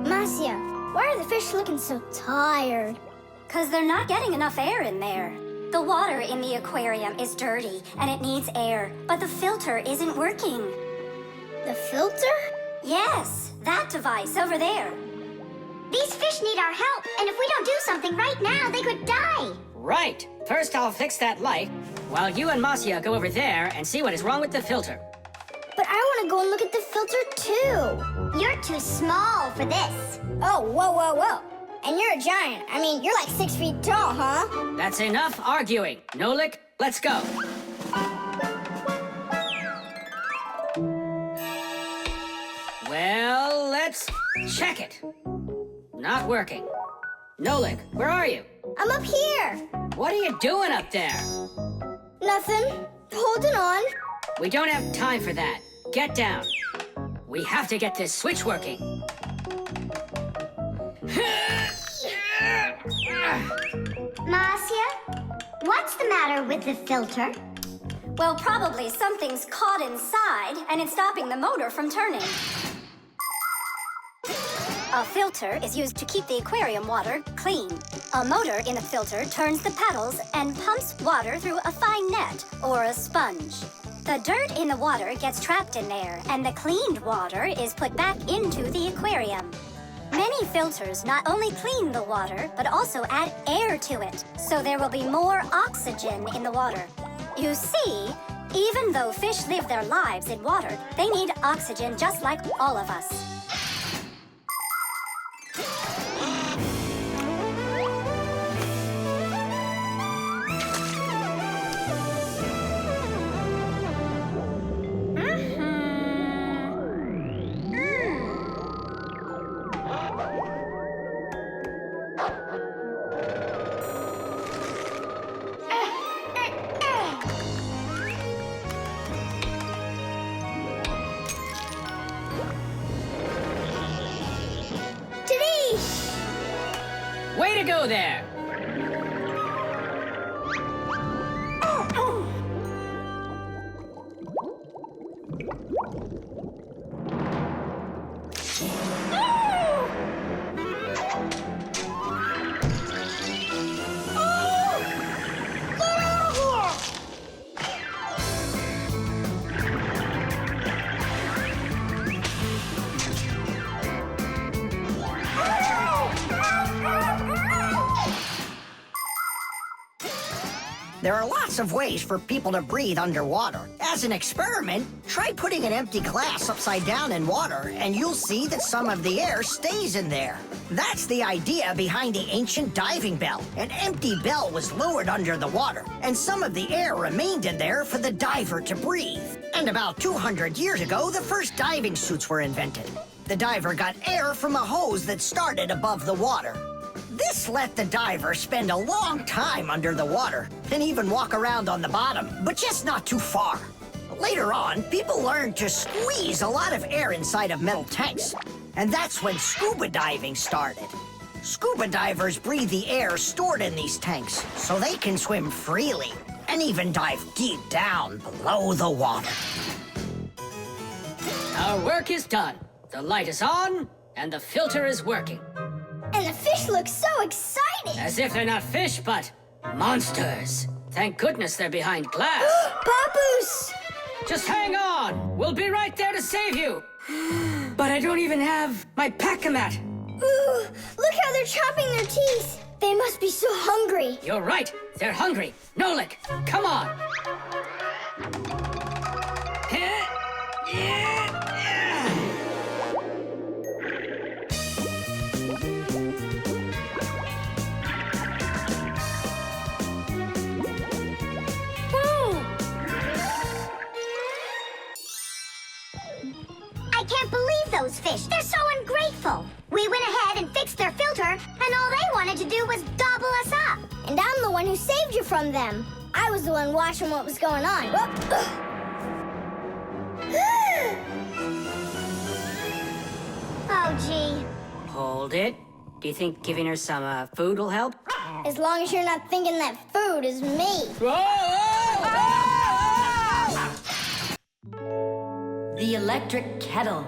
S1: Marcia, why are the fish looking so tired?
S6: 'Cause they're not getting enough air in there. The water in the aquarium is dirty, and it needs air, but the filter isn't working.
S1: The filter?
S6: Yes, that device over there.
S2: These fish need our help, and if we don't do something right now, they could die.
S7: Right. First, I'll fix that light, while you and Marcia go over there and see what is wrong with the filter.
S1: But I want to go and look at the filter too.
S2: You're too small for this.
S1: Oh, whoa, whoa, whoa. And you're a giant. I mean, you're like 6 feet tall, huh?
S7: That's enough arguing. Nolik, let's go. Well, let's check it. Not working. Nolik, where are you?
S1: I'm up here.
S7: What are you doing up there?
S1: Nothing. Holding on.
S7: We don't have time for that. Get down. We have to get this switch working.
S2: Marcia, what's the matter with the filter?
S6: Well, probably something's caught inside and it's stopping the motor from turning. A filter is used to keep the aquarium water clean. A motor in the filter turns the paddles and pumps water through a fine net or a sponge. The dirt in the water gets trapped in there, and the cleaned water is put back into the aquarium. Many filters not only clean the water, but also add air to it, so there will be more oxygen in the water. You see, even though fish live their lives in water, they need oxygen just like all of us.
S7: Way to go there!
S4: There are lots of ways for people to breathe underwater. As an experiment, try putting an empty glass upside down in water, and you'll see that some of the air stays in there. That's the idea behind the ancient diving bell. An empty bell was lowered under the water, and some of the air remained in there for the diver to breathe. And about 200 years ago, the first diving suits were invented. The diver got air from a hose that started above the water. This let the diver spend a long time under the water and even walk around on the bottom, but just not too far. Later on, people learned to squeeze a lot of air inside of metal tanks, and that's when scuba diving started. Scuba divers breathe the air stored in these tanks so they can swim freely and even dive deep down below the water.
S7: Our work is done. The light is on, and the filter is working.
S1: And the fish look so excited!
S7: As if they're not fish, but monsters. Thank goodness they're behind glass.
S1: Papoose!
S7: Just hang on. We'll be right there to save you. But I don't even have my pack-a-mat.
S1: Ooh, look how they're chopping their teeth. They must be so hungry.
S7: You're right. They're hungry. Nolik, come on.
S2: I can't believe those fish. They're so ungrateful. We went ahead and fixed their filter, and all they wanted to do was gobble us up.
S1: And I'm the one who saved you from them. I was the one watching what was going on.
S2: Oh, gee.
S7: Hold it. Do you think giving her some food will help?
S1: As long as you're not thinking that food is me.
S5: The electric kettle.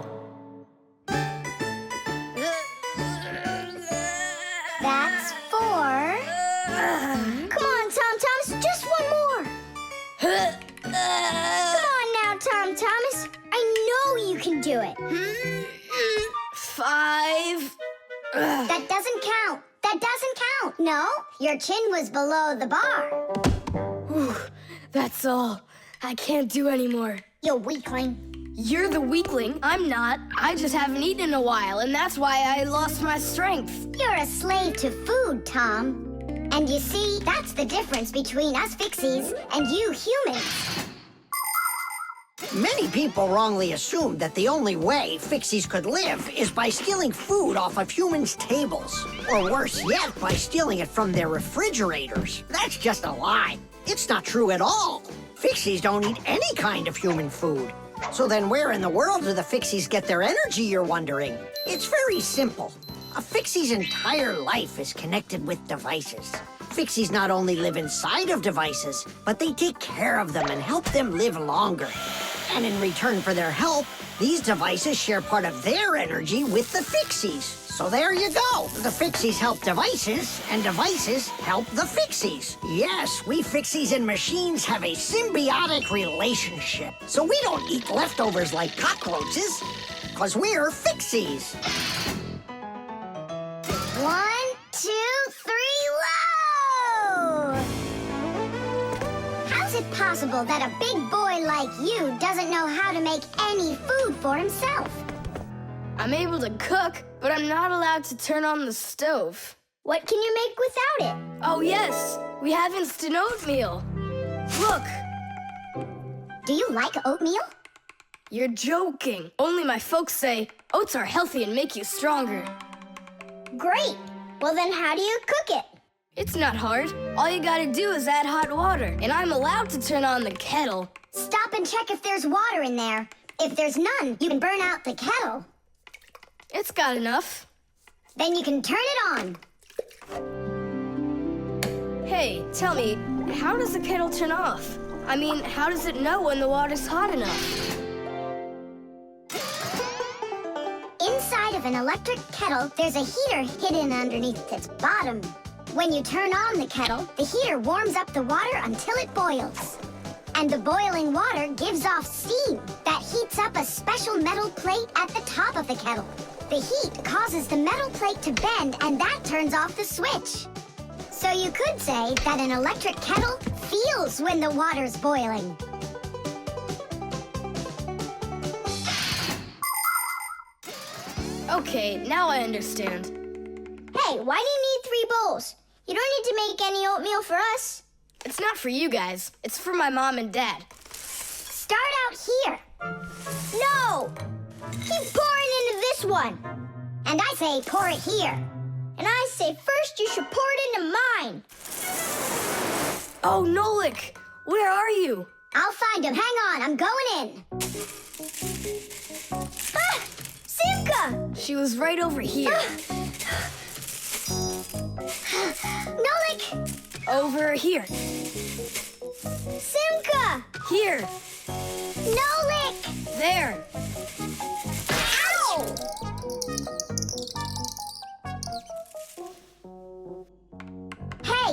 S2: That's 4.
S1: Come on, Tom Thomas, just one more. Come on now, Tom Thomas. I know you can do it.
S3: 5.
S2: That doesn't count. That doesn't count. No, your chin was below the bar.
S3: Whew, that's all. I can't do anymore.
S2: You weakling.
S3: You're the weakling. I'm not. I just haven't eaten in a while, and that's why I lost my strength.
S2: You're a slave to food, Tom. And you see, that's the difference between us Fixies and you humans.
S4: Many people wrongly assume that the only way Fixies could live is by stealing food off of humans' tables. Or worse yet, by stealing it from their refrigerators. That's just a lie. It's not true at all. Fixies don't eat any kind of human food. So then where in the world do the Fixies get their energy, you're wondering? It's very simple. A Fixie's entire life is connected with devices. Fixies not only live inside of devices, but they take care of them and help them live longer. And in return for their help, these devices share part of their energy with the Fixies. So there you go. The Fixies help devices, and devices help the Fixies. Yes, we Fixies and machines have a symbiotic relationship. So we don't eat leftovers like cockroaches, because we're Fixies.
S2: 1, 2, 3, whoa! How's it possible that a big boy like you doesn't know how to make any food for himself?
S3: I'm able to cook, but I'm not allowed to turn on the stove.
S1: What can you make without it?
S3: Oh, yes. We have instant oatmeal. Look.
S2: Do you like oatmeal?
S3: You're joking. Only my folks say oats are healthy and make you stronger.
S1: Great. Well, then how do you cook it?
S3: It's not hard. All you gotta do is add hot water, and I'm allowed to turn on the kettle.
S2: Stop and check if there's water in there. If there's none, you can burn out the kettle.
S3: It's got enough.
S2: Then you can turn it on.
S3: Hey, tell me, how does the kettle turn off? I mean, how does it know when the water's hot enough?
S2: Inside of an electric kettle, there's a heater hidden underneath its bottom. When you turn on the kettle, the heater warms up the water until it boils. And the boiling water gives off steam that heats up a special metal plate at the top of the kettle. The heat causes the metal plate to bend, and that turns off the switch. So you could say that an electric kettle feels when the water's boiling.
S3: Okay, now I understand.
S1: Hey, why do you need 3 bowls? You don't need to make any oatmeal for us.
S3: It's not for you guys. It's for my mom and dad.
S2: Start out here.
S1: No! Keep pouring into this one.
S2: And I say pour it here.
S1: And I say first you should pour it into mine.
S3: Oh, Nolik, where are you?
S2: I'll find him. Hang on, I'm going in.
S1: Ah! Simka!
S3: She was right over here.
S2: Nolik!
S3: Over here.
S1: Simka!
S3: Here.
S2: Nolik!
S3: There.
S1: Ow!
S2: Hey,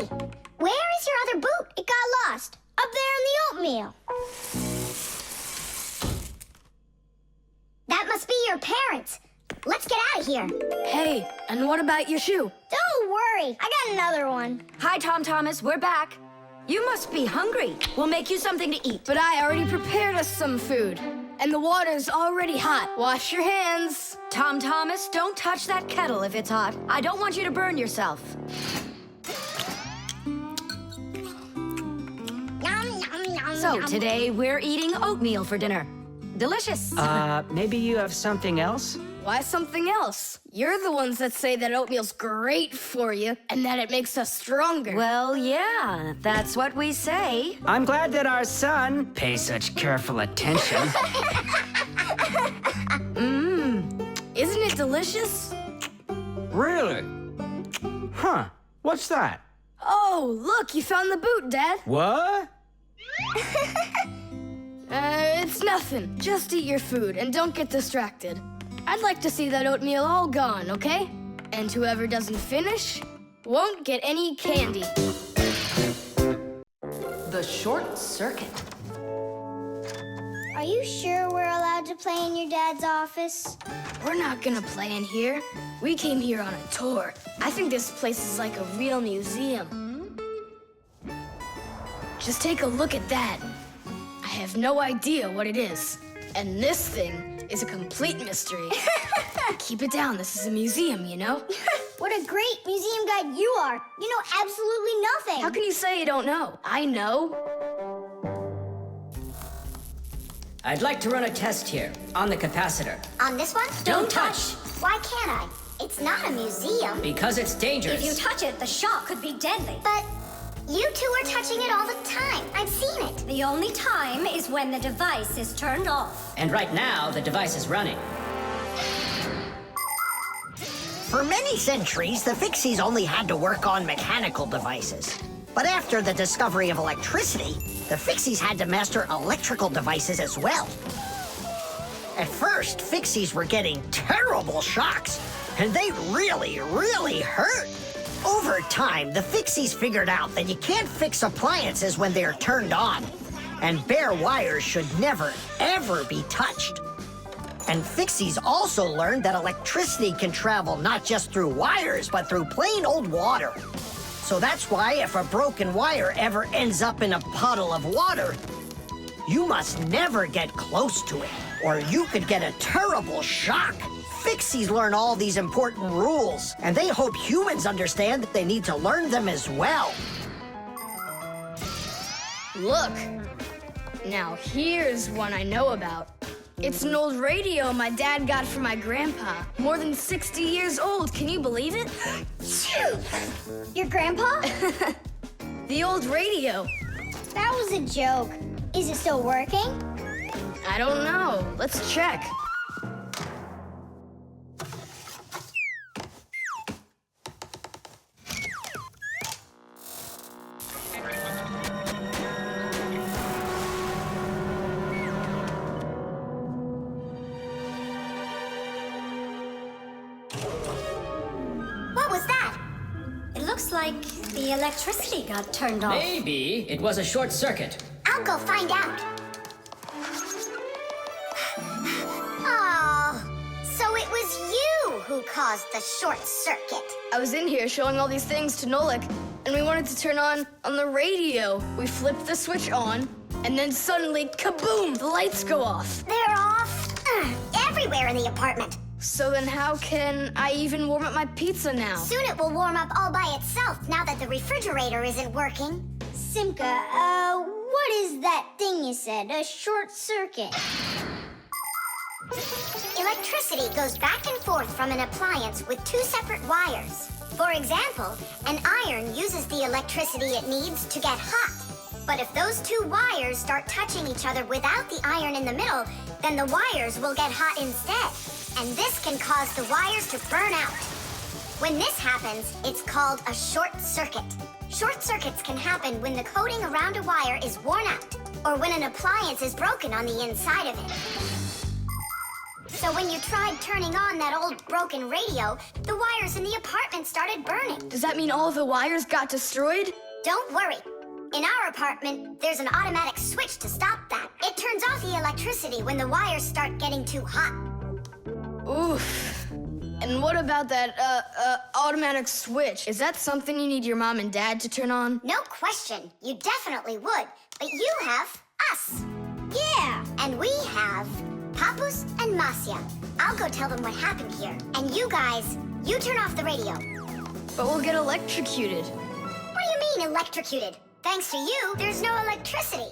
S2: where is your other boot?
S1: It got lost. Up there in the oatmeal.
S2: That must be your parents. Let's get out of here.
S3: Hey, and what about your shoe?
S1: Don't worry. I got another one.
S5: Hi, Tom Thomas. We're back. You must be hungry. We'll make you something to eat.
S3: But I already prepared us some food. And the water's already hot. Wash your hands.
S5: Tom Thomas, don't touch that kettle if it's hot. I don't want you to burn yourself. So today we're eating oatmeal for dinner. Delicious.
S8: Maybe you have something else?
S3: Why something else? You're the ones that say that oatmeal's great for you and that it makes us stronger.
S5: Well, yeah, that's what we say.
S8: I'm glad that our son pays such careful attention.
S3: Isn't it delicious?
S8: Really? Huh. What's that?
S3: Oh, look, you found the boot, Dad.
S8: What?
S3: It's nothing. Just eat your food and don't get distracted. I'd like to see that oatmeal all gone, okay? And whoever doesn't finish won't get any candy.
S11: The short circuit.
S1: Are you sure we're allowed to play in your dad's office?
S3: We're not gonna play in here. We came here on a tour. I think this place is like a real museum. Just take a look at that. I have no idea what it is. And this thing is a complete mystery. Keep it down. This is a museum, you know?
S1: What a great museum guide you are. You know absolutely nothing.
S3: How can you say you don't know? I know.
S7: I'd like to run a test here, on the capacitor.
S2: On this one?
S7: Don't touch!
S2: Why can't I? It's not a museum.
S7: Because it's dangerous.
S6: If you touch it, the shock could be deadly.
S2: But you two are touching it all the time. I've seen it.
S6: The only time is when the device is turned off.
S7: And right now, the device is running.
S4: For many centuries, the Fixies only had to work on mechanical devices. But after the discovery of electricity, the Fixies had to master electrical devices as well. At first, Fixies were getting terrible shocks, and they really, really hurt. Over time, the Fixies figured out that you can't fix appliances when they're turned on, and bare wires should never, ever be touched. And Fixies also learned that electricity can travel not just through wires, but through plain old water. So that's why if a broken wire ever ends up in a puddle of water, you must never get close to it, or you could get a terrible shock. Fixies learn all these important rules, and they hope humans understand that they need to learn them as well.
S3: Look. Now here's one I know about. It's an old radio my dad got from my grandpa. More than 60 years old, can you believe it?
S1: Your grandpa?
S3: The old radio.
S1: That was a joke. Is it still working?
S3: I don't know. Let's check.
S2: What was that?
S6: It looks like the electricity got turned off.
S7: Maybe it was a short circuit.
S2: I'll go find out. Oh, so it was you who caused the short circuit.
S3: I was in here showing all these things to Nolik, and we wanted to turn on the radio. We flipped the switch on, and then suddenly, kaboom, the lights go off.
S2: They're off everywhere in the apartment.
S3: So then how can I even warm up my pizza now?
S2: Soon it will warm up all by itself now that the refrigerator isn't working.
S1: Simka, what is that thing you said? A short circuit.
S2: Electricity goes back and forth from an appliance with two separate wires. For example, an iron uses the electricity it needs to get hot. But if those two wires start touching each other without the iron in the middle, then the wires will get hot instead. And this can cause the wires to burn out. When this happens, it's called a short circuit. Short circuits can happen when the coating around a wire is worn out, or when an appliance is broken on the inside of it. So when you tried turning on that old broken radio, the wires in the apartment started burning.
S3: Does that mean all of the wires got destroyed?
S2: Don't worry. In our apartment, there's an automatic switch to stop that. It turns off the electricity when the wires start getting too hot.
S3: Oof. And what about that, automatic switch? Is that something you need your mom and dad to turn on?
S2: No question. You definitely would. But you have us.
S1: Yeah.
S2: And we have Papus and Masya. I'll go tell them what happened here. And you guys, you turn off the radio.
S3: But we'll get electrocuted.
S2: What do you mean electrocuted? Thanks to you, there's no electricity.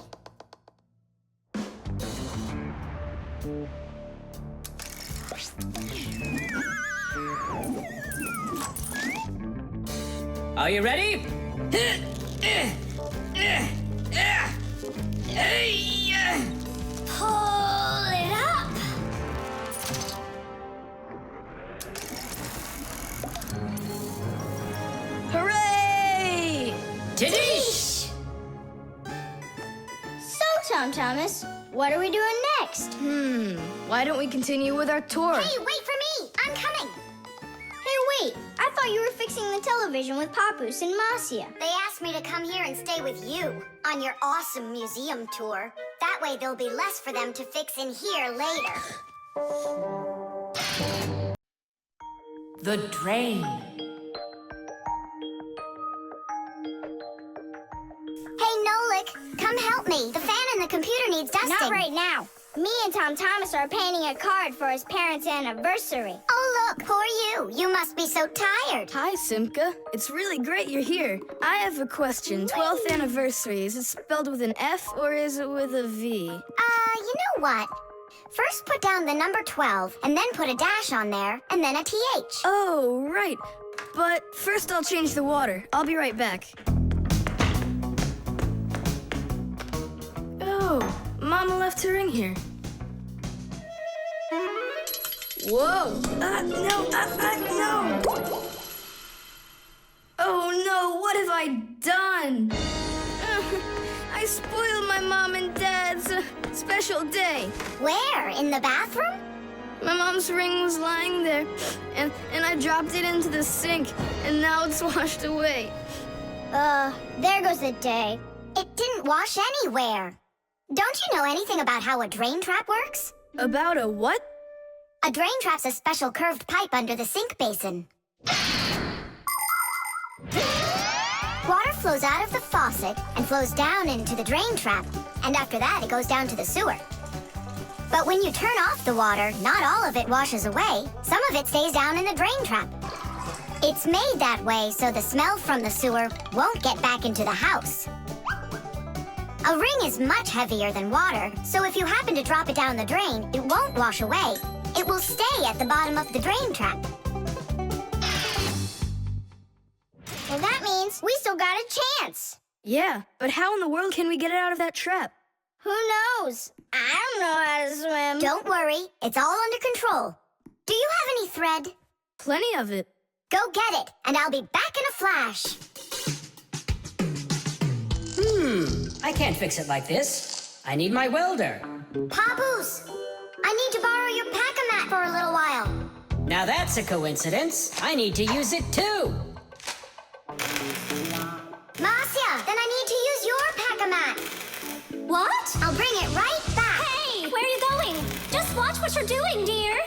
S7: Are you ready?
S2: Pull it up.
S3: Hooray!
S7: Tidish!
S1: So, Tom Thomas, what are we doing next?
S3: Why don't we continue with our tour?
S2: Hey, wait for me. I'm coming.
S1: Hey, wait. I thought you were fixing the television with Papus and Masya.
S2: They asked me to come here and stay with you on your awesome museum tour. That way there'll be less for them to fix in here later.
S11: The drain.
S2: Hey, Nolik, come help me. The fan in the computer needs dusting.
S1: Not right now. Me and Tom Thomas are painting a card for his parents' anniversary.
S2: Oh, look, poor you. You must be so tired.
S3: Hi, Simka. It's really great you're here. I have a question. 12th anniversary, is it spelled with an F or is it with a V?
S2: You know what? First put down the number 12, and then put a dash on there, and then a TH.
S3: Oh, right. But first I'll change the water. I'll be right back. Oh, Mama left her ring here. Whoa! No! Oh no, what have I done? I spoiled my mom and dad's special day.
S2: Where? In the bathroom?
S3: My mom's ring was lying there, and I dropped it into the sink, and now it's washed away.
S1: There goes the day.
S2: It didn't wash anywhere. Don't you know anything about how a drain trap works?
S3: About a what?
S2: A drain trap's a special curved pipe under the sink basin. Water flows out of the faucet and flows down into the drain trap, and after that it goes down to the sewer. But when you turn off the water, not all of it washes away. Some of it stays down in the drain trap. It's made that way so the smell from the sewer won't get back into the house. A ring is much heavier than water, so if you happen to drop it down the drain, it won't wash away. It will stay at the bottom of the drain trap.
S1: Well, that means we still got a chance.
S3: Yeah, but how in the world can we get it out of that trap?
S1: Who knows? I don't know how to swim.
S2: Don't worry, it's all under control. Do you have any thread?
S3: Plenty of it.
S2: Go get it, and I'll be back in a flash.
S7: I can't fix it like this. I need my welder.
S2: Papoose, I need to borrow your pack-a-mat for a little while.
S7: Now that's a coincidence. I need to use it too.
S2: Marcia, then I need to use your pack-a-mat.
S6: What?
S2: I'll bring it right back.
S6: Hey, where are you going? Just watch what you're doing, dear.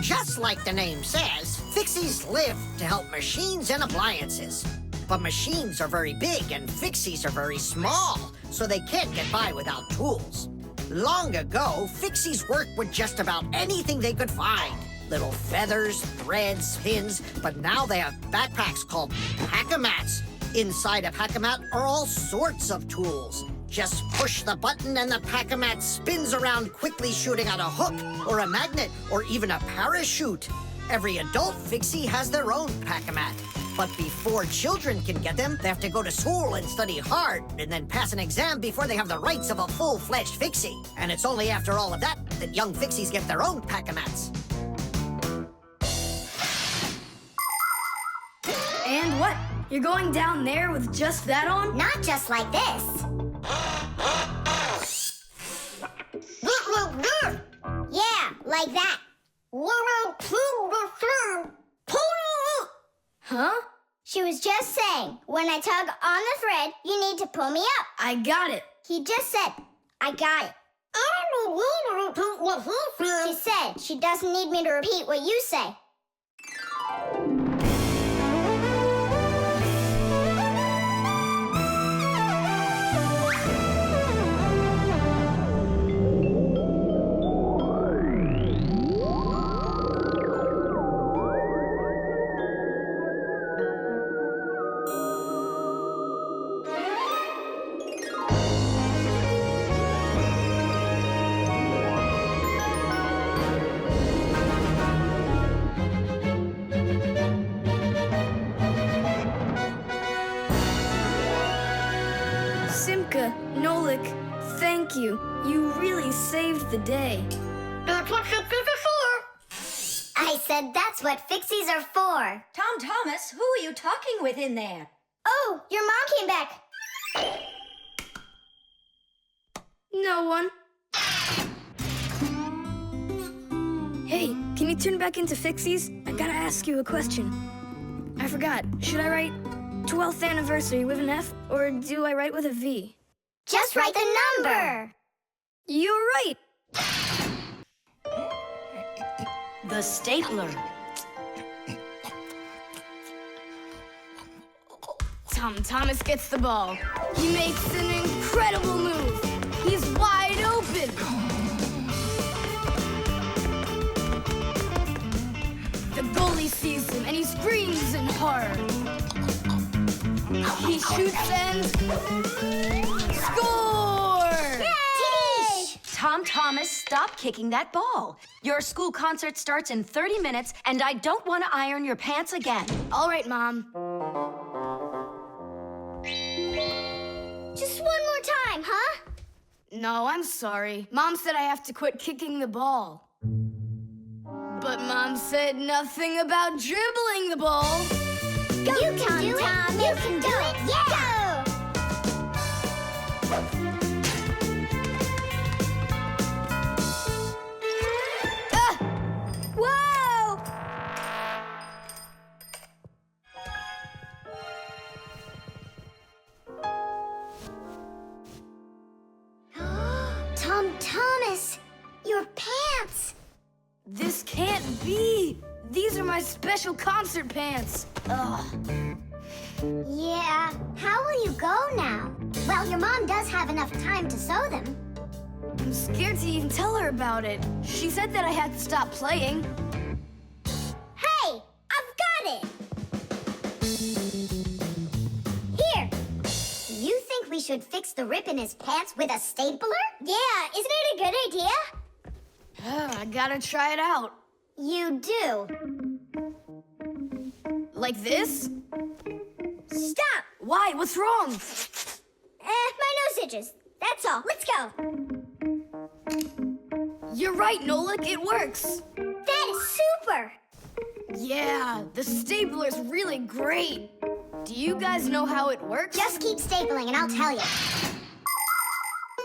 S4: Just like the name says, Fixies live to help machines and appliances. But machines are very big and Fixies are very small, so they can't get by without tools. Long ago, Fixies worked with just about anything they could find. Little feathers, threads, pins, but now they have backpacks called pack-a-mats. Inside a pack-a-mat are all sorts of tools. Just push the button and the pack-a-mat spins around quickly, shooting out a hook or a magnet or even a parachute. Every adult Fixie has their own pack-a-mat. But before children can get them, they have to go to school and study hard and then pass an exam before they have the rights of a full-fledged Fixie. And it's only after all of that that young Fixies get their own pack-a-mats.
S3: And what? You're going down there with just that on?
S2: Not just like this.
S1: Yeah, like that.
S3: Huh?
S1: She was just saying, when I tug on the thread, you need to pull me up.
S3: I got it.
S1: He just said, I got it. She said she doesn't need me to repeat what you say.
S3: Simka, Nolik, thank you. You really saved the day.
S2: That's what Fixies are for. I said that's what Fixies are for.
S11: Tom Thomas, who are you talking with in there?
S1: Oh, your mom came back.
S3: No one. Hey, can you turn back into Fixies? I gotta ask you a question. I forgot. Should I write 12th anniversary with an F, or do I write with a V?
S2: Just write the number.
S3: You're right.
S11: The stapler.
S3: Tom Thomas gets the ball. He makes an incredible move. He's wide open. The goalie sees him and he screams in horror. He shoots and score!
S5: Yay! Tom Thomas, stop kicking that ball. Your school concert starts in 30 minutes, and I don't want to iron your pants again.
S3: All right, Mom.
S1: Just one more time, huh?
S3: No, I'm sorry. Mom said I have to quit kicking the ball. But Mom said nothing about dribbling the ball.
S1: Go, you can do it. You can do it. Yeah. Whoa!
S2: Tom Thomas, your pants.
S3: This can't be. These are my special concert pants. Ugh.
S2: Yeah, how will you go now? Well, your mom does have enough time to sew them.
S3: I'm scared to even tell her about it. She said that I had to stop playing.
S1: Hey, I've got it. Here.
S2: You think we should fix the rip in his pants with a stapler?
S1: Yeah, isn't it a good idea?
S3: I gotta try it out.
S2: You do.
S3: Like this?
S1: Stop.
S3: Why? What's wrong?
S1: My nose itches. That's all. Let's go.
S3: You're right, Nolik. It works.
S1: That is super.
S3: Yeah, the stapler's really great. Do you guys know how it works?
S2: Just keep stapling and I'll tell you.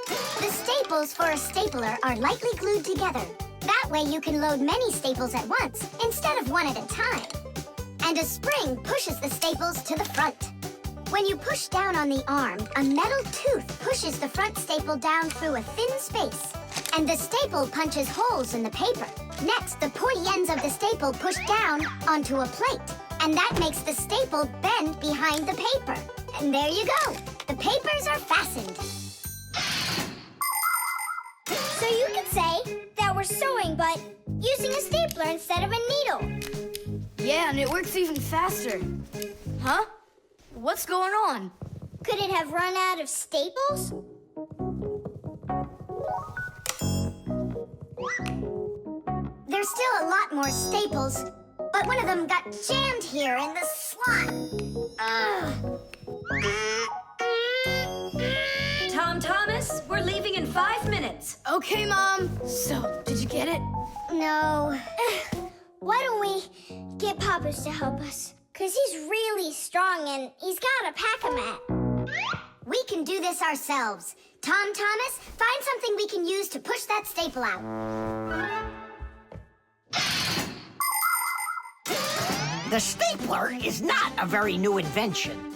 S2: The staples for a stapler are lightly glued together. That way you can load many staples at once instead of one at a time. And a spring pushes the staples to the front. When you push down on the arm, a metal tooth pushes the front staple down through a thin space. And the staple punches holes in the paper. Next, the pointy ends of the staple push down onto a plate. And that makes the staple bend behind the paper. And there you go. The papers are fastened.
S1: So you could say that we're sewing, but using a stapler instead of a needle.
S3: Yeah, and it works even faster. Huh? What's going on?
S1: Could it have run out of staples?
S2: There's still a lot more staples, but one of them got jammed here in the slot.
S5: Tom Thomas, we're leaving in 5 minutes.
S3: Okay, Mom. So, did you get it?
S2: No.
S1: Why don't we get Papa's to help us? Because he's really strong and he's got a pack-a-mat.
S2: We can do this ourselves. Tom Thomas, find something we can use to push that staple out.
S4: The stapler is not a very new invention.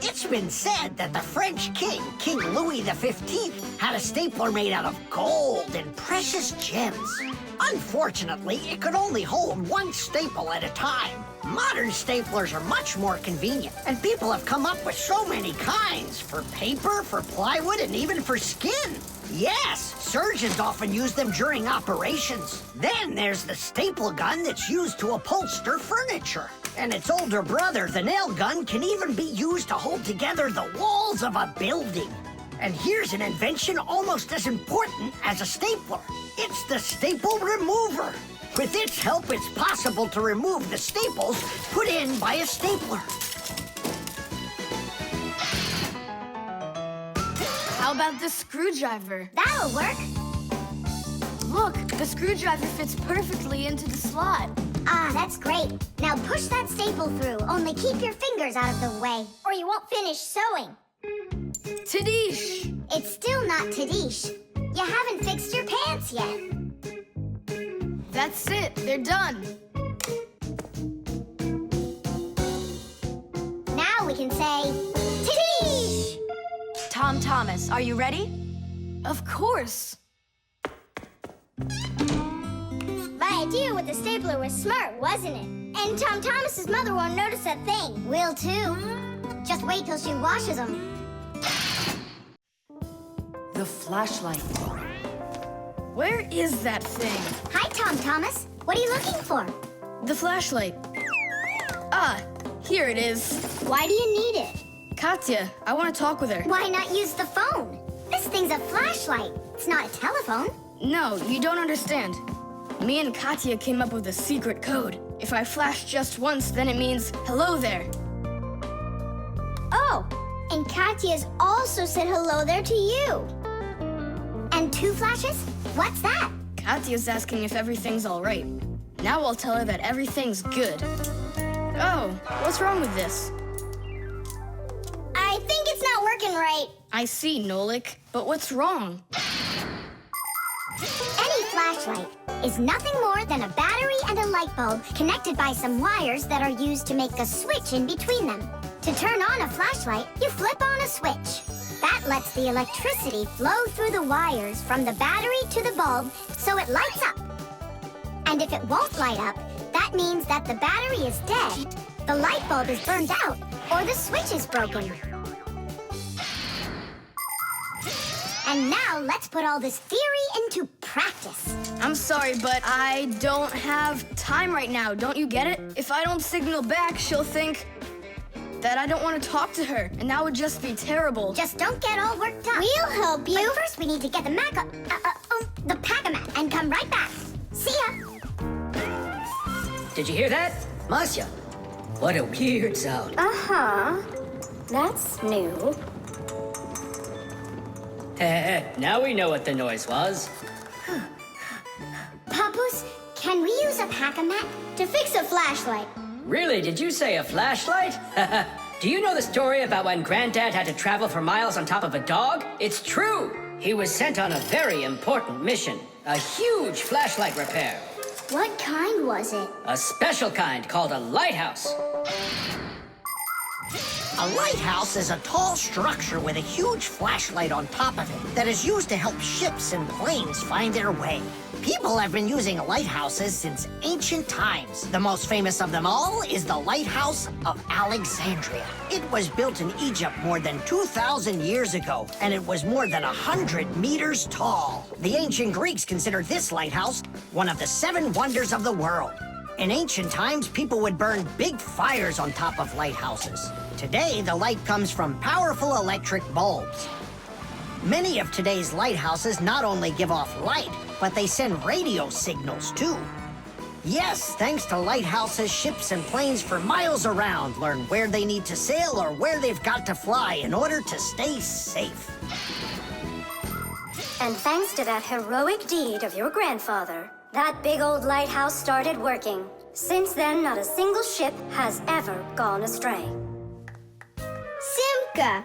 S4: It's been said that the French king, King Louis XV, had a stapler made out of gold and precious gems. Unfortunately, it could only hold one staple at a time. Modern staplers are much more convenient, and people have come up with so many kinds for paper, for plywood, and even for skin. Yes, surgeons often use them during operations. Then there's the staple gun that's used to upholster furniture. And its older brother, the nail gun, can even be used to hold together the walls of a building. And here's an invention almost as important as a stapler. It's the staple remover. With its help, it's possible to remove the staples put in by a stapler.
S3: How about the screwdriver?
S2: That'll work.
S3: Look, the screwdriver fits perfectly into the slot.
S2: Ah, that's great. Now push that staple through, only keep your fingers out of the way.
S1: Or you won't finish sewing.
S3: Tadish!
S2: It's still not Tadish. You haven't fixed your pants yet.
S3: That's it, they're done.
S2: Now we can say, Tadish!
S5: Tom Thomas, are you ready?
S3: Of course.
S1: My idea with the stapler was smart, wasn't it? And Tom Thomas's mother won't notice a thing.
S2: Will too. Just wait till she washes them.
S5: The flashlight.
S3: Where is that thing?
S2: Hi, Tom Thomas. What are you looking for?
S3: The flashlight. Ah, here it is.
S2: Why do you need it?
S3: Katya, I want to talk with her.
S2: Why not use the phone? This thing's a flashlight. It's not a telephone.
S3: No, you don't understand. Me and Katya came up with a secret code. If I flash just once, then it means, hello there.
S1: Oh, and Katya's also said hello there to you.
S2: And 2 flashes? What's that?
S3: Katya's asking if everything's all right. Now I'll tell her that everything's good. Oh, what's wrong with this?
S1: I think it's not working right.
S3: I see, Nolik, but what's wrong?
S2: Any flashlight is nothing more than a battery and a light bulb connected by some wires that are used to make a switch in between them. To turn on a flashlight, you flip on a switch. That lets the electricity flow through the wires from the battery to the bulb so it lights up. And if it won't light up, that means that the battery is dead, the light bulb is burned out, or the switch is broken. And now let's put all this theory into practice.
S3: I'm sorry, but I don't have time right now. Don't you get it? If I don't signal back, she'll think that I don't want to talk to her, and that would just be terrible.
S2: Just don't get all worked up.
S1: We'll help you.
S2: But first, we need to get the the pack-a-mat and come right back. See ya.
S7: Did you hear that? Masya, what a weird sound.
S10: Uh-huh. That's new.
S7: Now we know what the noise was.
S2: Papoose, can we use a pack-a-mat?
S1: To fix a flashlight.
S7: Really, did you say a flashlight? Do you know the story about when Granddad had to travel for miles on top of a dog? It's true! He was sent on a very important mission. A huge flashlight repair.
S1: What kind was it?
S7: A special kind called a lighthouse.
S4: A lighthouse is a tall structure with a huge flashlight on top of it that is used to help ships and planes find their way. People have been using lighthouses since ancient times. The most famous of them all is the Lighthouse of Alexandria. It was built in Egypt more than 2,000 years ago, and it was more than 100 meters tall. The ancient Greeks considered this lighthouse one of the 7 wonders of the world. In ancient times, people would burn big fires on top of lighthouses. Today, the light comes from powerful electric bulbs. Many of today's lighthouses not only give off light, but they send radio signals, too. Yes, thanks to lighthouses, ships and planes for miles around learn where they need to sail or where they've got to fly in order to stay safe.
S6: And thanks to that heroic deed of your grandfather, that big old lighthouse started working. Since then, not a single ship has ever gone astray.
S1: Simka!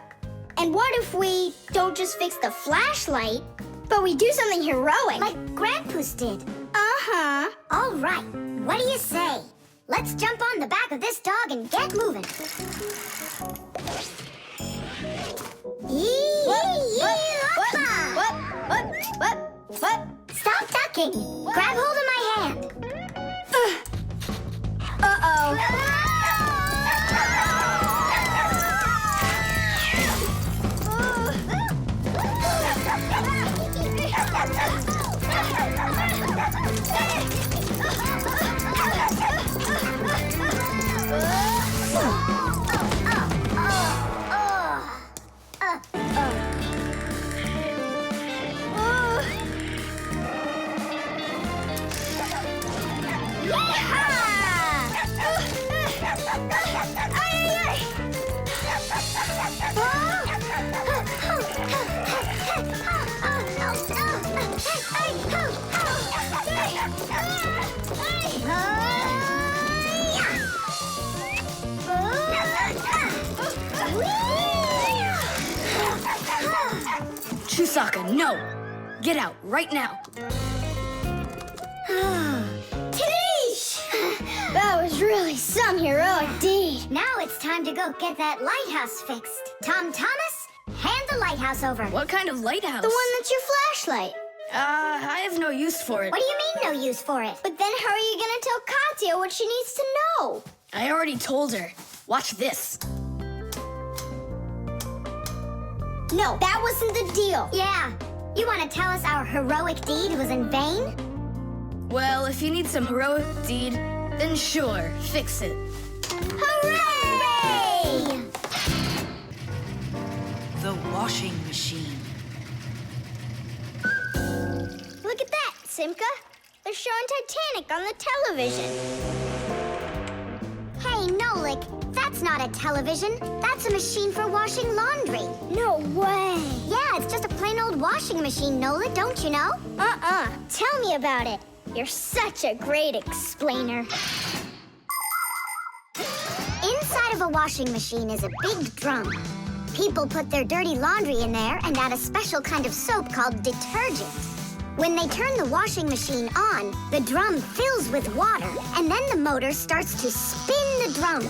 S1: And what if we don't just fix the flashlight, but we do something heroic?
S2: Like Grandpoos did.
S1: Uh-huh.
S2: All right, what do you say? Let's jump on the back of this dog and get moving.
S1: What?
S2: Stop ducking. Grab hold of my hand.
S1: Uh-oh.
S3: Chusaka, no! Get out, right now!
S1: Tadish! That was really some heroic deed.
S2: Now it's time to go get that lighthouse fixed. Tom Thomas, hand the lighthouse over.
S3: What kind of lighthouse?
S1: The one that's your flashlight.
S3: I have no use for it.
S2: What do you mean, no use for it?
S1: But then how are you gonna tell Katya what she needs to know?
S3: I already told her. Watch this.
S2: No, that wasn't the deal. Yeah. You want to tell us our heroic deed was in vain?
S3: Well, if you need some heroic deed, then sure, fix it.
S2: Hooray!
S5: The washing machine.
S1: Look at that, Simka. They're showing Titanic on the television.
S2: Hey, Nolik, that's not a television. That's a machine for washing laundry.
S1: No way.
S2: Yeah, it's just a plain old washing machine, Nolik, don't you know?
S1: Tell me about it. You're such a great explainer.
S2: Inside of a washing machine is a big drum. People put their dirty laundry in there and add a special kind of soap called detergent. When they turn the washing machine on, the drum fills with water, and then the motor starts to spin the drum.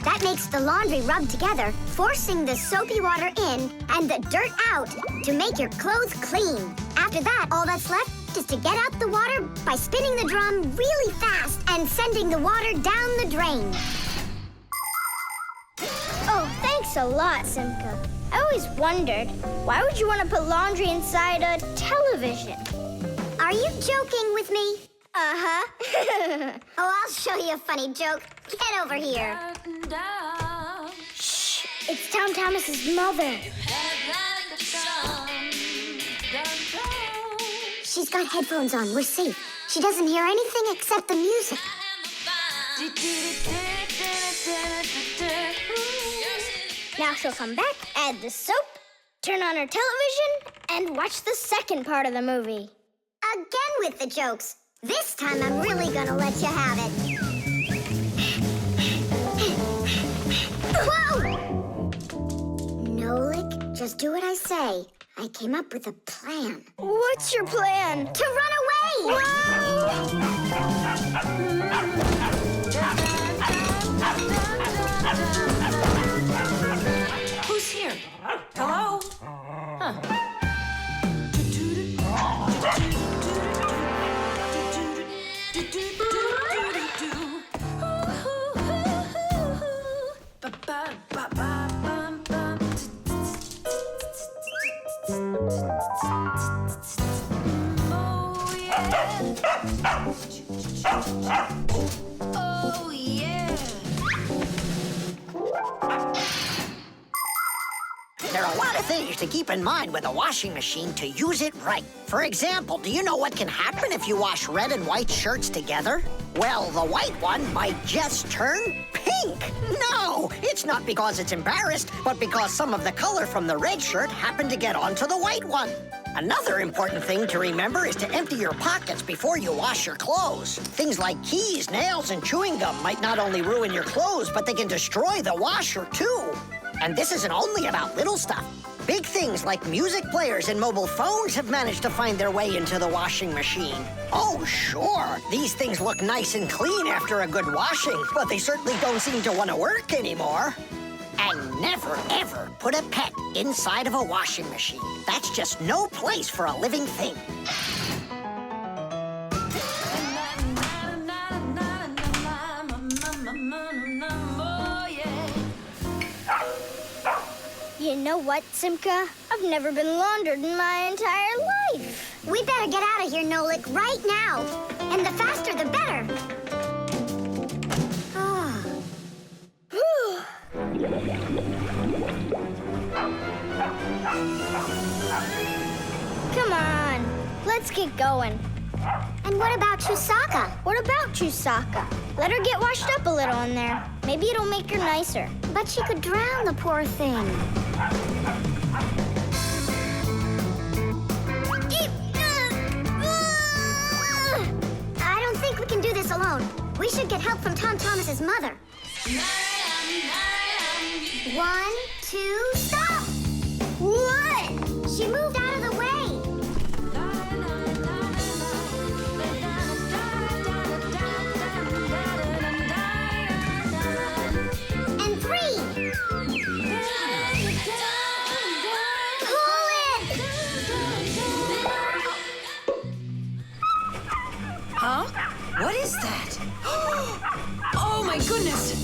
S2: That makes the laundry rub together, forcing the soapy water in and the dirt out to make your clothes clean. After that, all that's left is to get out the water by spinning the drum really fast and sending the water down the drain.
S1: Oh, thanks a lot, Simka. I always wondered, why would you want to put laundry inside a television?
S2: Are you joking with me?
S1: Uh-huh.
S2: Oh, I'll show you a funny joke. Get over here.
S1: Shh, it's Tom Thomas's mother.
S2: She's got headphones on. We're safe. She doesn't hear anything except the music.
S1: Now she'll come back, add the soap, turn on her television, and watch the second part of the movie.
S2: Again with the jokes. This time I'm really gonna let you have it. Whoa! Nolik, just do what I say. I came up with a plan.
S1: What's your plan?
S2: To run away!
S5: Who's here? Hello? Huh.
S3: Oh, yeah.
S4: There are a lot of things to keep in mind with a washing machine to use it right. For example, do you know what can happen if you wash red and white shirts together? Well, the white one might just turn pink. No, it's not because it's embarrassed, but because some of the color from the red shirt happened to get onto the white one. Another important thing to remember is to empty your pockets before you wash your clothes. Things like keys, nails, and chewing gum might not only ruin your clothes, but they can destroy the washer, too. And this isn't only about little stuff. Big things like music players and mobile phones have managed to find their way into the washing machine. Oh, sure, these things look nice and clean after a good washing, but they certainly don't seem to want to work anymore. And never, ever put a pet inside of a washing machine. That's just no place for a living thing.
S1: You know what, Simka? I've never been laundered in my entire life.
S2: We better get out of here, Nolik, right now. And the faster, the better.
S1: Come on, let's get going.
S2: And what about Chusaka?
S1: What about Chusaka? Let her get washed up a little in there. Maybe it'll make her nicer.
S2: But she could drown, the poor thing. I don't think we can do this alone. We should get help from Tom Thomas's mother. 1, 2, stop! What? She moved out of the way. And 3. Pull it!
S5: Huh? What is that? Oh, my goodness!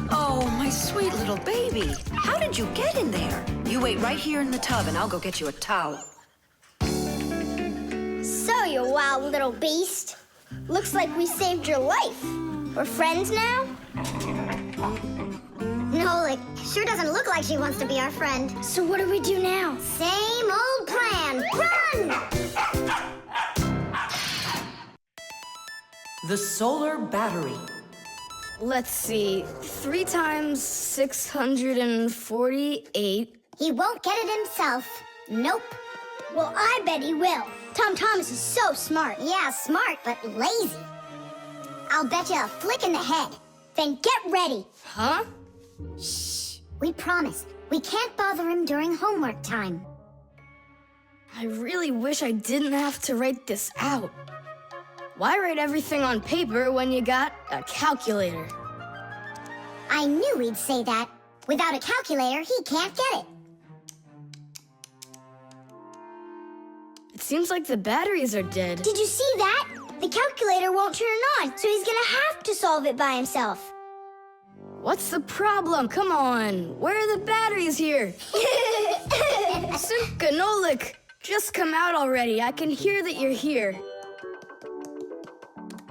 S5: Oh, my My sweet little baby. How did you get in there? You wait right here in the tub and I'll go get you a towel.
S1: So, you wild little beast. Looks like we saved your life. We're friends now?
S2: Nolik, sure doesn't look like she wants to be our friend.
S1: So what do we do now?
S2: Same old plan. Run!
S5: The solar battery.
S3: Let's see. 3 times 648.
S2: He won't get it himself. Nope.
S1: Well, I bet he will. Tom Thomas is so smart.
S2: Yeah, smart, but lazy. I'll bet you a flick in the head.
S1: Then get ready.
S3: Huh?
S2: Shh. We promise. We can't bother him during homework time.
S3: I really wish I didn't have to write this out. Why write everything on paper when you got a calculator?
S2: I knew he'd say that. Without a calculator, he can't get it.
S3: It seems like the batteries are dead.
S1: Did you see that? The calculator won't turn on, so he's gonna have to solve it by himself.
S3: What's the problem? Come on. Where are the batteries here? Simka, Nolik, just come out already. I can hear that you're here.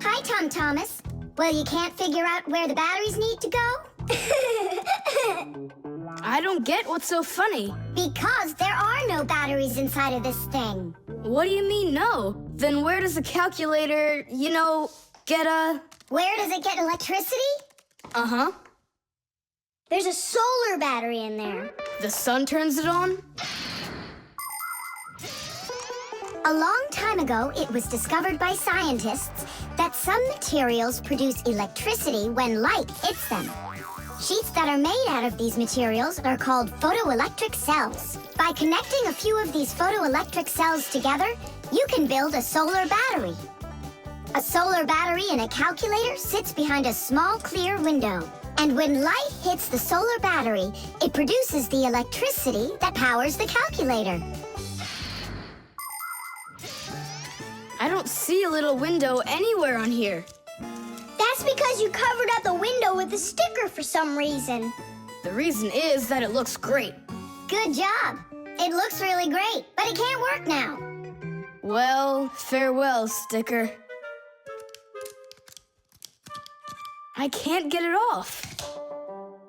S2: Hi, Tom Thomas. Well, you can't figure out where the batteries need to go?
S3: I don't get what's so funny.
S2: Because there are no batteries inside of this thing.
S3: What do you mean, no? Then where does the calculator, get a...
S2: Where does it get electricity?
S3: Uh-huh.
S1: There's a solar battery in there.
S3: The sun turns it on?
S2: A long time ago, it was discovered by scientists that some materials produce electricity when light hits them. Sheets that are made out of these materials are called photoelectric cells. By connecting a few of these photoelectric cells together, you can build a solar battery. A solar battery in a calculator sits behind a small clear window. And when light hits the solar battery, it produces the electricity that powers the calculator.
S3: I don't see a little window anywhere on here.
S1: That's because you covered up the window with a sticker for some reason.
S3: The reason is that it looks great.
S2: Good job. It looks really great, but it can't work now.
S3: Well, farewell, sticker. I can't get it off.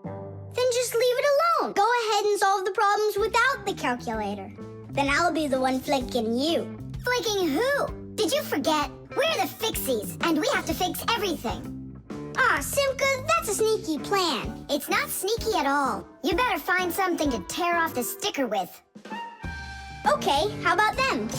S1: Then just leave it alone. Go ahead and solve the problems without the calculator. Then I'll be the one flicking you.
S2: Flicking who? Did you forget? We're the Fixies, and we have to fix everything.
S1: Ah, Simka, that's a sneaky plan.
S2: It's not sneaky at all. You better find something to tear off the sticker with.
S1: Okay, how about them?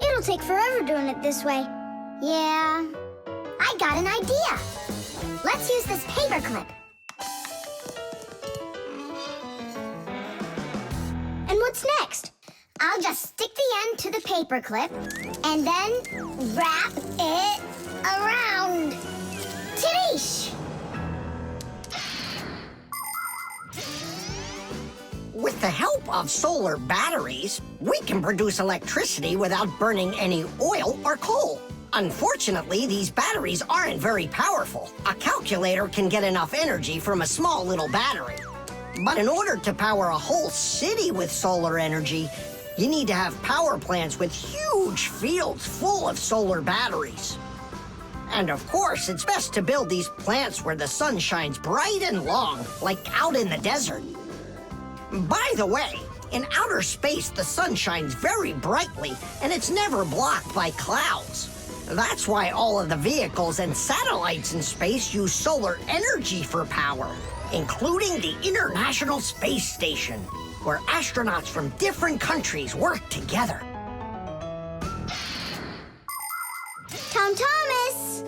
S1: It'll take forever doing it this way.
S2: Yeah, I got an idea. Let's use this paper clip.
S1: And what's next?
S2: I'll just stick the end to the paper clip and then wrap it around. Tidish!
S4: With the help of solar batteries, we can produce electricity without burning any oil or coal. Unfortunately, these batteries aren't very powerful. A calculator can get enough energy from a small little battery. But in order to power a whole city with solar energy, you need to have power plants with huge fields full of solar batteries. And of course, it's best to build these plants where the sun shines bright and long, like out in the desert. By the way, in outer space, the sun shines very brightly, and it's never blocked by clouds. That's why all of the vehicles and satellites in space use solar energy for power, including the International Space Station, where astronauts from different countries work together.
S1: Tom Thomas!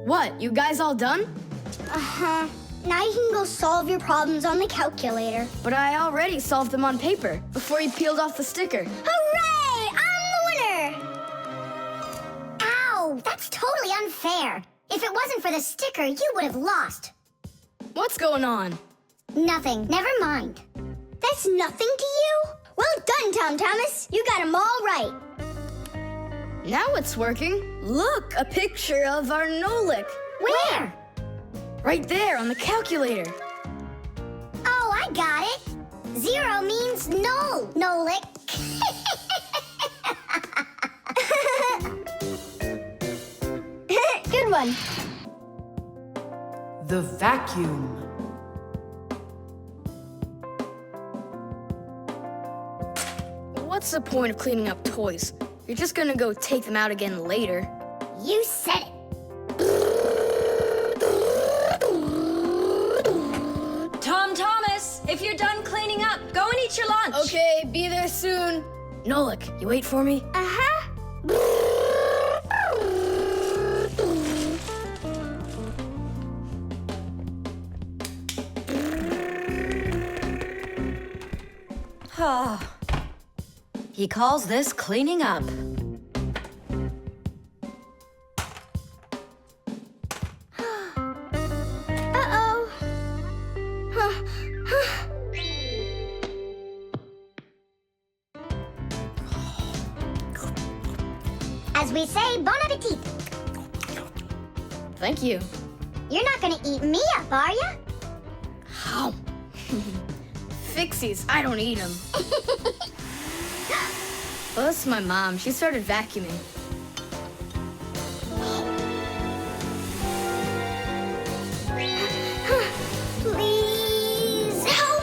S3: What, you guys all done?
S1: Uh-huh. Now you can go solve your problems on the calculator.
S3: But I already solved them on paper before you peeled off the sticker.
S1: Hooray! I'm the winner!
S2: Ow! That's totally unfair. If it wasn't for the sticker, you would have lost.
S3: What's going on?
S2: Nothing. Never mind.
S1: That's nothing to you? Well done, Tom Thomas. You got 'em all right.
S3: Now it's working. Look, a picture of our Nolik.
S2: Where?
S3: Right there on the calculator.
S2: Oh, I got it. 0 means null, Nolik.
S1: Good one.
S13: The vacuum.
S3: What's the point of cleaning up toys? You're just gonna go take them out again later.
S2: You said it.
S11: Tom Thomas, if you're done cleaning up, go and eat your lunch.
S3: Okay, be there soon. Nolik, you wait for me?
S1: Uh-huh.
S5: He calls this cleaning up.
S1: Uh-oh.
S2: As we say, bon appetit.
S3: Thank you.
S2: You're not gonna eat me up, are ya?
S3: Ow. Fixies, I don't eat them. Well, that's my mom. She started vacuuming.
S2: Please help!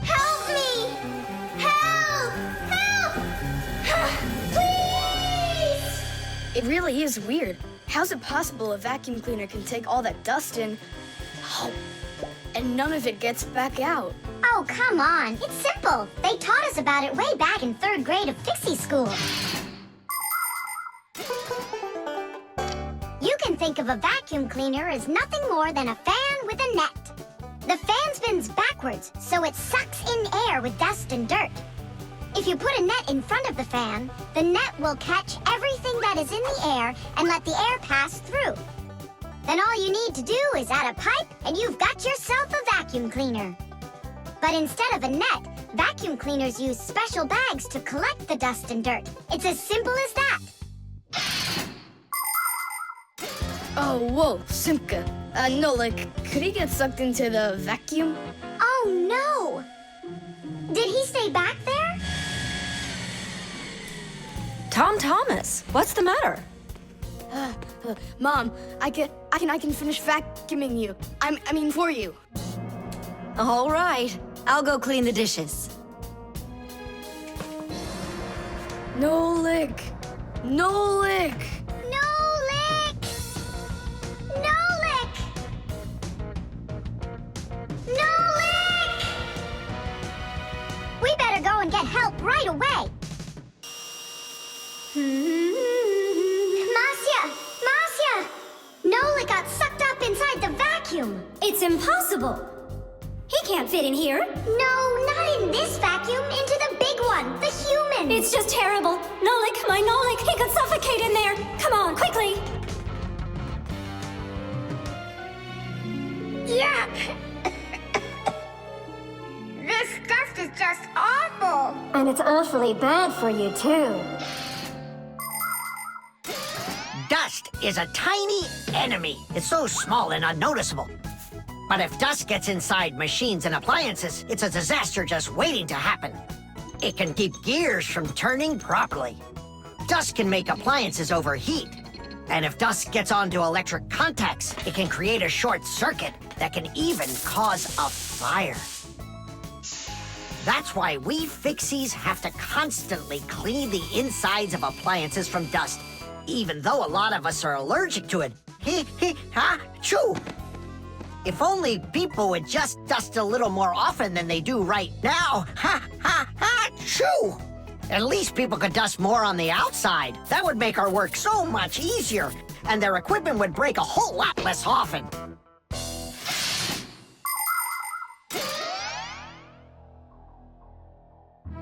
S2: Help me! Help! Help! Please!
S3: It really is weird. How's it possible a vacuum cleaner can take all that dust in, and none of it gets back out?
S2: Oh, come on. It's simple. They taught us about it way back in 3rd grade of Fixie school. You can think of a vacuum cleaner as nothing more than a fan with a net. The fan spins backwards, so it sucks in air with dust and dirt. If you put a net in front of the fan, the net will catch everything that is in the air and let the air pass through. Then all you need to do is add a pipe and you've got yourself a vacuum cleaner. But instead of a net, vacuum cleaners use special bags to collect the dust and dirt. It's as simple as that.
S3: Oh, whoa, Simka. Nolik, could he get sucked into the vacuum?
S2: Oh, no! Did he stay back there?
S5: Tom Thomas, what's the matter?
S3: Mom, I can finish vacuuming you. I mean for you.
S5: All right, I'll go clean the dishes.
S3: Nolik! Nolik!
S2: Nolik! Nolik! Nolik! We better go and get help right away. Marcia! Marcia! Nolik got sucked up inside the vacuum.
S10: It's impossible. He can't fit in here.
S2: No, not in this vacuum. Into the big one, the human.
S10: It's just terrible. Nolik, my Nolik, he could suffocate in there. Come on, quickly.
S2: Yuck! This dust is just awful.
S10: And it's awfully bad for you, too.
S4: Dust is a tiny enemy. It's so small and unnoticeable. But if dust gets inside machines and appliances, it's a disaster just waiting to happen. It can keep gears from turning properly. Dust can make appliances overheat. And if dust gets onto electric contacts, it can create a short circuit that can even cause a fire. That's why we Fixies have to constantly clean the insides of appliances from dust, even though a lot of us are allergic to it. Choo! If only people would just dust a little more often than they do right now. Choo! At least people could dust more on the outside. That would make our work so much easier, and their equipment would break a whole lot less often.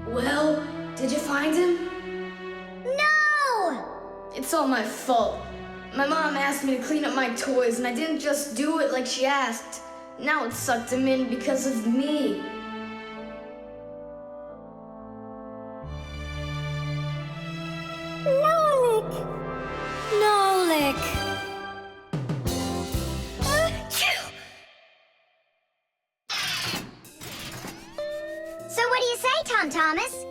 S3: Well, did you find him?
S2: No!
S3: It's It's all my fault. My mom asked me to clean up my toys, and I didn't just do it like she asked. Now it sucked him in because of me.
S10: Nolik!
S11: Nolik!
S2: So what do you say, Tom Thomas?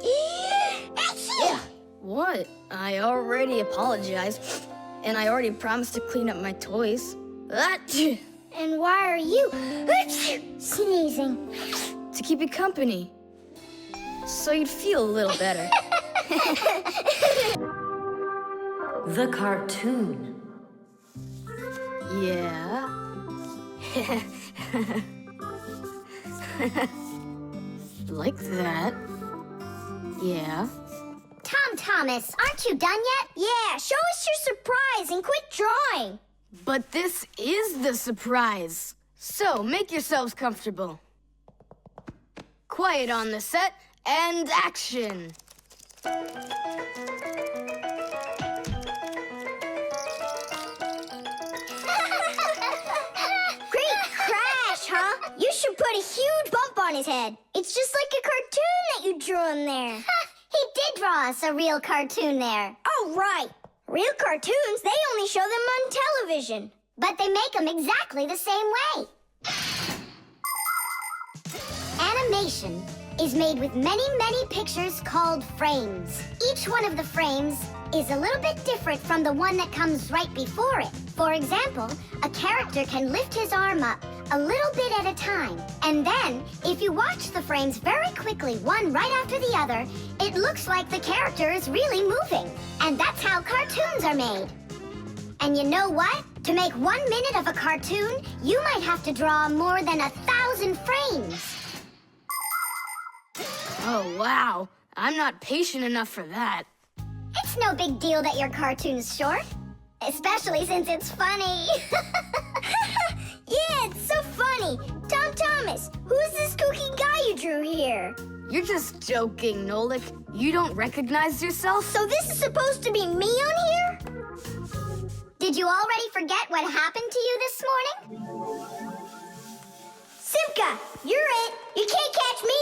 S3: What? I already apologized, and I already promised to clean up my toys.
S1: And why are you sneezing?
S3: To keep you company, so you'd feel a little better.
S5: The cartoon.
S3: Yeah. Like that. Yeah.
S2: Tom Thomas, aren't you done yet?
S1: Yeah, show us your surprise and quit drawing.
S3: But this is the surprise. So make yourselves comfortable. Quiet on the set and action.
S1: Great crash, huh? You should put a huge bump on his head. It's just like a cartoon that you drew him there.
S2: He did draw us a real cartoon there.
S1: Oh, right. Real cartoons, they only show them on television.
S2: But they make them exactly the same way. Animation is made with many, many pictures called frames. Each one of the frames is a little bit different from the one that comes right before it. For example, a character can lift his arm up a little bit at a time. And then, if you watch the frames very quickly, one right after the other, it looks like the character is really moving. And that's how cartoons are made. And you know what? To make 1 minute of a cartoon, you might have to draw more than 1,000 frames.
S3: Oh, wow. I'm not patient enough for that.
S2: It's no big deal that your cartoon's short. Especially since it's funny.
S1: Yeah, it's so funny. Tom Thomas, who's this kooky guy you drew here?
S3: You're just joking, Nolik. You don't recognize yourself?
S1: So this is supposed to be me on here?
S2: Did you already forget what happened to you this morning?
S1: Simka, you're it. You can't catch me.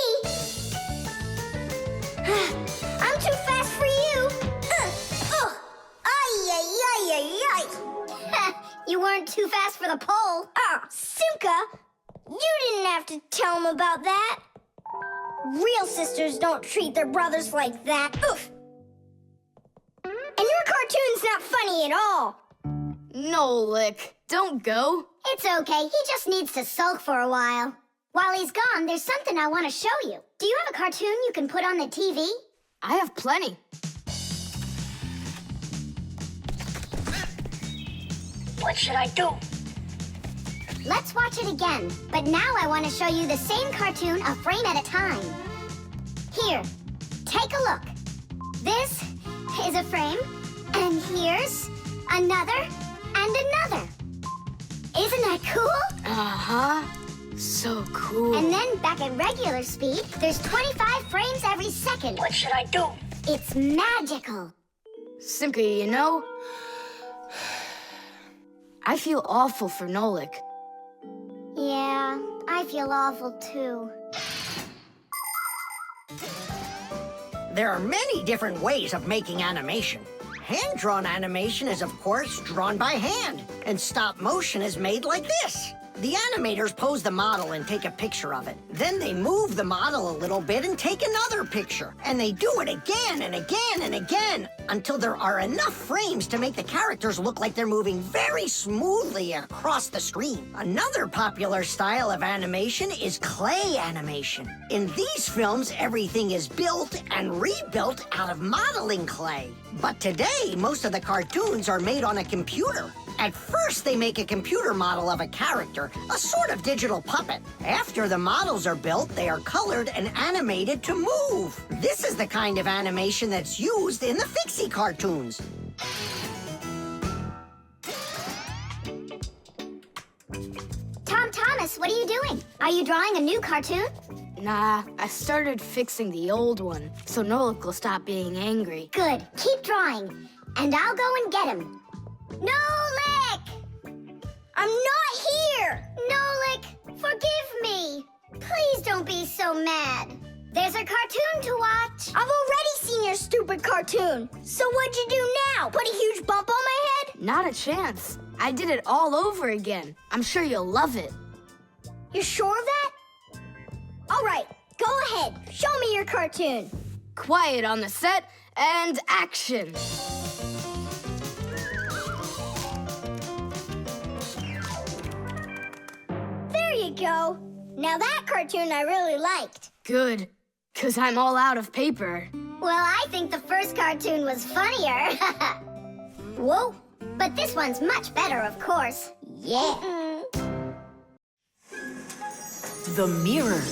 S1: I'm too fast for you.
S2: You weren't too fast for the pole.
S1: Simka, you didn't have to tell him about that. Real sisters don't treat their brothers like that. Oof. And your cartoon's not funny at all.
S3: Nolik, don't go.
S2: It's okay. He just needs to sulk for a while. While he's gone, there's something I want to show you. Do you have a cartoon you can put on the TV?
S3: I have plenty.
S1: What should I do?
S2: Let's watch it again. But now I want to show you the same cartoon a frame at a time. Here, take a look. This is a frame, and here's another and another. Isn't that cool?
S3: Uh-huh. So cool.
S2: And then back at regular speed, there's 25 frames every second.
S1: What should I do?
S2: It's magical.
S3: Simka, you know, I feel awful for Nolik.
S2: Yeah, I feel awful too.
S4: There are many different ways of making animation. Hand-drawn animation is, of course, drawn by hand, and stop motion is made like this. The animators pose the model and take a picture of it. Then they move the model a little bit and take another picture. And they do it again and again and again until there are enough frames to make the characters look like they're moving very smoothly across the screen. Another popular style of animation is clay animation. In these films, everything is built and rebuilt out of modeling clay. But today, most of the cartoons are made on a computer. At first, they make a computer model of a character, a sort of digital puppet. After the models are built, they are colored and animated to move. This is the kind of animation that's used in the Fixie cartoons.
S2: Tom Thomas, what are you doing? Are you drawing a new cartoon?
S3: Nah, I started fixing the old one, so Nolik will stop being angry.
S2: Good. Keep drawing. and I'll go and get him. Nolik!
S1: I'm not here!
S2: Nolik, forgive me. Please don't be so mad. There's a cartoon to watch.
S1: I've already seen your stupid cartoon. So what'd you do now? Put a huge bump on my head?
S3: Not a chance. I did it all over again. I'm sure you'll love it.
S1: You sure of that? All right, go ahead. Show me your cartoon.
S3: Quiet on the set and action.
S1: There you go. Now that cartoon I really liked.
S3: Good, 'cause I'm all out of paper.
S2: Well, I think the first cartoon was funnier. Whoa, but this one's much better, of course. Yeah.
S5: The mirror.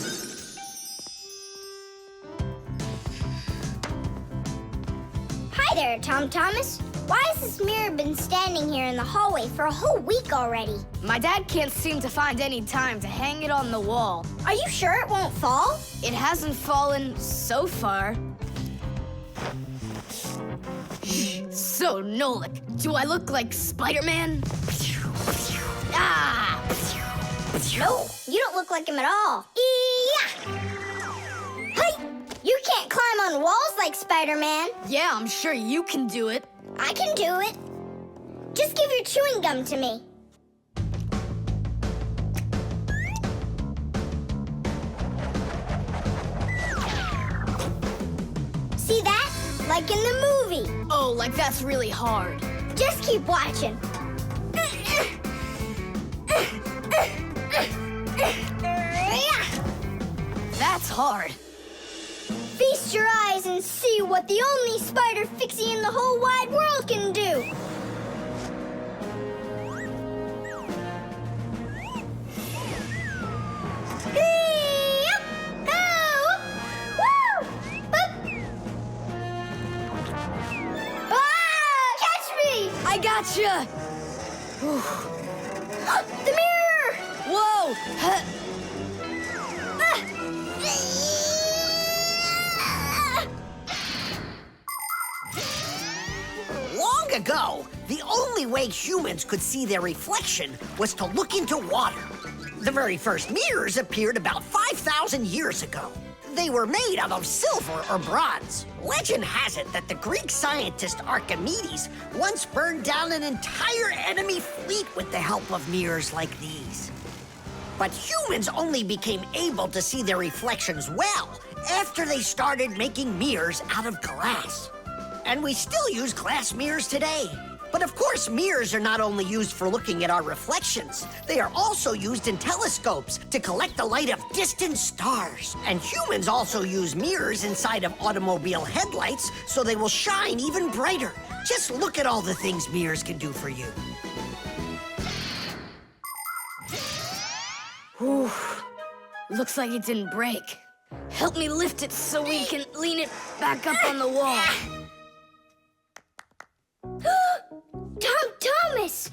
S1: Hi there, Tom Thomas. Why has this mirror been standing here in the hallway for a whole week already?
S3: My dad can't seem to find any time to hang it on the wall.
S1: Are you sure it won't fall?
S3: It hasn't fallen so far. So, Nolik, do I look like Spider-Man? Ah!
S1: No, you don't look like him at all. Yeah! Hey! You can't climb on walls like Spider-Man.
S3: Yeah, I'm sure you can do it.
S1: I can do it. Just give your chewing gum to me. See that? Like in the movie.
S3: Oh, like that's really hard.
S1: Just keep watching.
S3: That's hard.
S1: Feast your eyes and see what the only spider Fixie in the whole wide world can do. Catch me!
S3: I gotcha!
S1: The mirror!
S3: Whoa!
S4: Long ago, the only way humans could see their reflection was to look into water. The very first mirrors appeared about 5,000 years ago. They were made out of silver or bronze. Legend has it that the Greek scientist Archimedes once burned down an entire enemy fleet with the help of mirrors like these. But humans only became able to see their reflections well after they started making mirrors out of glass. And we still use glass mirrors today. But of course, mirrors are not only used for looking at our reflections. They are also used in telescopes to collect the light of distant stars. And humans also use mirrors inside of automobile headlights so they will shine even brighter. Just look at all the things mirrors can do for you.
S3: Whew. Looks like it didn't break. Help me lift it so we can lean it back up on the wall.
S1: Tom Thomas!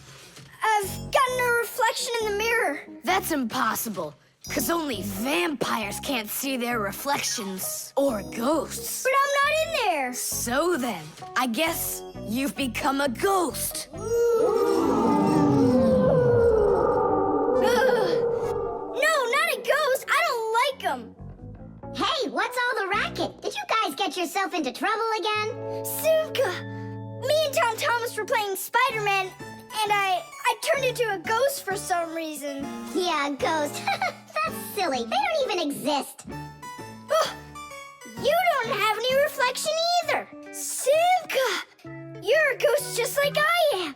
S1: I've gotten a reflection in the mirror.
S3: That's impossible, because only vampires can't see their reflections. Or ghosts.
S1: But I'm not in there.
S3: So then, I guess you've become a ghost.
S1: No, not a ghost. I don't like them.
S2: Hey, what's all the racket? Did you guys get yourself into trouble again?
S1: Simka! Me and Tom Thomas were playing Spider-Man, and I turned into a ghost for some reason.
S2: Yeah, a ghost. That's silly. They don't even exist.
S1: Oh, you don't have any reflection either. Simka! You're a ghost just like I am.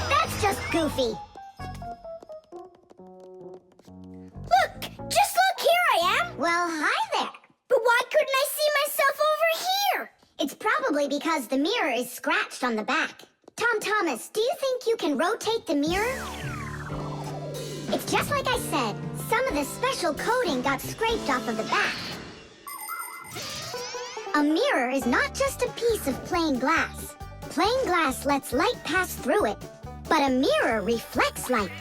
S2: That's just goofy.
S1: Look! Just look! Here I am!
S2: Well, hi there.
S1: But why couldn't I see myself over here?
S2: It's probably because the mirror is scratched on the back. Tom Thomas, do you think you can rotate the mirror? It's just like I said. Some of the special coating got scraped off of the back. A mirror is not just a piece of plain glass. Plain glass lets light pass through it, but a mirror reflects light.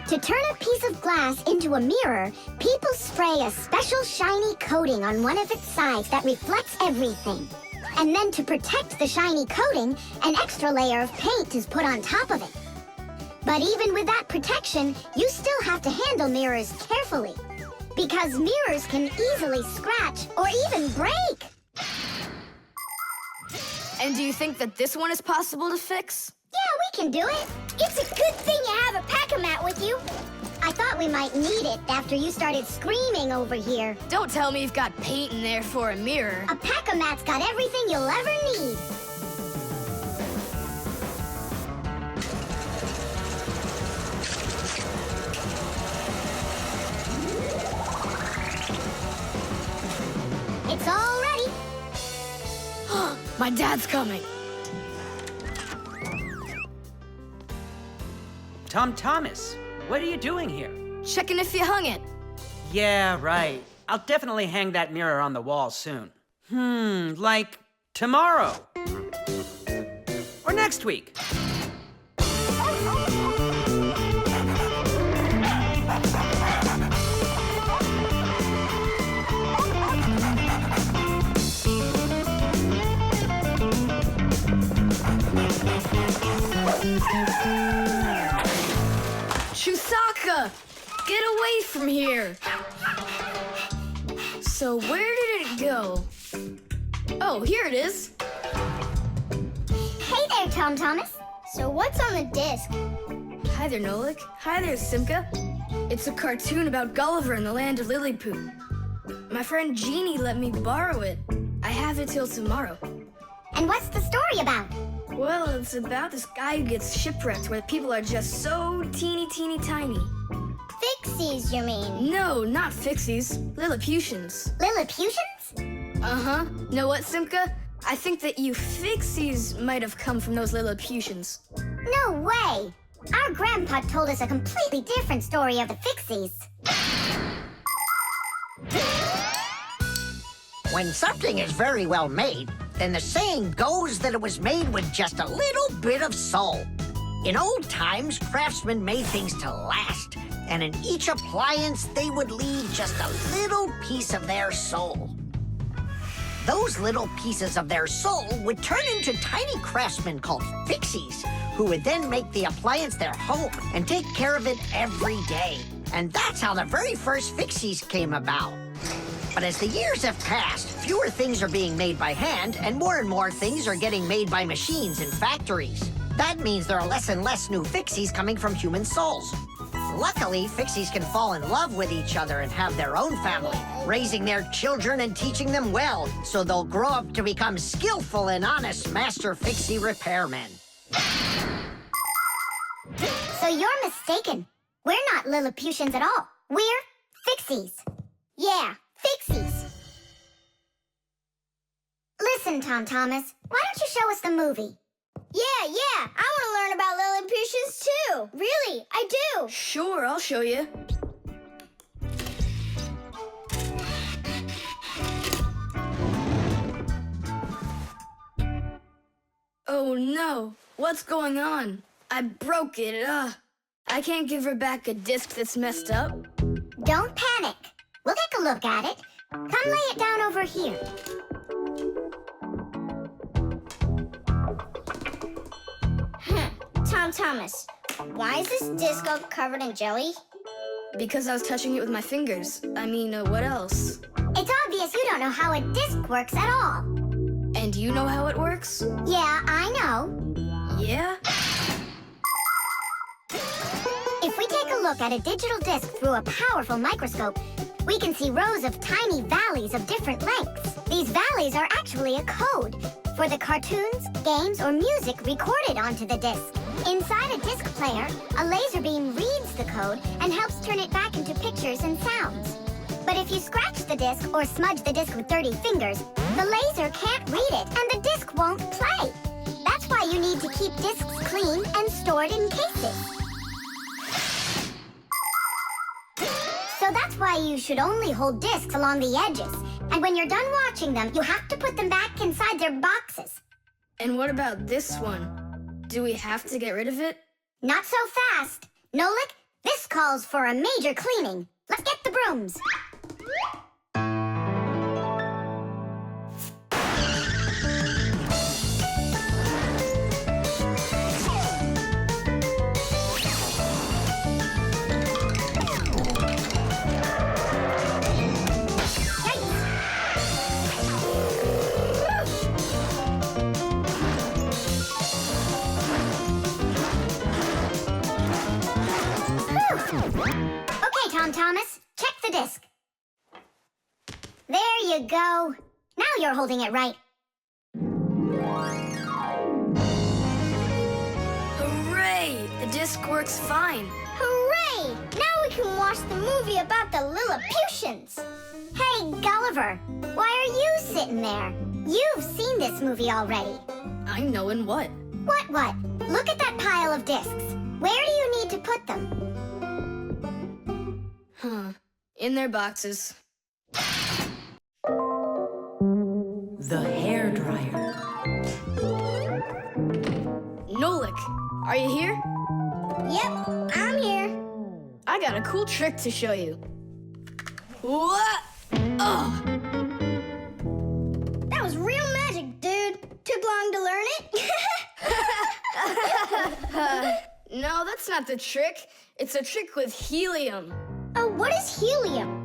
S2: To turn a piece of glass into a mirror, people spray a special shiny coating on one of its sides that reflects everything. And then to protect the shiny coating, an extra layer of paint is put on top of it. But even with that protection, you still have to handle mirrors carefully, because mirrors can easily scratch or even break.
S3: And do you think that this one is possible to fix?
S2: Yeah, we can do it.
S1: It's a good thing you have a pack-a-mat with you.
S2: I thought we might need it after you started screaming over here.
S3: Don't tell me you've got paint in there for a mirror.
S2: A pack-a-mat's got everything you'll ever need. It's all ready.
S3: My dad's coming.
S8: Tom Thomas, what are you doing here?
S3: Checking if you hung it.
S8: Yeah, right. I'll definitely hang that mirror on the wall soon. Like tomorrow. Or next week.
S3: Chusaka! Get away from here! So where did it go? Oh, here it is.
S2: Hey there, Tom Thomas.
S1: So what's on the disc?
S3: Hi there, Nolik. Hi there, Simka. It's a cartoon about Gulliver in the land of Lilliput. My friend Jeannie let me borrow it. I have it till tomorrow.
S2: And what's the story about?
S3: Well, it's about this guy who gets shipwrecked where people are just so teeny tiny.
S1: Fixies, you mean?
S3: No, not Fixies. Lilliputians.
S2: Lilliputians?
S3: Uh-huh. Know what, Simka? I think that you Fixies might have come from those Lilliputians.
S2: No way! Our grandpa told us a completely different story of the Fixies.
S4: When something is very well made, then the saying goes that it was made with just a little bit of soul. In old times, craftsmen made things to last, and in each appliance, they would leave just a little piece of their soul. Those little pieces of their soul would turn into tiny craftsmen called Fixies, who would then make the appliance their home and take care of it every day. And that's how the very first Fixies came about. But as the years have passed, fewer things are being made by hand, and more things are getting made by machines in factories. That means there are less and less new Fixies coming from human souls. Luckily, Fixies can fall in love with each other and have their own family, raising their children and teaching them well, so they'll grow up to become skillful and honest master Fixie repairmen.
S2: So you're mistaken. We're not Lilliputians at all. We're Fixies. Yeah, Fixies. Listen, Tom Thomas, why don't you show us the movie?
S1: Yeah, I want to learn about Lilliputians too. Really, I do.
S3: Sure, I'll show you. Oh no, what's going on? I broke it, I can't give her back a disc that's messed up.
S2: Don't panic. We'll take a look at it. Come lay it down over here.
S1: Tom Thomas, why is this disc all covered in jelly?
S3: Because I was touching it with my fingers. I mean, what else?
S2: It's obvious you don't know how a disc works at all.
S3: And you know how it works?
S2: Yeah, I know.
S3: Yeah?
S2: If we take a look at a digital disc through a powerful microscope, we can see rows of tiny valleys of different lengths. These valleys are actually a code for the cartoons, games, or music recorded onto the disc. Inside a disc player, a laser beam reads the code and helps turn it back into pictures and sounds. But if you scratch the disc or smudge the disc with dirty fingers, the laser can't read it and the disc won't play. That's why you need to keep discs clean and stored in cases. So that's why you should only hold discs along the edges. And when you're done watching them, you have to put them back inside their boxes.
S3: And what about this one? Do we have to get rid of it?
S2: Not so fast. Nolik, This calls for a major cleaning. Let's get the brooms. Okay, Tom Thomas, check the disc. There you go. Now you're holding it right.
S3: Hooray! The disc works fine.
S1: Hooray! Now we can watch the movie about the Lilliputians.
S2: Hey, Gulliver, why are you sitting there? You've seen this movie already.
S3: I know in what?
S2: What? Look at that pile of discs. Where do you need to put them?
S3: Huh. In their boxes.
S5: The hairdryer.
S3: Nolik, are you here?
S1: Yep, I'm here.
S3: I got a cool trick to show you. What? Oh!
S1: That was real magic, dude. Took long to learn it?
S3: No, that's not the trick. It's a trick with helium.
S1: Oh, what is helium?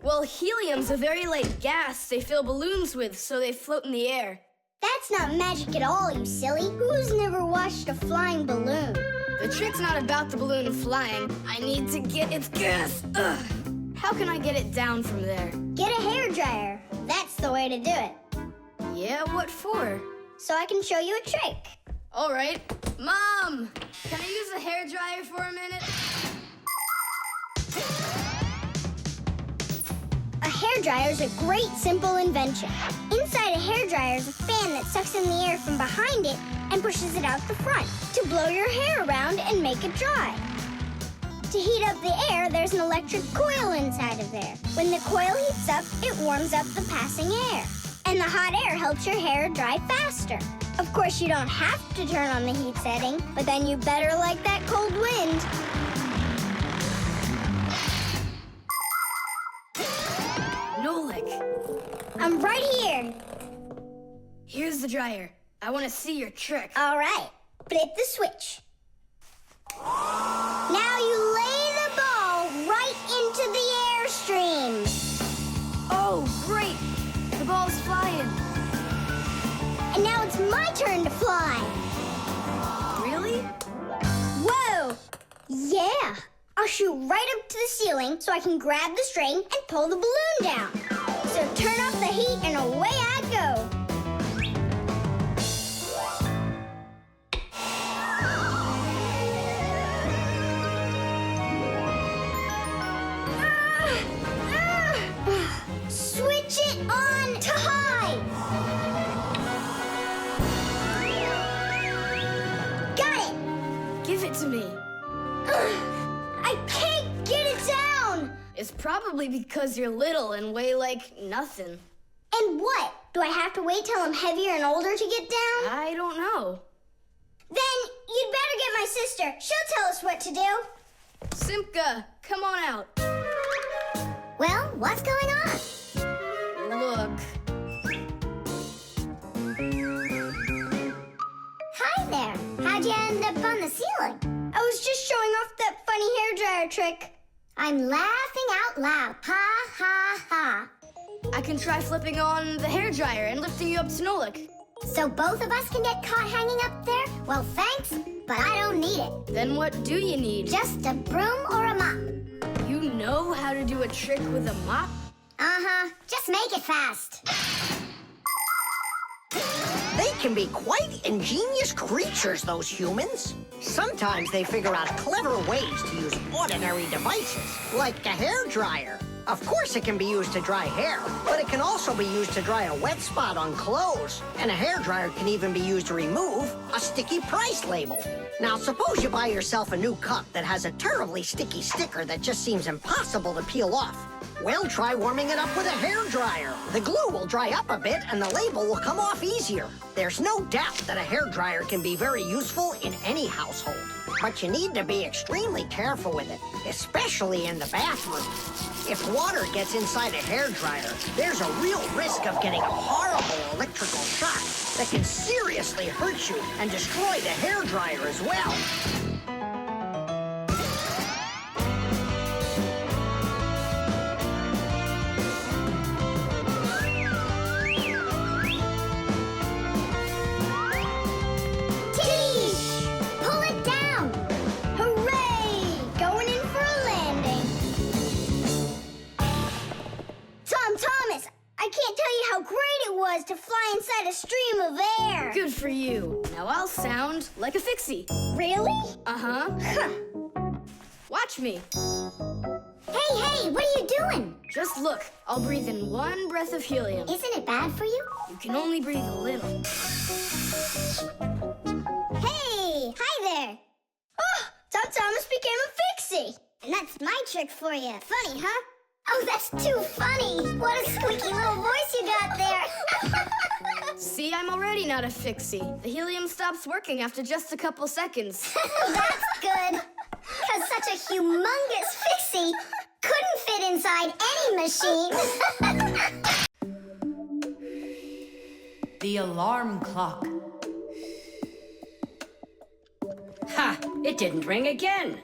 S3: Well, helium's a very light gas they fill balloons with so they float in the air.
S1: That's not magic at all, you silly. Who's never watched a flying balloon?
S3: The trick's not about the balloon flying. I need to get its gas. Ugh. How can I get it down from there?
S1: Get a hairdryer. That's the way to do it.
S3: Yeah, what for?
S1: So I can show you a trick.
S3: All right. Mom, can I use the hairdryer for a minute?
S1: A hairdryer is a great, simple invention. Inside a hairdryer is a fan that sucks in the air from behind it and pushes it out the front to blow your hair around and make it dry. To heat up the air, there's an electric coil inside of there. When the coil heats up, it warms up the passing air. And the hot air helps your hair dry faster. Of course, you don't have to turn on the heat setting, but then you better like that cold wind.
S3: Nolik,
S1: I'm right here.
S3: here's the dryer. I want to see your trick.
S1: All right, flip the switch. Now you lay the ball right into the airstream.
S3: Oh, great! The ball's flying.
S1: And now it's my turn to fly.
S3: Really?
S1: Whoa! Yeah! I'll shoot right up to the ceiling so I can grab the string and pull the balloon down. So turn off the heat and away I go. Switch it on to high. Got it.
S3: Give it to me.
S1: I can't get it down.
S3: It's probably because you're little and weigh like nothing.
S1: And what? Do I have to wait till I'm heavier and older to get down?
S3: I don't know.
S1: Then you'd better get my sister. She'll tell us what to do.
S3: Simka, come on out.
S2: Well, what's going on?
S3: Look.
S2: Hi there. How'd you end up on the ceiling?
S1: I was just showing off that funny hairdryer trick.
S2: I'm laughing out loud. Ha, ha, ha.
S3: I can try flipping on the hairdryer and lifting you up to Nolik.
S2: So both of us can get caught hanging up there? Well, thanks, but I don't need it.
S3: Then what do you need?
S2: Just a broom or a mop.
S3: You know how to do a trick with a mop?
S2: Uh-huh. Just make it fast.
S4: They can be quite ingenious creatures, those humans. Sometimes they figure out clever ways to use ordinary devices, like a hairdryer. Of course it can be used to dry hair, but it can also be used to dry a wet spot on clothes. And a hairdryer can even be used to remove a sticky price label. Now, suppose you buy yourself a new cup that has a terribly sticky sticker that just seems impossible to peel off. Well, try warming it up with a hairdryer. The glue will dry up a bit and the label will come off easier. There's no doubt that a hairdryer can be very useful in any household. but you need to be extremely careful with it, especially in the bathroom. If water gets inside a hairdryer, there's a real risk of getting a horrible electrical shock that can seriously hurt you and destroy the hairdryer as well.
S1: To fly inside a stream of air.
S3: Good for you. Now I'll sound like a Fixie.
S1: Really?
S3: Uh-huh. Watch me.
S2: Hey, what are you doing?
S3: Just look. I'll breathe in one breath of helium.
S2: Isn't it bad for you?
S3: You can only breathe a little.
S1: Hey, hi there. Oh, Tom Thomas became a Fixie. And that's my trick for you. Funny, huh?
S2: Oh, that's too funny. What a squeaky little voice you got there.
S3: See, I'm already not a Fixie. The helium stops working after just a couple seconds.
S2: That's good. Because such a humongous Fixie couldn't fit inside any machine.
S5: The alarm clock.
S7: Ha! It didn't ring again.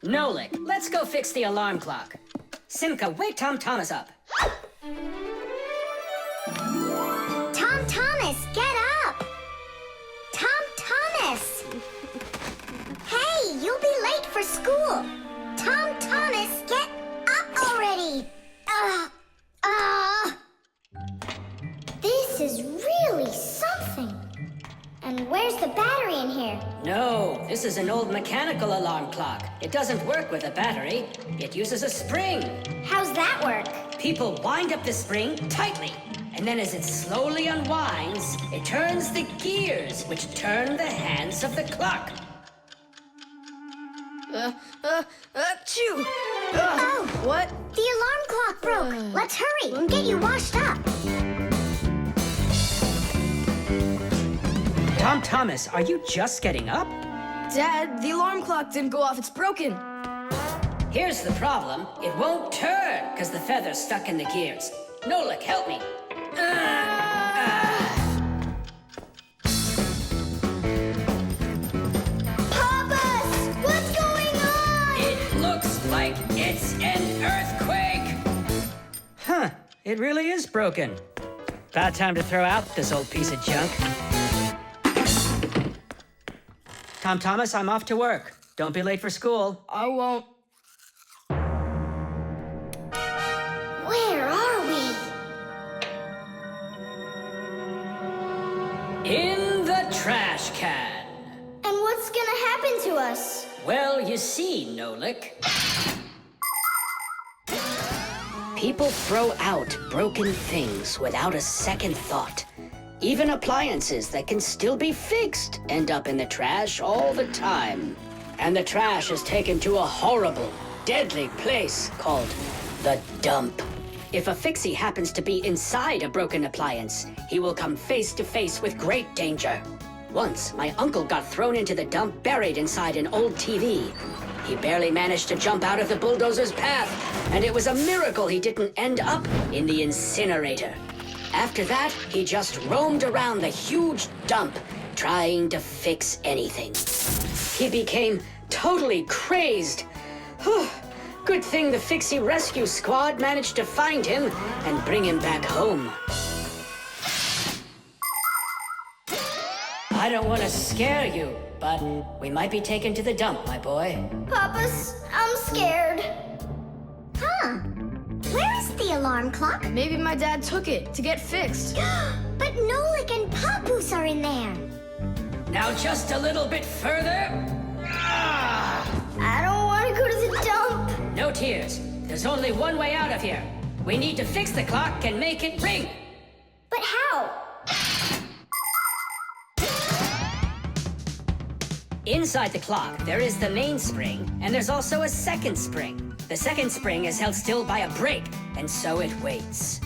S7: Nolik, let's go fix the alarm clock. Simka, wake Tom Thomas up.
S2: Tom Thomas, get up! Tom Thomas! Hey, you'll be late for school. Tom Thomas, get up already! This is really something. And where's the battery in here?
S7: No, this is an old mechanical alarm clock. It doesn't work with a battery. It uses a spring.
S1: How's that work?
S7: People wind up the spring tightly, and then as it slowly unwinds, it turns the gears, which turn the hands of the clock.
S3: Achoo!
S2: Oh!
S3: What?
S2: The alarm clock broke. Let's hurry and get you washed up.
S7: Tom Thomas, are you just getting up?
S3: Dad, the alarm clock didn't go off. It's broken.
S7: Here's the problem. It won't turn because the feather's stuck in the gears. Nolik, help me.
S1: Papas, what's going on?
S7: It looks like it's an earthquake. Huh, it really is broken. About time to throw out this old piece of junk. Tom Thomas, I'm off to work. Don't be late for school.
S3: I won't.
S2: Where are we?
S7: In the trash can.
S1: And what's gonna happen to us?
S7: Well, you see, Nolik. People throw out broken things without a second thought. Even appliances that can still be fixed end up in the trash all the time. And the trash is taken to a horrible, deadly place called the dump. If a Fixie happens to be inside a broken appliance, he will come face to face with great danger. Once, my uncle got thrown into the dump buried inside an old TV. He barely managed to jump out of the bulldozer's path, and it was a miracle he didn't end up in the incinerator. After that, he just roamed around the huge dump, trying to fix anything. He became totally crazed. Good thing the Fixie rescue squad managed to find him and bring him back home. I don't want to scare you, but we might be taken to the dump, my boy.
S1: Papas, I'm scared.
S2: Huh. Where is the alarm clock?
S3: Maybe my dad took it to get fixed.
S2: But Nolik and Papoose are in there.
S7: Now just a little bit further.
S1: I don't want to go to the dump.
S7: No tears. There's only one way out of here. We need to fix the clock and make it ring.
S1: But how?
S7: Inside the clock, there is the main spring, and there's also a second spring. The second spring is held still by a brake, and so it waits.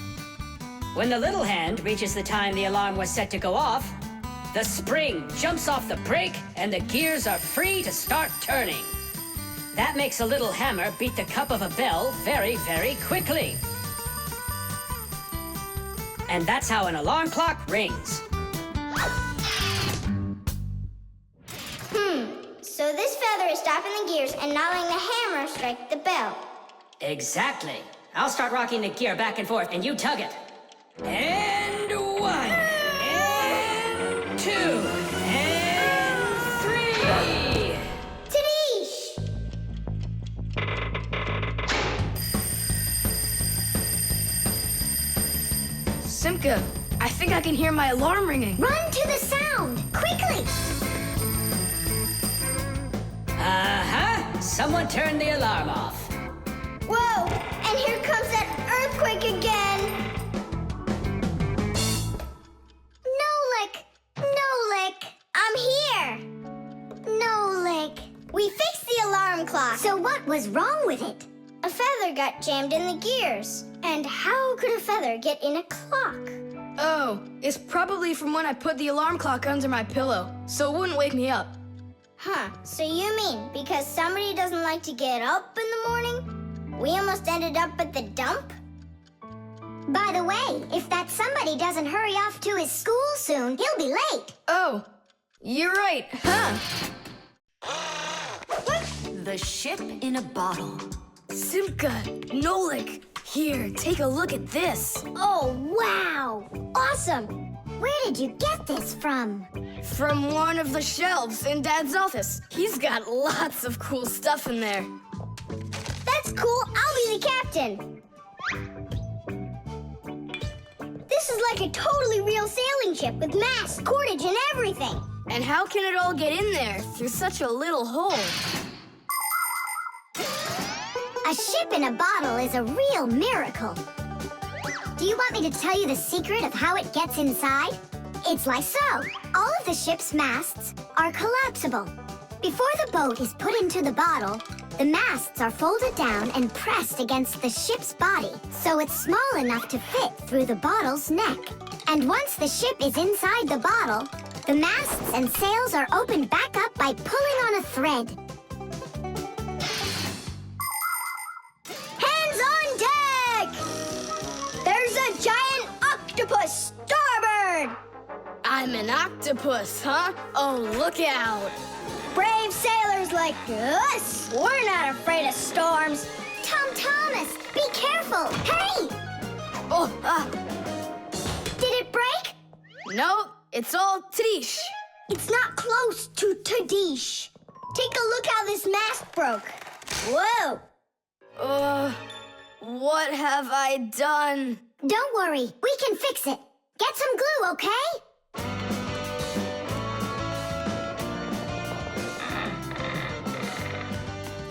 S7: When the little hand reaches the time the alarm was set to go off, The spring jumps off the brake, and the gears are free to start turning. That makes a little hammer beat the cup of a bell very, very quickly. And that's how an alarm clock rings.
S1: So this feather is stopping the gears and not letting the hammer strike the bell.
S7: Exactly. I'll start rocking the gear back and forth, and you tug it. And 1, and 2, and 3.
S1: Tadish!
S3: Simka, I think I can hear my alarm ringing.
S2: Run to the sound, quickly!
S7: Uh-huh. Someone turned the alarm off.
S1: Whoa! And here comes that earthquake again! Nolik! I'm here! Nolik. We fixed the alarm clock.
S2: So what was wrong with it?
S1: A feather got jammed in the gears. And how could a feather get in a clock?
S3: Oh, it's probably from when I put the alarm clock under my pillow, so it wouldn't wake me up.
S1: Huh, so you mean because somebody doesn't like to get up in the morning? We almost ended up at the dump?
S2: By the way, if that somebody doesn't hurry off to his school soon, he'll be late.
S3: Oh, you're right, huh?
S5: The ship in a bottle.
S3: Simka, Nolik, here, take a look at this.
S1: Oh, wow! Awesome!
S2: Where did you get this from?
S3: From one of the shelves in Dad's office. He's got lots of cool stuff in there.
S1: That's cool. I'll be the captain. This is like a totally real sailing ship with masts, cordage, and everything.
S3: And how can it all get in there through such a little hole?
S2: A ship in a bottle is a real miracle. Do you want me to tell you the secret of how it gets inside? It's like so. All of the ship's masts are collapsible. Before the boat is put into the bottle, the masts are folded down and pressed against the ship's body, so it's small enough to fit through the bottle's neck. And once the ship is inside the bottle, the masts and sails are opened back up by pulling on a thread.
S1: Hands on deck! There's a giant octopus starboard!
S3: I'm an octopus, huh? Oh, look out.
S1: Brave sailors like us, we're not afraid of storms.
S2: Thomas, be careful! Hurry!
S3: Oh,
S2: Did it break?
S3: no, it's all Tadish.
S1: It's not close to Tadish. Take a look how this mast broke. Whoa!
S3: What have I done?
S2: Don't worry, we can fix it. Get some glue, okay?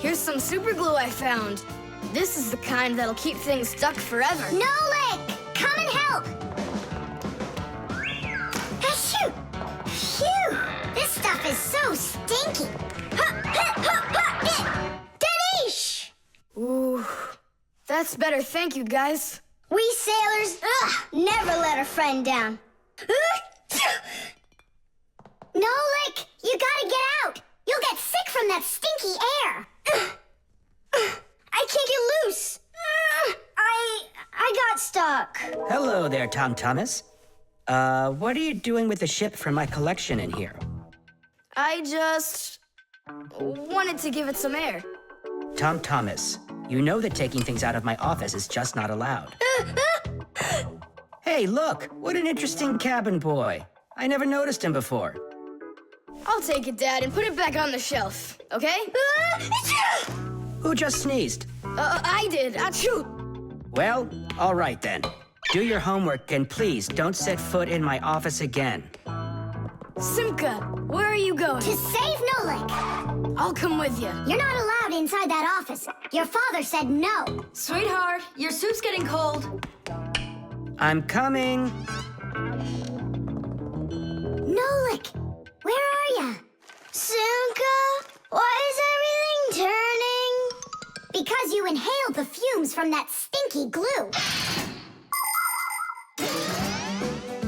S3: Here's some super glue I found. This is the kind that'll keep things stuck forever.
S2: Nolik, come and help! Achoo! Phew! This stuff is so stinky.
S1: Tadish!
S3: Ooh, that's better, thank you, guys.
S1: We sailors, never let a friend down.
S2: Nolik, you gotta get out! You'll get sick from that stinky air!
S1: I can't get loose. I got stuck.
S8: Hello there, Thomas. What are you doing with the ship from my collection in here?
S3: I just wanted to give it some air.
S8: Thomas, you know that taking things out of my office is just not allowed. Hey, look, what an interesting cabin boy. I never noticed him before.
S3: I'll take it, Dad, and put it back on the shelf, okay?
S8: Who just sneezed?
S3: I did. Achoo!
S8: Well, all right then. Do your homework and please don't set foot in my office again.
S3: Simka, where are you going?
S2: To save Nolik!
S3: I'll come with you.
S2: You're not allowed inside that office. Your father said no.
S11: Sweetheart, your soup's getting cold.
S8: I'm coming.
S2: Nolik, where are ya?
S1: Simka, why is everything turning?
S2: Because you inhaled the fumes from that stinky glue.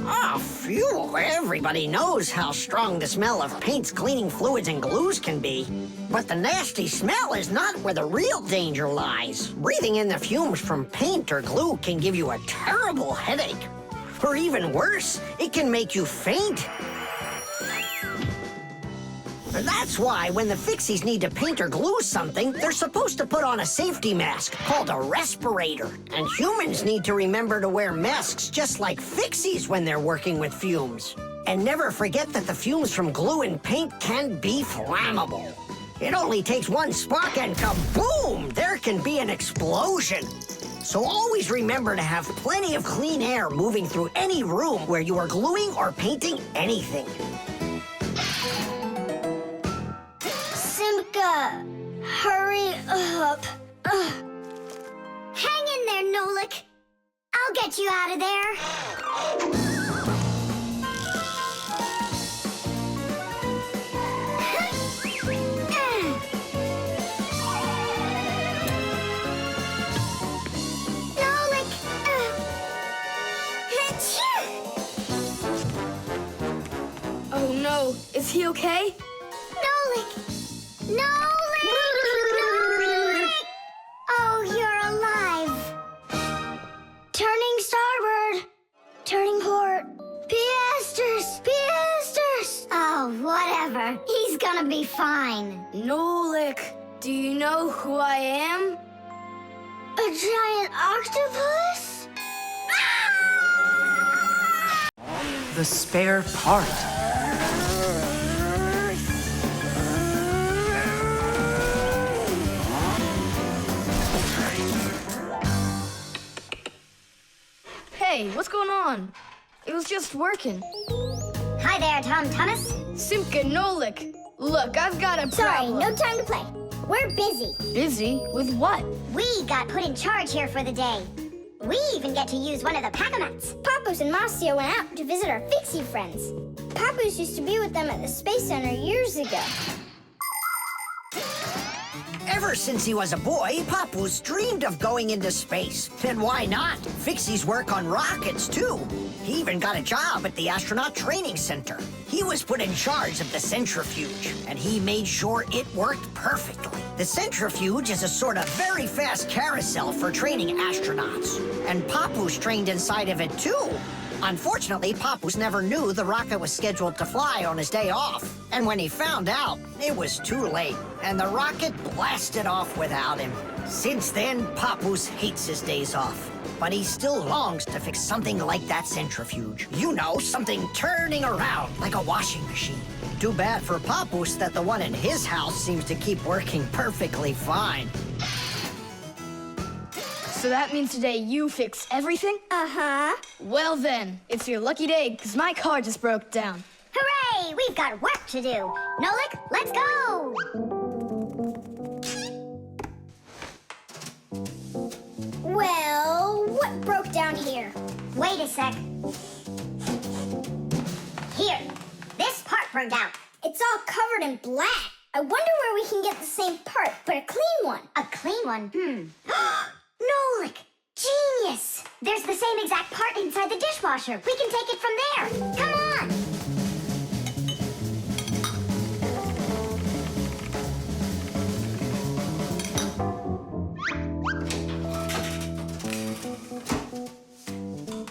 S4: Ah, Phew, everybody knows how strong the smell of paints, cleaning fluids, and glues can be. But the nasty smell is not where the real danger lies. Breathing in the fumes from paint or glue can give you a terrible headache. Or even worse, it can make you faint. That's why when the Fixies need to paint or glue something, they're supposed to put on a safety mask called a respirator. And humans need to remember to wear masks just like Fixies when they're working with fumes. And never forget that the fumes from glue and paint can be flammable. It only takes one spark and kaboom! There can be an explosion. So always remember to have plenty of clean air moving through any room where you are gluing or painting anything.
S1: Simka, hurry up.
S2: Hang in there, Nolik. I'll get you out of there. Nolik!
S3: Oh no, is he okay?
S2: Nolik! Nolik! Nolik! Oh, you're alive.
S1: Turning starboard. Turning port. Piasters! Piasters!
S2: Oh, whatever. He's gonna be fine.
S3: Nolik, do you know who I am?
S1: A giant octopus?
S13: The spare part.
S3: Hey, what's going on? It was just working.
S2: Hi there, Tom Thomas.
S3: Simka and Nolik, look, I've got a
S2: Sorry,
S3: problem.
S2: no time to play. We're busy.
S3: Busy? With what?
S2: We got put in charge here for the day. We even get to use one of the pack-a-mats.
S1: Papoose and Marcia went out to visit our Fixie friends. Papoose used to be with them at the Space Center years ago.
S4: Ever since he was a boy, Papoose dreamed of going into space. And why not? Fixies work on rockets, too. He even got a job at the Astronaut Training Center. He was put in charge of the centrifuge, and he made sure it worked perfectly. The centrifuge is a sort of very fast carousel for training astronauts. And Papoose trained inside of it, too. Unfortunately, Papoose never knew the rocket was scheduled to fly on his day off. And when he found out, it was too late, and the rocket blasted off without him. Since then, Papoose hates his days off. But he still longs to fix something like that centrifuge. You know, something turning around like a washing machine. Too bad for Papoose that the one in his house seems to keep working perfectly fine.
S3: So that means today you fix everything?
S1: Uh-huh.
S3: Well then, it's your lucky day, because my car just broke down.
S2: Hooray! We've got work to do. Nolik, let's go!
S1: Well, what broke down here?
S2: Wait a sec. Here, this part burned out.
S1: It's all covered in black. I wonder where we can get the same part, but a clean one.
S2: A clean one? Nolik! Genius! There's the same exact part inside the dishwasher. We can take it from there. Come on!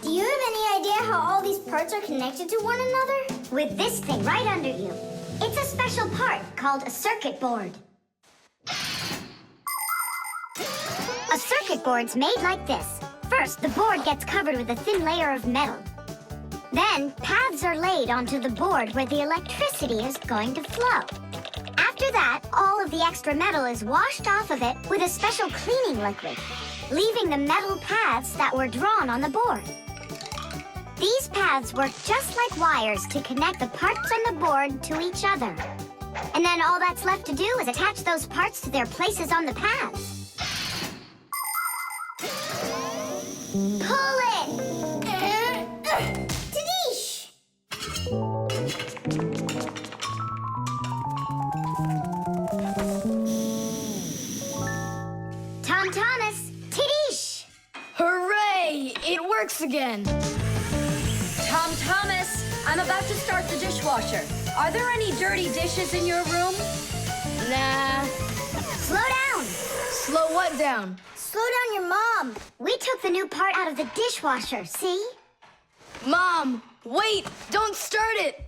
S1: Do you have any idea how all these parts are connected to one another?
S2: With this thing right under you. It's a special part called a circuit board. A circuit board's made like this. First, the board gets covered with a thin layer of metal. Then, paths are laid onto the board where the electricity is going to flow. After that, all of the extra metal is washed off of it with a special cleaning liquid, leaving the metal paths that were drawn on the board. These paths work just like wires to connect the parts on the board to each other. And then all that's left to do is attach those parts to their places on the paths. Pull it!
S1: Tadish!
S2: Tom Thomas, Tadish!
S3: Hooray! It works again!
S11: Tom Tom Thomas, I'm about to start the dishwasher. Are there any dirty dishes in your room?
S3: Nah.
S2: Slow down.
S3: Slow what down?
S2: Slow down your mom. We took the new part out of the dishwasher, see?
S3: Mom, wait! Don't start it!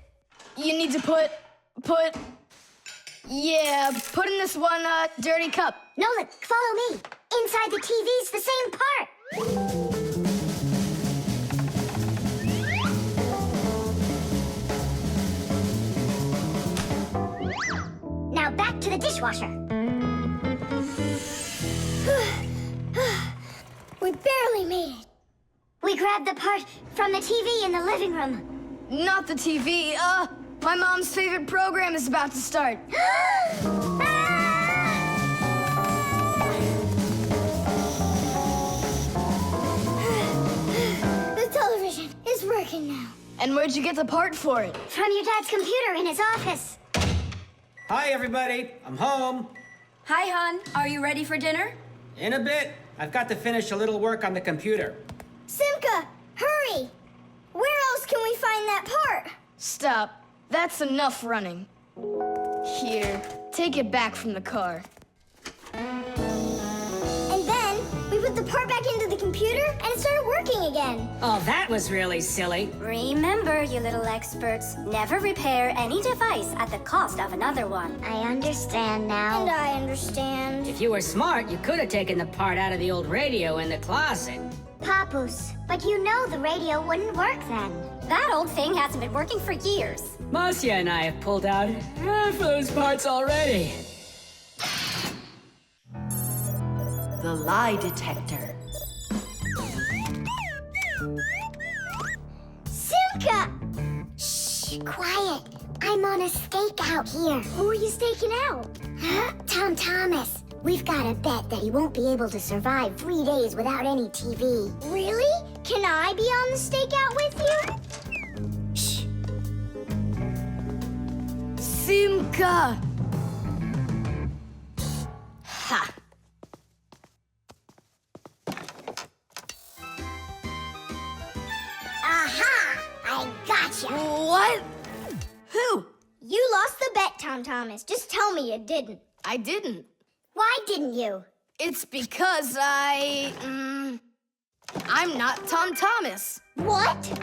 S3: You need to put in this one, dirty cup.
S2: Nolik, follow me. Inside the TV's the same part. Now back to the dishwasher.
S1: We barely made it.
S2: We grabbed the part from the TV in the living room.
S3: Not the TV, my mom's favorite program is about to start.
S1: The television is working now.
S3: And where'd you get the part for it?
S2: From your dad's computer in his office.
S8: Hi, everybody. I'm home.
S11: Hi, hon. Are you ready for dinner?
S8: In a bit. I've got to finish a little work on the computer.
S1: Simka, hurry! Where else can we find that part?
S3: Stop. That's enough running. Here, take it back from the car.
S1: And then we put the part back into the computer and it started working again.
S7: Oh, that was really silly.
S6: Remember, you little experts, never repair any device at the cost of another one.
S2: I understand now.
S1: And I understand.
S7: If you were smart, you could have taken the part out of the old radio in the closet.
S2: Papus, but you know the radio wouldn't work then.
S6: That old thing hasn't been working for years.
S7: Marcia and I have pulled out half those parts already.
S13: The lie detector.
S1: Simka!
S2: Shh, quiet. I'm on a stakeout here.
S1: Who are you staking out?
S2: Tom Thomas. We've got to bet that he won't be able to survive 3 days without any TV.
S1: Really? Can I be on the stakeout with you?
S2: Shh.
S3: Simka! Ha!
S2: Aha! I gotcha.
S3: What? Who?
S1: You lost the bet, Tom Thomas. Just tell me you didn't.
S3: I didn't.
S2: Why didn't you?
S3: It's because I'm not Tom Thomas.
S1: What?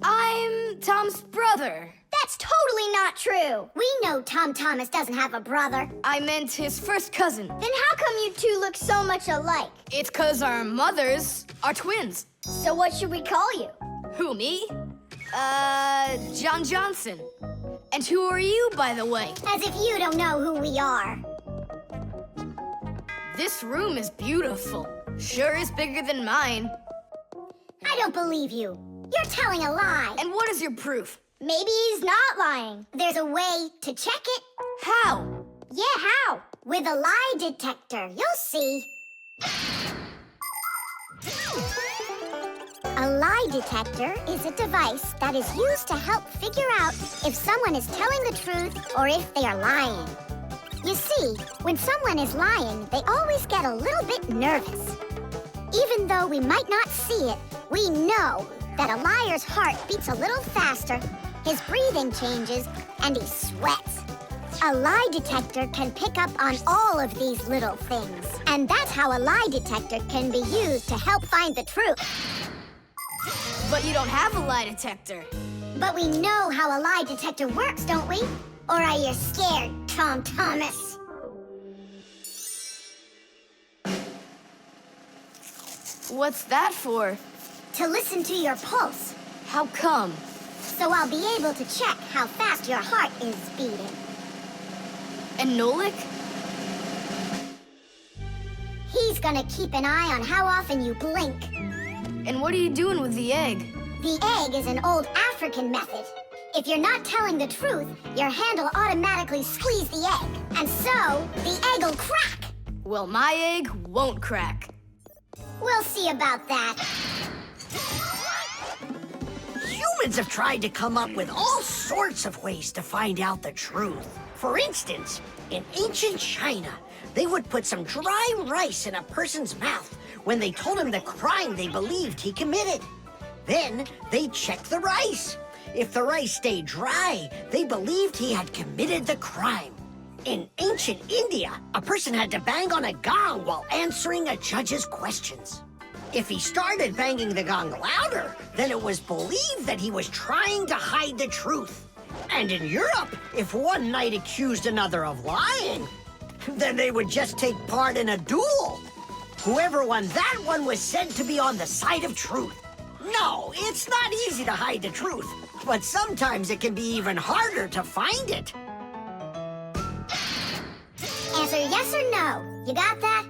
S3: I'm Tom's brother.
S1: That's totally not true.
S2: We know Tom Thomas doesn't have a brother.
S3: I meant his first cousin.
S1: Then how come you two look so much alike?
S3: It's 'cause our mothers are twins.
S1: So what should we call you?
S3: Who, me? John Johnson. And who are you, by the way?
S2: As if you don't know who we are.
S3: This room is beautiful. Sure is bigger than mine.
S2: I don't believe you. You're telling a lie.
S3: And what is your proof?
S1: Maybe he's not lying.
S2: There's a way to check it.
S3: How?
S1: Yeah, how?
S2: With a lie detector. You'll see. A lie detector is a device that is used to help figure out if someone is telling the truth or if they are lying. You see, when someone is lying, they always get a little bit nervous. Even though we might not see it, we know that a liar's heart beats a little faster, his breathing changes, and he sweats. A lie detector can pick up on all of these little things. And that's how a lie detector can be used to help find the truth.
S3: But you don't have a lie detector.
S2: But we know how a lie detector works, don't we? Or are you scared, Tom Thomas?
S3: What's that for?
S2: To listen to your pulse.
S3: How come?
S2: So I'll be able to check how fast your heart is beating.
S3: And Nolik?
S2: He's gonna keep an eye on how often you blink.
S3: And what are you doing with the egg?
S2: The egg is an old African method. If you're not telling the truth, your hand will automatically squeeze the egg. And so, the egg will crack.
S3: Well, my egg won't crack.
S2: We'll see about that.
S4: Humans have tried to come up with all sorts of ways to find out the truth. For instance, in ancient China, they would put some dry rice in a person's mouth when they told him the crime they believed he committed. Then they checked the rice. If the rice stayed dry, they believed he had committed the crime. In ancient India, a person had to bang on a gong while answering a judge's questions. If he started banging the gong louder, then it was believed that he was trying to hide the truth. And in Europe, if one knight accused another of lying, then they would just take part in a duel. Whoever won that one was said to be on the side of truth. No, it's not easy to hide the truth, but sometimes it can be even harder to find it.
S2: Answer yes or no. You got that?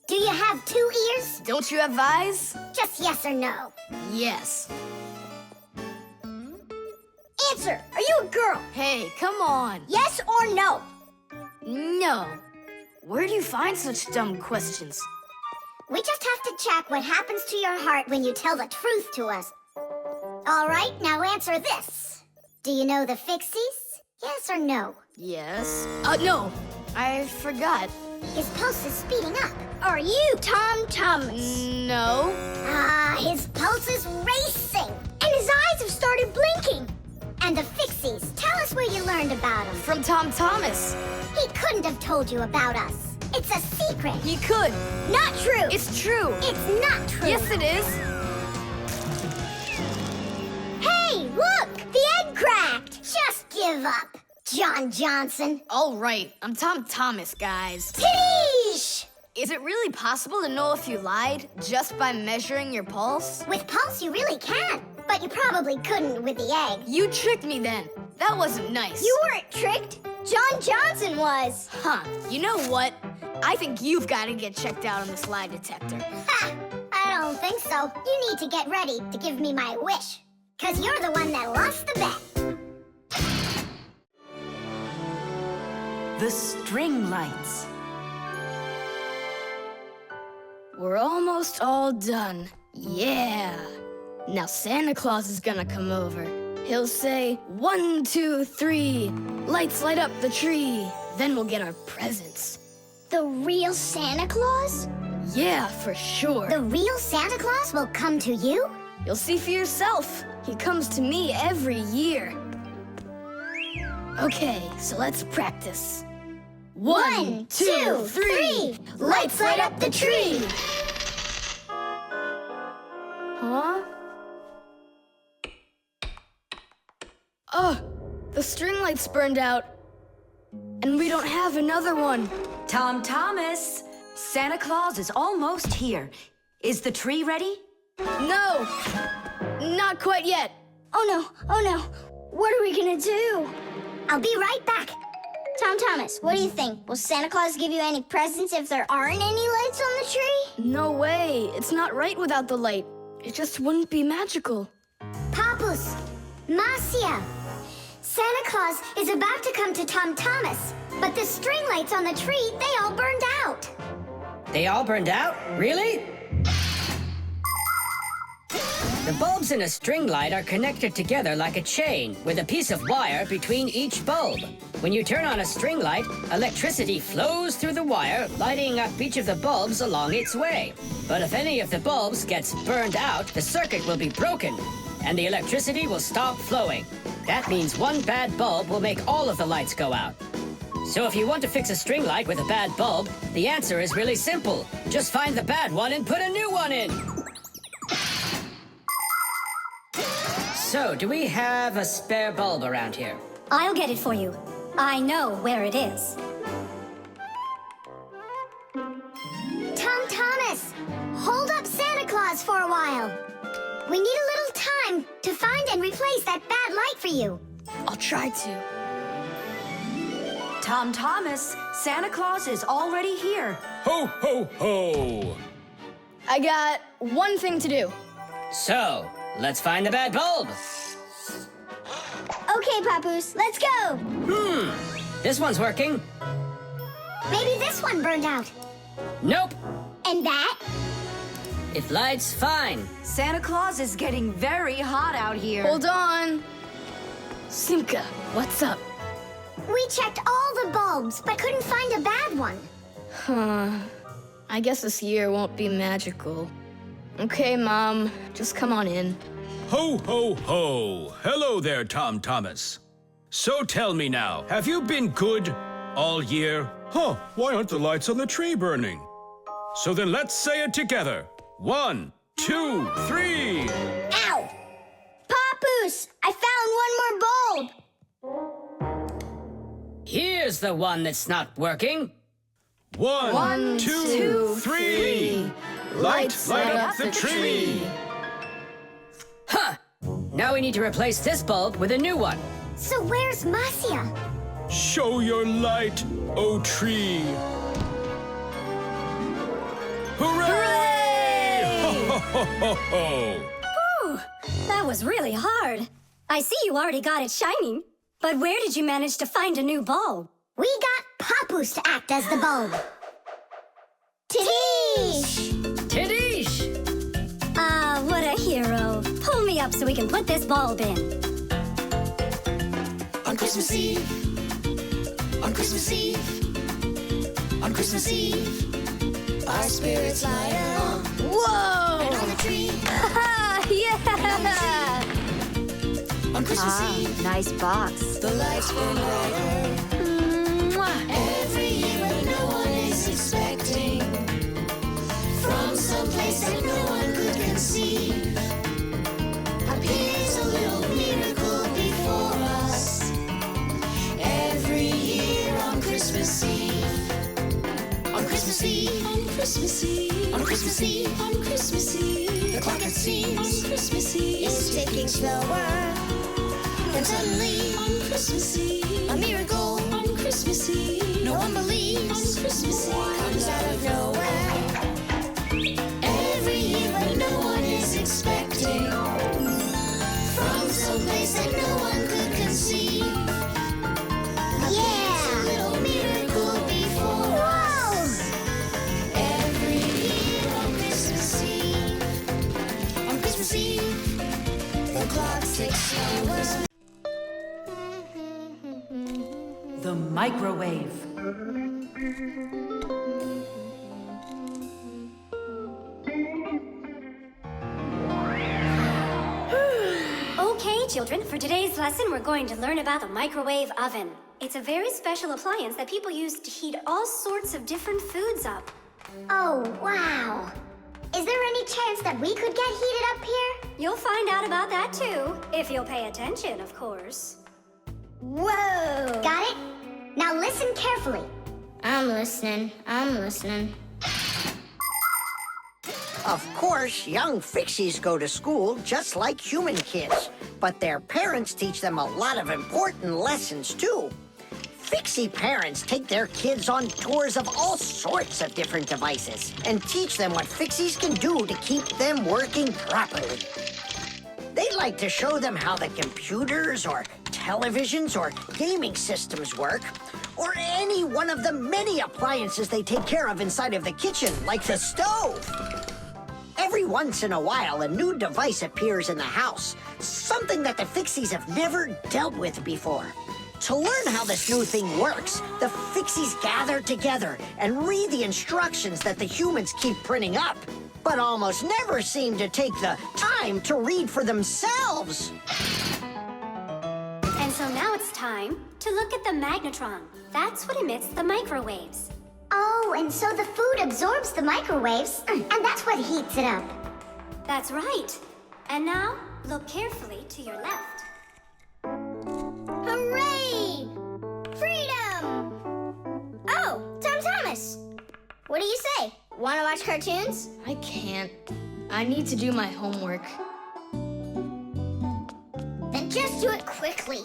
S2: Do you have 2 ears?
S3: Don't you have eyes?
S2: Just yes or no.
S3: Yes.
S1: Answer, are you a girl?
S3: Hey, come on.
S1: Yes or no?
S3: No. Where do you find such dumb questions?
S2: We just have to check what happens to your heart when you tell the truth to us. All right, now answer this. Do you know the Fixies? Yes or no?
S3: Yes. No. I forgot.
S2: His pulse is speeding up.
S1: Are you Tom Thomas?
S3: No.
S2: His pulse is racing.
S1: And his eyes have started blinking.
S2: And the Fixies, tell us where you learned about them.
S3: From Tom Thomas.
S2: He couldn't have told you about us. It's a secret.
S3: He could.
S1: Not true.
S3: It's true.
S2: It's not true.
S3: Yes, it is.
S1: Hey, look! The egg cracked!
S2: Just give up, John Johnson.
S3: All right, I'm Tom Thomas, guys.
S2: Tish!
S3: Is it really possible to know if you lied just by measuring your pulse?
S2: With pulse, you really can. But you probably couldn't with the egg.
S3: You tricked me then. That wasn't nice.
S1: You weren't tricked. John Johnson was.
S3: Huh. You know what? I think you've got to get checked out on this lie detector.
S2: Ha! I don't think so. You need to get ready to give me my wish. 'Cause you're the one that lost the bet.
S13: The string lights.
S3: We're almost all done. Yeah. Now Santa Claus is gonna come over. He'll say, 1, 2, 3, lights light up the tree. Then we'll get our presents.
S1: The real Santa Claus?
S3: Yeah, for sure.
S2: The real Santa Claus will come to you?
S3: You'll see for yourself. He comes to me every year. Okay, so let's practice. 1, 2, 3,
S2: lights light up the tree.
S3: Huh? Oh, the string light's burned out. And we don't have another one.
S5: Tom Thomas, Santa Claus is almost here. Is the tree ready?
S3: No, not quite yet.
S1: Oh no. What are we gonna do?
S2: I'll be right back.
S1: Tom Thomas, what do you think? Will Santa Claus give you any presents if there aren't any lights on the tree?
S3: No way. It's not right without the light. It just wouldn't be magical.
S2: Papus, Marcia, Santa Claus is about to come to Tom Thomas, but the string lights on the tree, they all burned out.
S7: They all burned out? Really? The bulbs in a string light are connected together like a chain with a piece of wire between each bulb. When you turn on a string light, electricity flows through the wire, lighting up each of the bulbs along its way. But if any of the bulbs gets burned out, the circuit will be broken, and the electricity will stop flowing. That means one bad bulb will make all of the lights go out. So if you want to fix a string light with a bad bulb, the answer is really simple. Just find the bad one and put a new one in. So, do we have a spare bulb around here?
S6: I'll get it for you. I know where it is.
S2: Tom Thomas, hold up Santa Claus for a while. We need a little time to find and replace that bad light for you.
S3: I'll try to.
S5: Tom Thomas, Santa Claus is already here.
S14: Ho, ho, ho!
S3: I got one thing to do.
S7: So, let's find the bad bulb.
S1: Okay, Papoose, let's go.
S7: This one's working.
S2: Maybe this one burned out.
S7: Nope.
S1: And that?
S7: It lights fine.
S5: Santa Claus is getting very hot out here.
S3: Hold on. Simka, what's up?
S2: We checked all the bulbs, but couldn't find a bad one.
S3: Huh. I guess this year won't be magical. Okay, Mom. Just come on in.
S14: Ho, ho, ho. Hello there, Tom Thomas. So tell me now, have you been good all year? Huh, why aren't the lights on the tree burning? So then let's say it together. 1, 2, 3.
S1: Ow! Papoose, I found one more bulb.
S7: Here's the one that's not working.
S14: 1, 2, 3. Light up the tree.
S7: Huh! Now we need to replace this bulb with a new one.
S2: So where's Marcia?
S14: Show your light, O tree. Hooray! Ho, ho, ho, ho.
S6: Whew, that was really hard. I see you already got it shining. But where did you manage to find a new bulb?
S2: We got Papoose to act as the bulb.
S1: Tidish!
S7: Tidish!
S6: Ah, what a hero. Pull me up so we can put this bulb in.
S12: On Christmas Eve, on Christmas Eve, on Christmas Eve, our spirits light up.
S3: Whoa!
S12: And on the tree,
S6: Yeah!
S12: on Christmas Eve,
S5: Nice box.
S12: the lights burn brighter. Every year when no one is expecting, from some place that no one could conceive, appears a little miracle before us. Every year on Christmas Eve, on Christmas Eve, on Christmas Eve, on Christmas Eve, on Christmas Eve, the clock it seems on Christmas Eve is ticking slower. Then suddenly on Christmas Eve, a miracle on Christmas Eve, no one believes on Christmas Eve comes out of nowhere. Every year when no one is expecting, from some place that no one could conceive. Yeah! A little miracle before us. Every year on Christmas Eve, on Christmas Eve, the clock ticks slower.
S13: The microwave.
S6: Okay, children, for today's lesson, we're going to learn about the microwave oven. It's a very special appliance that people use to heat all sorts of different foods up.
S2: Oh, wow. Is there any chance that we could get heated up here?
S6: You'll find out about that too, if you'll pay attention, of course.
S1: Whoa!
S2: Got it? Now listen carefully.
S1: I'm listening.
S4: Of course, young Fixies go to school just like human kids, but their parents teach them a lot of important lessons, too. Fixie parents take their kids on tours of all sorts of different devices and teach them what Fixies can do to keep them working properly. They like to show them how the computers or televisions or gaming systems work, or any one of the many appliances they take care of inside of the kitchen, like the stove. Every once in a while, a new device appears in the house, something that the Fixies have never dealt with before. To learn how this new thing works, the Fixies gather together and read the instructions that the humans keep printing up, but almost never seem to take the time to read for themselves.
S6: And so now it's time to look at the magnetron. That's what emits the microwaves.
S2: Oh, and so the food absorbs the microwaves, and that's what heats it up.
S6: That's right. And now, look carefully to your left.
S1: Hooray! Freedom! Oh, Tom Thomas! What do you say? Want to watch cartoons?
S3: I can't. I need to do my homework.
S1: Then just do it quickly.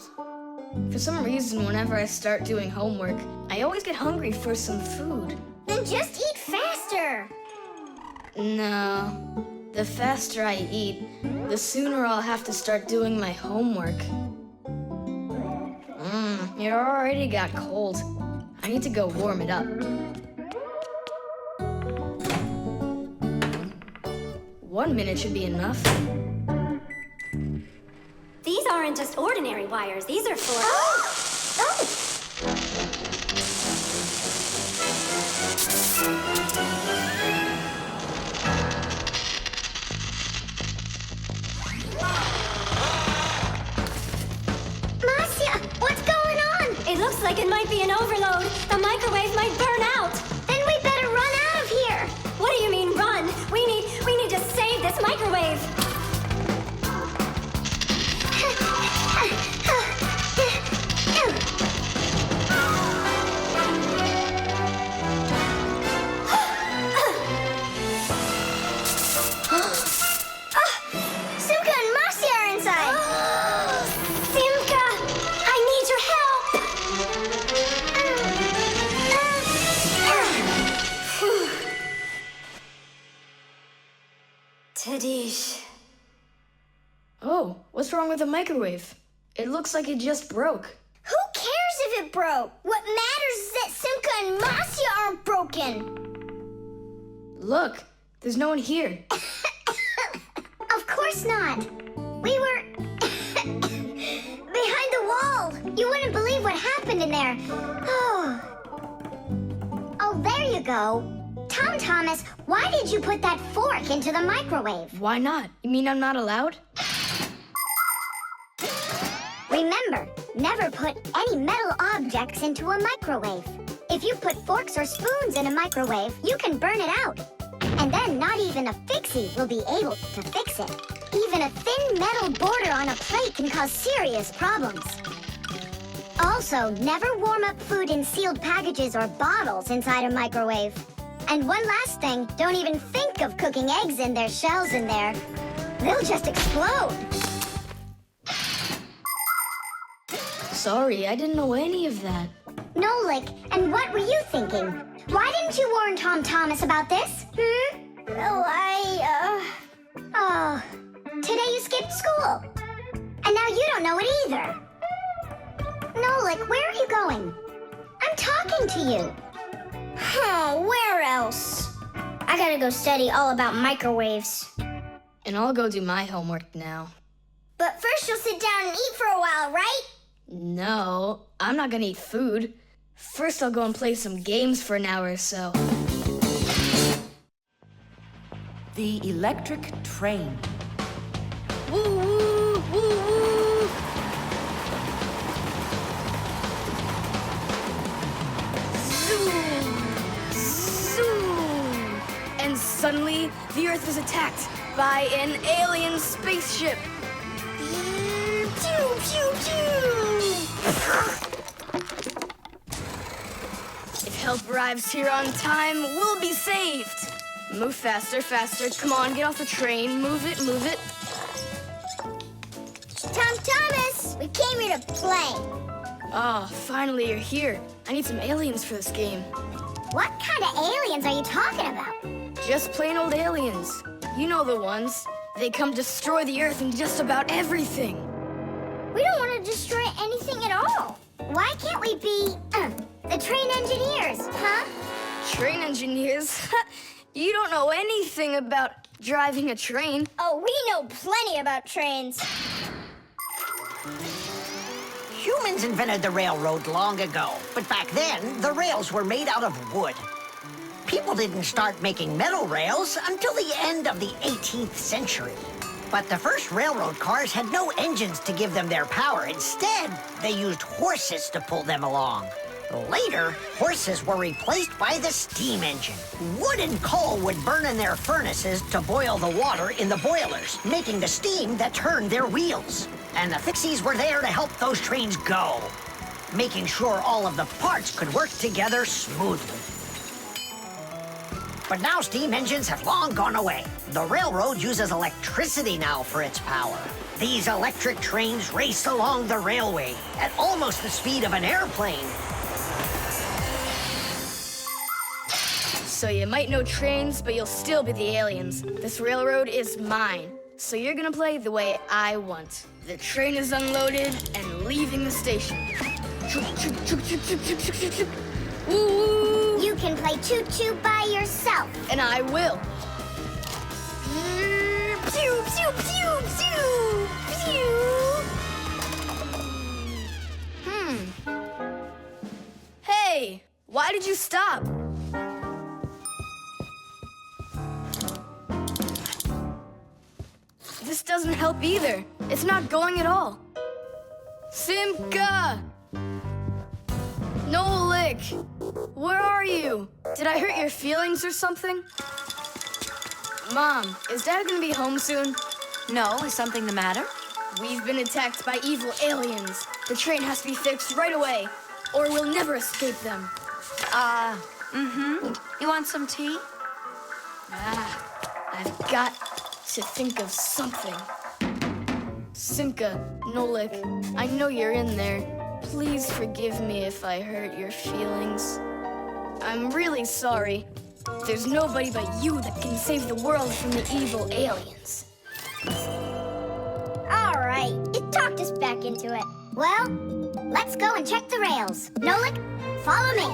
S3: For some reason, whenever I start doing homework, I always get hungry for some food.
S1: Then just eat faster.
S3: No. The faster I eat, the sooner I'll have to start doing my homework. It already got cold. I need to go warm it up. 1 minute should be enough.
S6: These aren't just ordinary wires. These are for...
S11: the dish.
S3: Oh, what's wrong with the microwave? It looks like it just broke.
S1: Who cares if it broke? What matters is that Simka and Marcia aren't broken.
S3: Look, there's no one here.
S2: Of course not. We were behind the wall. You wouldn't believe what happened in there. Oh, there you go. Tom Thomas, why did you put that fork into the microwave?
S3: Why not? You mean I'm not allowed?
S2: Remember, never put any metal objects into a microwave. If you put forks or spoons in a microwave, you can burn it out. And then not even a Fixie will be able to fix it. Even a thin metal border on a plate can cause serious problems. Also, never warm up food in sealed packages or bottles inside a microwave. And one last thing, don't even think of cooking eggs in their shells in there. They'll just explode.
S3: Sorry, I didn't know any of that.
S2: Nolik, and what were you thinking? Why didn't you warn Tom Thomas about this?
S1: Well,
S2: Oh, today you skipped school. And now you don't know it either. Nolik, where are you going? I'm talking to you.
S1: Huh, where else? I gotta go study all about microwaves.
S3: And I'll go do my homework now.
S1: But first you'll sit down and eat for a while, right?
S3: No, I'm not gonna eat food. First, I'll go and play some games for an hour or so.
S13: The electric train.
S3: Woo, woo, woo, woo. Zoom, zoom. And suddenly, the Earth was attacked by an alien spaceship. Pew, pew, pew. If help arrives here on time, we'll be saved. Move faster, faster. Come on, get off the train. Move it, move it.
S1: Tom Thomas, we came here to play.
S3: Oh, finally you're here. I need some aliens for this game.
S2: What kind of aliens are you talking about?
S3: Just plain old aliens. You know the ones. They come destroy the Earth and just about everything.
S1: We don't want to destroy anything at all.
S2: Why can't we be, the train engineers, huh?
S3: Train engineers? You don't know anything about driving a train.
S1: Oh, we know plenty about trains.
S4: Humans invented the railroad long ago, but back then, the rails were made out of wood. People didn't start making metal rails until the end of the 18th century. But the first railroad cars had no engines to give them their power. Instead, they used horses to pull them along. Later, horses were replaced by the steam engine. Wood and coal would burn in their furnaces to boil the water in the boilers, making the steam that turned their wheels. And the Fixies were there to help those trains go, making sure all of the parts could work together smoothly. But now steam engines have long gone away. The railroad uses electricity now for its power. These electric trains race along the railway at almost the speed of an airplane.
S3: So you might know trains, but you'll still be the aliens. This railroad is mine. So you're gonna play the way I want. The train is unloaded and leaving the station. Woo!
S2: You can play choo-choo by yourself.
S3: And I will.
S1: Pew, pew, pew, pew, pew.
S3: Hey, why did you stop? This doesn't help either. It's not going at all. Simka! Nolik! Where are you? Did I hurt your feelings or something? Mom, is Dad gonna be home soon?
S5: No, is something the matter?
S3: We've been attacked by evil aliens. The train has to be fixed right away, or we'll never escape them.
S5: You want some tea?
S3: I've got to think of something. Simka, Nolik, I know you're in there. Please forgive me if I hurt your feelings. I'm really sorry. There's nobody but you that can save the world from the evil aliens.
S1: All right, you talked us back into it.
S2: Well, let's go and check the rails. Nolik, follow me.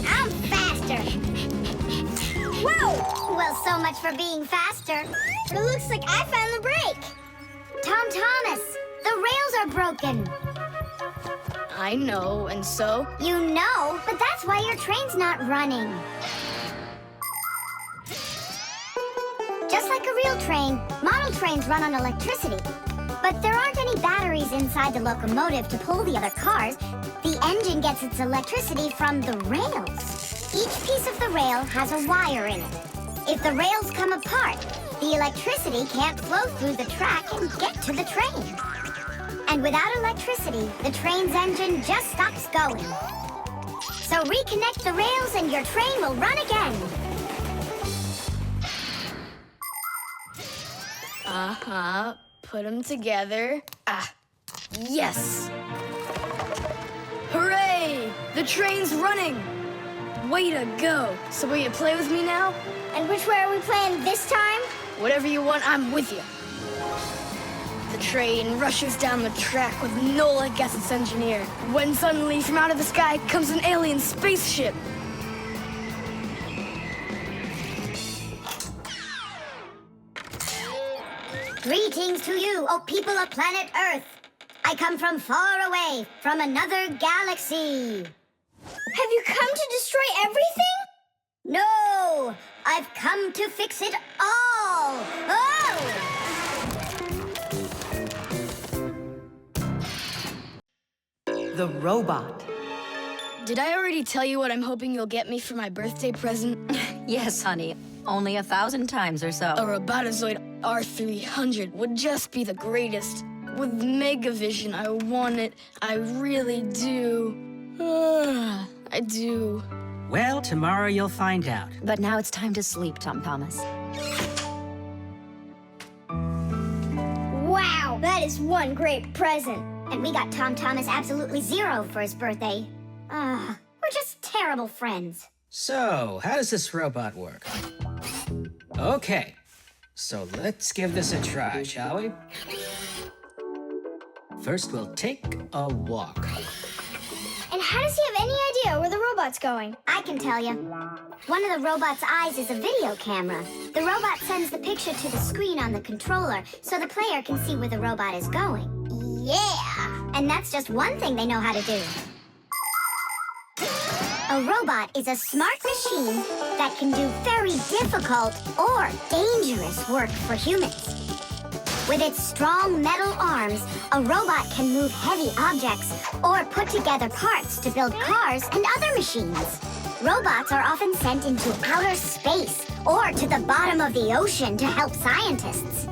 S2: I'm faster. Whoa! Well, so much for being faster.
S1: But it looks like I found the brake.
S2: Tom Thomas, the rails are broken.
S3: I know, and so?
S2: You know, but that's why your train's not running. Just like a real train, model trains run on electricity. But there aren't any batteries inside the locomotive to pull the other cars. The engine gets its electricity from the rails. Each piece of the rail has a wire in it. If the rails come apart, the electricity can't flow through the track and get to the train. And without electricity, the train's engine just stops going. So reconnect the rails and your train will run again.
S3: Uh-huh. Put them together. Ah, yes! Hooray! The train's running! Way to go! So will you play with me now?
S1: And which way are we playing this time?
S3: Whatever you want, I'm with you. The train rushes down the track with Nolik as its engineer, when suddenly from out of the sky comes an alien spaceship.
S2: Greetings to you, O people of planet Earth. I come from far away, from another galaxy.
S1: Have you come to destroy everything?
S2: No, I've come to fix it all. Oh!
S13: The robot.
S3: Did I already tell you what I'm hoping you'll get me for my birthday present?
S5: Yes, honey. Only 1,000 times or so.
S3: A Robotizoid R300 would just be the greatest. With Megavision, I want it. I really do. I do.
S8: Well, tomorrow you'll find out.
S5: But now it's time to sleep, Tom Thomas.
S1: Wow, that is one great present.
S2: And we got Tom Thomas absolutely zero for his birthday. We're just terrible friends.
S8: So, how does this robot work? Okay, so let's give this a try, shall we? First, we'll take a walk.
S1: And how does he have any idea where the robot's going?
S2: I can tell you. One of the robot's eyes is a video camera. The robot sends the picture to the screen on the controller so the player can see where the robot is going. Yeah! And that's just one thing they know how to do. A robot is a smart machine that can do very difficult or dangerous work for humans. With its strong metal arms, a robot can move heavy objects or put together parts to build cars and other machines. Robots are often sent into outer space or to the bottom of the ocean to help scientists.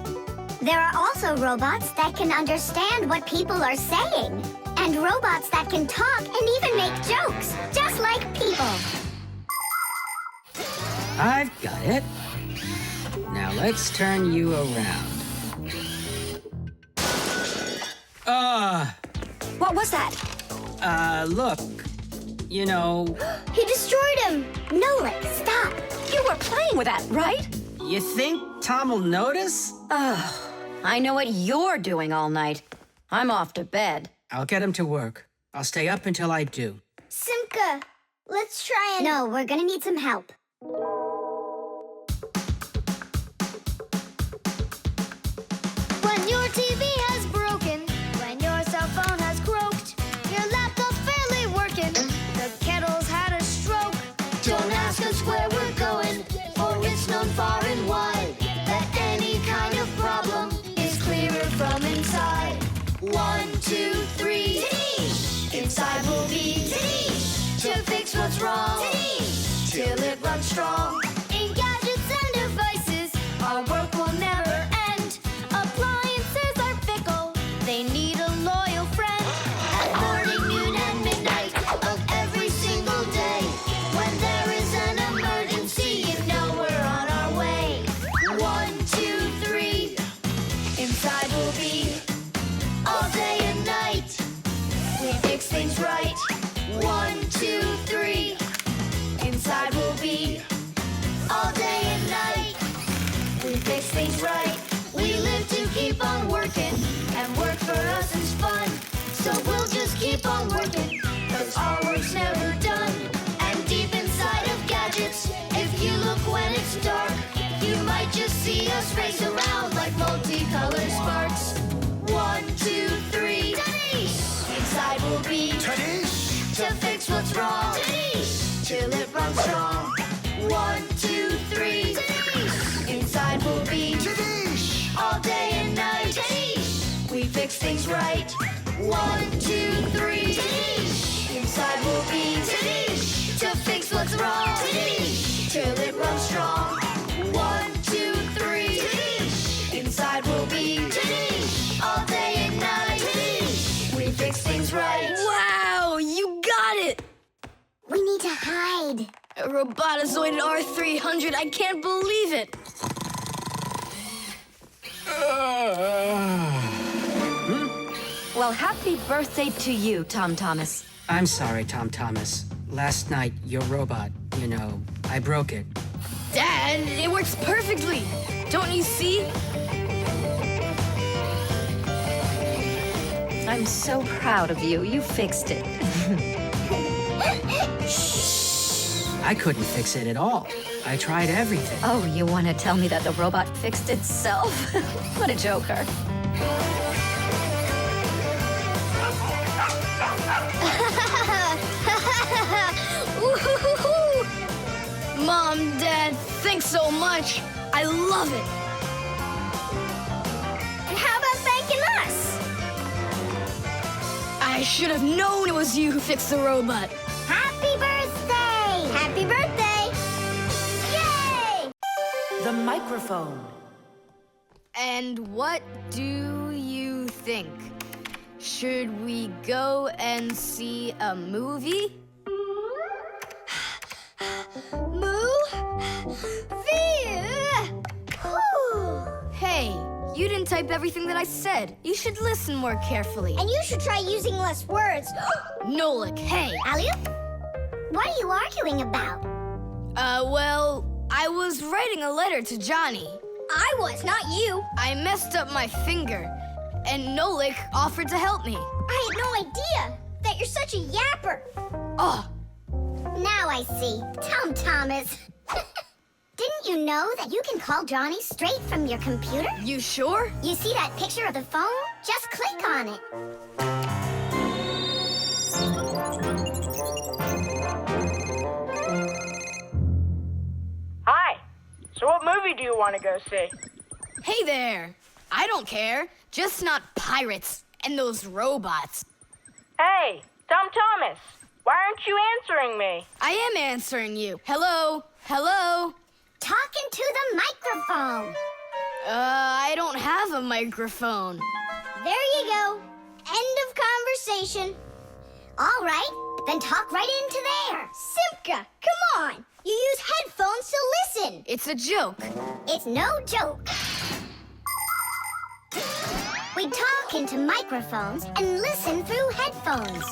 S2: There are also robots that can understand what people are saying, and robots that can talk and even make jokes, just like people.
S8: I've got it. Now let's turn you around.
S5: What was that?
S8: Look. You know...
S1: He destroyed him!
S2: Nolik, stop!
S5: You were playing with that, right?
S8: You think Tom will notice?
S5: I know what you're doing all night. I'm off to bed.
S8: I'll get him to work. I'll stay up until I do.
S1: Simka, let's try and...
S2: No, we're gonna need some help.
S1: When your TV has broken, when your cell phone has croaked, your laptop's barely working, the kettle's had a stroke.
S12: Don't ask us where we're going, for it's known far and wide that any kind of problem is clearer from inside. 1, 2, 3. Inside will be to fix what's wrong till it runs strong.
S1: In gadgets and devices,
S12: Our work will never end.
S1: appliances are fickle.
S12: They need a loyal friend at morning, noon, and midnight of every single day. When there is an emergency, you know we're on our way. 1, 2, 3. Inside will be all day and night. We fix things right. 1, on working, 'cause our work's never done. And deep inside of gadgets, if you look when it's dark, you might just see us race around like multicolored sparks. 1, 2, 3, Tadish! Inside will be Tadish! To fix what's wrong, Tadish! Till it runs strong. 1, 2, 3, Tadish! Inside will be Tadish! All day and night, Tadish! We fix things right. 1, 2, 3, Tadish! Inside will be Tadish! To fix what's wrong, Tadish! Till it runs strong. 1, 2, 3, Tadish! Inside will be Tadish! All day and night, Tadish! We fix things right.
S3: Wow, you got it!
S2: We need to hide.
S3: A robotizoided R300, I can't believe it!
S5: Well, happy birthday to you, Tom Thomas.
S8: I'm sorry, Tom Thomas. Last night, your robot, I broke it.
S3: Dad, it works perfectly! Don't you see?
S5: I'm so proud of you. You fixed it.
S8: I couldn't fix it at all. I tried everything.
S5: Oh, you want to tell me that the robot fixed itself? What a joker.
S3: Mom, Dad, thanks so much. I love it.
S1: And how about thanking us?
S3: I should have known it was you who fixed the robot.
S2: Happy birthday!
S1: Happy birthday! Yay!
S13: The microphone.
S3: And what do you think? Should we go and see a movie? Hey, you didn't type everything that I said. You should listen more carefully.
S1: And you should try using less words.
S3: Nolik, hey.
S2: Alley-oop? What are you arguing about?
S3: Well, I was writing a letter to Johnny.
S1: I was, not you.
S3: I messed up my finger, and Nolik offered to help me.
S1: I had no idea that you're such a yapper.
S3: Oh,
S2: Now I see. Tom Thomas. Didn't you know that you can call Johnny straight from your computer?
S3: you sure?
S2: You see that picture of the phone? Just click on it.
S15: Hi. So what movie do you want to go see?
S3: Hey there. I don't care. Just not pirates and those robots.
S15: Hey, Tom Thomas. Why aren't you answering me?
S3: I am answering you. Hello? Hello?
S2: Talking to the microphone.
S3: I don't have a microphone.
S1: There you go. End of conversation.
S2: All right, then talk right into there.
S1: Simka, come on. You use headphones to listen.
S3: It's a joke.
S2: It's no joke. We talk into microphones and listen through headphones.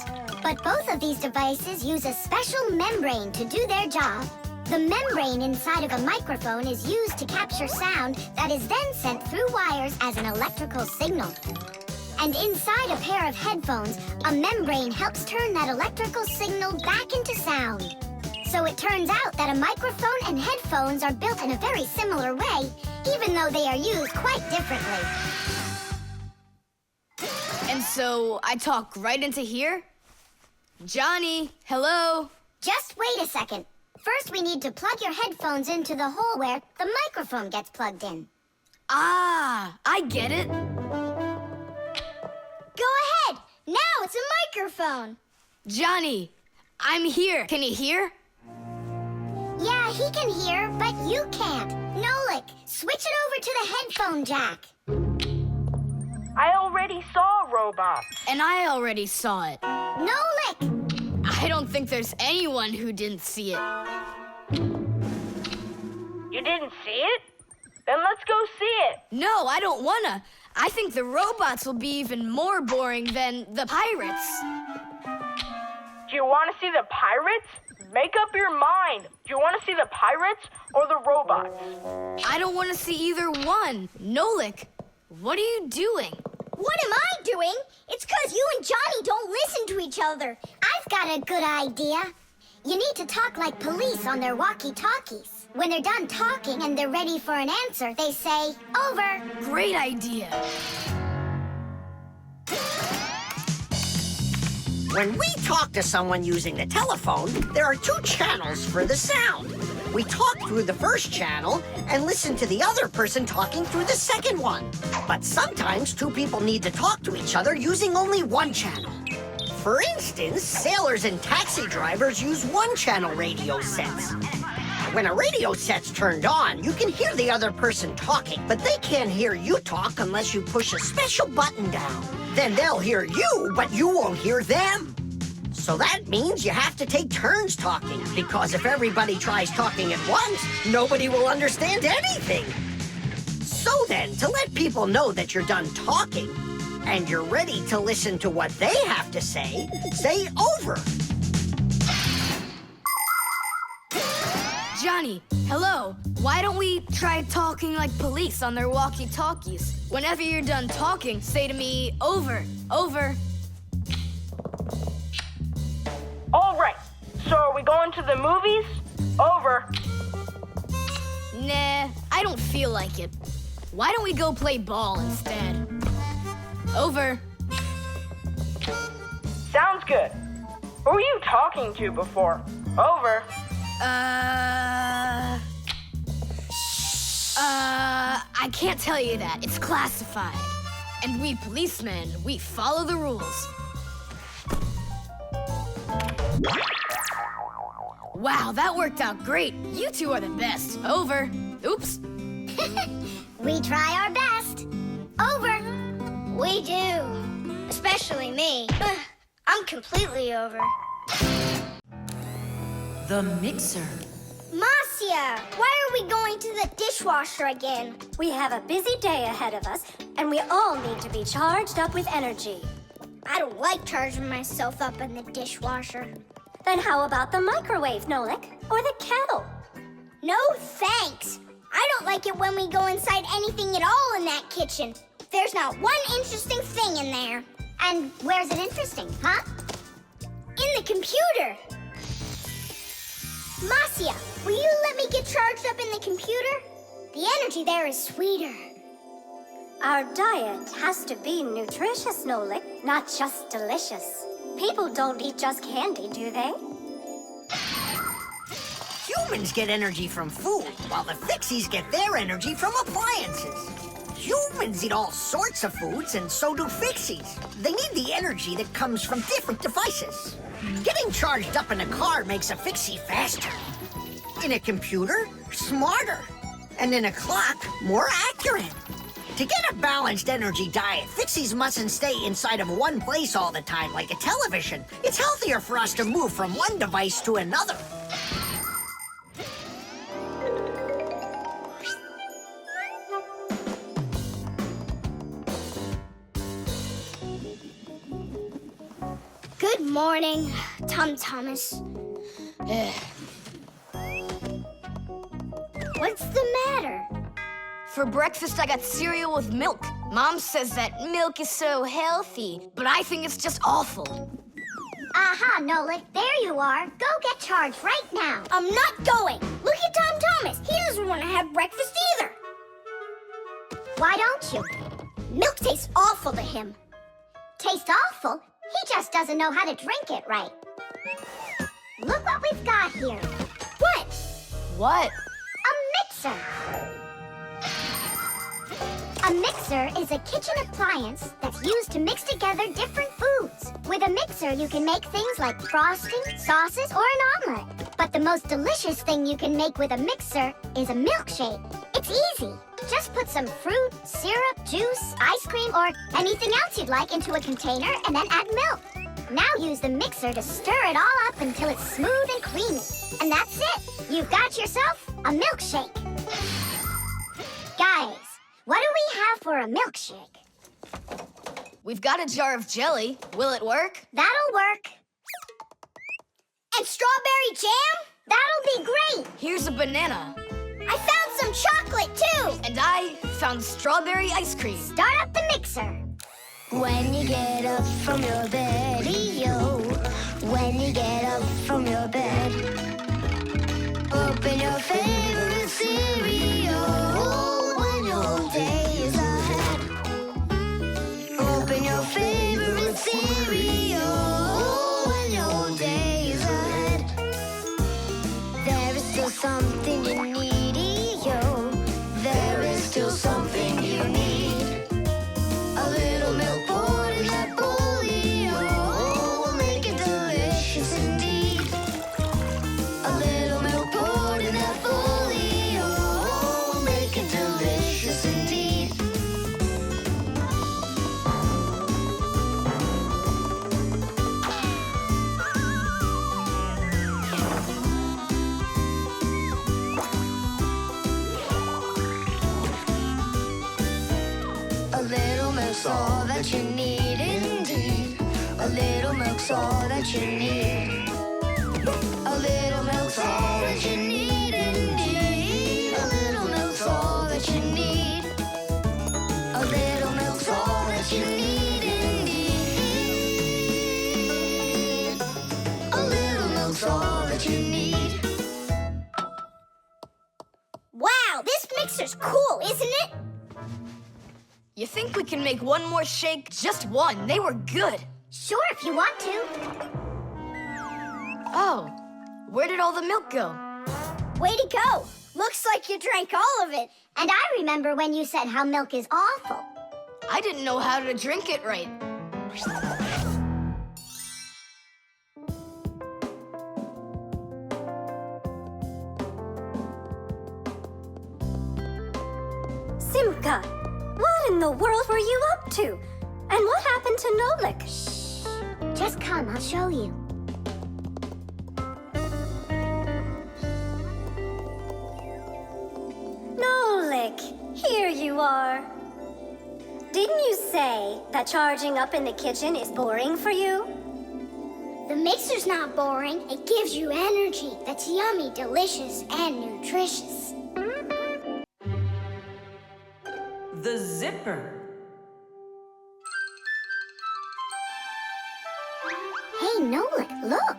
S2: But both of these devices use a special membrane to do their job. The membrane inside of a microphone is used to capture sound that is then sent through wires as an electrical signal. And inside a pair of headphones, a membrane helps turn that electrical signal back into sound. So it turns out that a microphone and headphones are built in a very similar way, even though they are used quite differently.
S3: And so I talk right into here? Johnny, hello?
S2: Just wait a second. First, we need to plug your headphones into the hole where the microphone gets plugged in.
S3: Ah, I get it.
S1: Go ahead. Now it's a microphone.
S3: Johnny, I'm here. Can you hear?
S2: Yeah, he can hear, but you can't. Nolik, switch it over to the headphone jack.
S15: I already saw a robot.
S3: And I already saw it.
S2: Nolik!
S3: I don't think there's anyone who didn't see it.
S15: You didn't see it? Then let's go see it.
S3: No, I don't wanna. I think the robots will be even more boring than the pirates.
S15: Do you want to see the pirates? Make up your mind. Do you want to see the pirates or the robots?
S3: I don't want to see either one. Nolik, what are you doing?
S1: What am I doing? It's 'cause you and Johnny don't listen to each other.
S2: I've got a good idea. You need to talk like police on their walkie-talkies. When they're done talking and they're ready for an answer, they say, over.
S3: Great idea.
S4: When we talk to someone using the telephone, there are 2 channels for the sound. We talk through the first channel and listen to the other person talking through the second one. But sometimes 2 people need to talk to each other using only one channel. For instance, sailors and taxi drivers use one-channel radio sets. When a radio set's turned on, you can hear the other person talking, but they can't hear you talk unless you push a special button down. Then they'll hear you, but you won't hear them. So that means you have to take turns talking, because if everybody tries talking at once, nobody will understand anything. So then, to let people know that you're done talking, and you're ready to listen to what they have to say over.
S3: Johnny, hello. Why don't we try talking like police on their walkie-talkies? Whenever you're done talking, say to me, over, over.
S15: All right. So are we going to the movies? Over.
S3: Nah, I don't feel like it. Why don't we go play ball instead? Over.
S15: Sounds good. Who were you talking to before? Over.
S3: I can't tell you that. It's classified. And we policemen, we follow the rules. Wow, that worked out great. You 2 are the best. Over. Oops.
S2: We try our best. Over.
S1: We do. Especially me. I'm completely over.
S13: The mixer.
S1: Marcia, why are we going to the dishwasher again?
S6: We have a busy day ahead of us, and we all need to be charged up with energy.
S1: I don't like charging myself up in the dishwasher.
S6: Then how about the microwave, Nolik? Or the kettle?
S1: No thanks. I don't like it when we go inside anything at all in that kitchen. There's not one interesting thing in there.
S2: And where's it interesting, huh?
S1: In the computer. Marcia, will you let me get charged up in the computer? The energy there is sweeter.
S6: Our diet has to be nutritious, Nolik, not just delicious. People don't eat just candy, do they?
S4: Humans get energy from food, while the Fixies get their energy from appliances. Humans eat all sorts of foods, and so do Fixies. They need the energy that comes from different devices. Getting charged up in a car makes a Fixie faster. In a computer, smarter. And in a clock, more accurate. To get a balanced energy diet, Fixies mustn't stay inside of one place all the time like a television. It's healthier for us to move from one device to another.
S1: Good morning, Thomas. What's the matter?
S3: For breakfast, I got cereal with milk. Mom says that milk is so healthy, but I think it's just awful.
S2: Aha, Nolik, there you are. Go get charged right now.
S1: I'm not going. Look at Thomas. He doesn't want to have breakfast either.
S2: Why don't you?
S1: Milk tastes awful to him.
S2: Taste awful? He just doesn't know how to drink it right. Look what we've got here.
S1: What?
S3: What?
S2: A mixer. A mixer is a kitchen appliance that's used to mix together different foods. With a mixer, you can make things like frosting, sauces, or an omelet. But the most delicious thing you can make with a mixer is a milkshake. It's easy. Just put some fruit, syrup, juice, ice cream, or anything else you'd like into a container and then add milk. Now use the mixer to stir it all up until it's smooth and creamy. And that's it. You've got yourself a milkshake. Guys, what do we have for a milkshake?
S3: We've got a jar of jelly. Will it work?
S2: That'll work.
S1: And strawberry jam?
S2: That'll be great.
S3: Here's a banana.
S1: I found some chocolate, too.
S3: And I found strawberry ice cream.
S2: Start up the mixer.
S1: When you get up from your bed, yo. When you get up from your bed, open your favorite cereal when your day is ahead. Open your favorite cereal when your day is ahead. There is still something you need, yo. There is still something you need. A little milk poured in that bowl, yo, will make it delicious indeed. A little milk poured in that bowl, yo, will make it delicious indeed. A little milk's all that you need indeed. A little milk's all that you need. A little milk's all that you need indeed. A little milk's all that you need. A little milk's all that you need indeed. A little milk's all that you need.
S2: Wow, this mixer's cool, isn't it?
S3: You think we can make one more shake? Just one. They were good.
S2: Sure, if you want to.
S3: Oh, where did all the milk go?
S2: Way to go. Looks like you drank all of it. And I remember when you said how milk is awful.
S3: I didn't know how to drink it right.
S6: Simka, what in the world were you up to? And what happened to Nolik?
S2: Shh. Just come, I'll show you.
S6: Nolik, here you are. Didn't you say that charging up in the kitchen is boring for you?
S1: The mixer's not boring. It gives you energy that's yummy, delicious, and nutritious.
S13: The zipper.
S2: Hey, Nolik, look.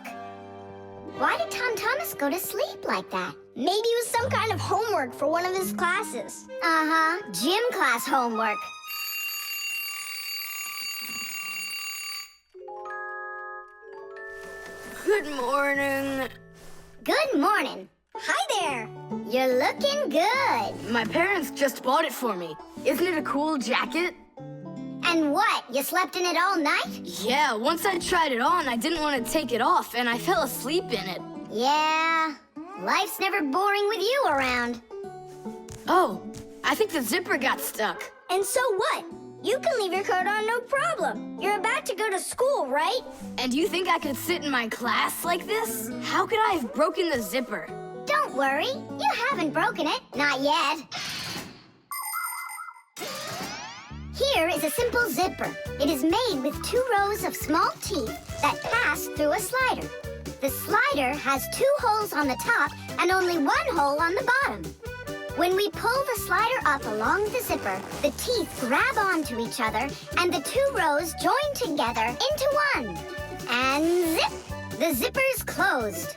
S2: Why did Tom Thomas go to sleep like that?
S1: Maybe it was some kind of homework for one of his classes.
S2: Uh-huh, gym class homework.
S3: Good morning.
S2: Good morning.
S1: Hi there.
S2: You're looking good.
S3: My parents just bought it for me. Isn't it a cool jacket?
S2: And what, you slept in it all night?
S3: Yeah, once I tried it on, I didn't want to take it off, and I fell asleep in it.
S2: Yeah, life's never boring with you around.
S3: Oh, I think the zipper got stuck.
S1: And so what? You can leave your coat on, no problem. You're about to go to school, right?
S3: And you think I could sit in my class like this? How could I have broken the zipper?
S2: Don't worry, you haven't broken it. Not yet. Here is a simple zipper. It is made with 2 rows of small teeth that pass through a slider. The slider has 2 holes on the top and only 1 hole on the bottom. When we pull the slider up along the zipper, the teeth grab onto each other and the 2 rows join together into one. And zip! The zipper's closed.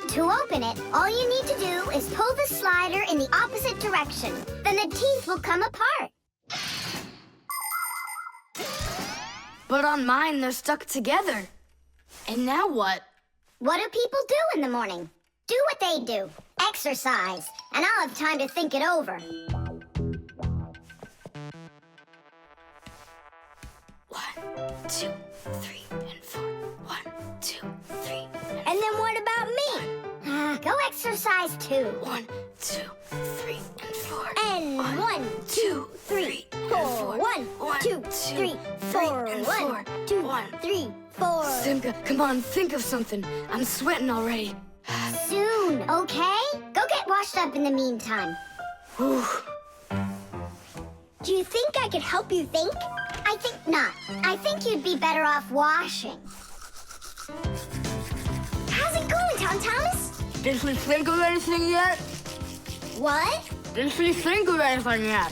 S2: To open it, all you need to do is pull the slider in the opposite direction. Then the teeth will come apart.
S3: But on mine, they're stuck together. And now what?
S2: What do people do in the morning? Do what they do. Exercise. And I'll have time to think it over.
S3: 1, 2, 3, and 4. 1, 2, 3.
S1: And then what about me?
S2: Go exercise too.
S3: 1, 2, 3, and 4.
S1: And 1, 2, 3, 4. 1, 2, 3, 4. 1, 2, 3, 4.
S3: Simka, come on, think of something. I'm sweating already.
S2: Soon, okay? Go get washed up in the meantime.
S3: Whew.
S1: Do you think I could help you think?
S2: I think not. I think you'd be better off washing.
S1: How's it going, Tom Thomas?
S3: Did we think of anything yet?
S1: What?
S3: Did we think of anything yet?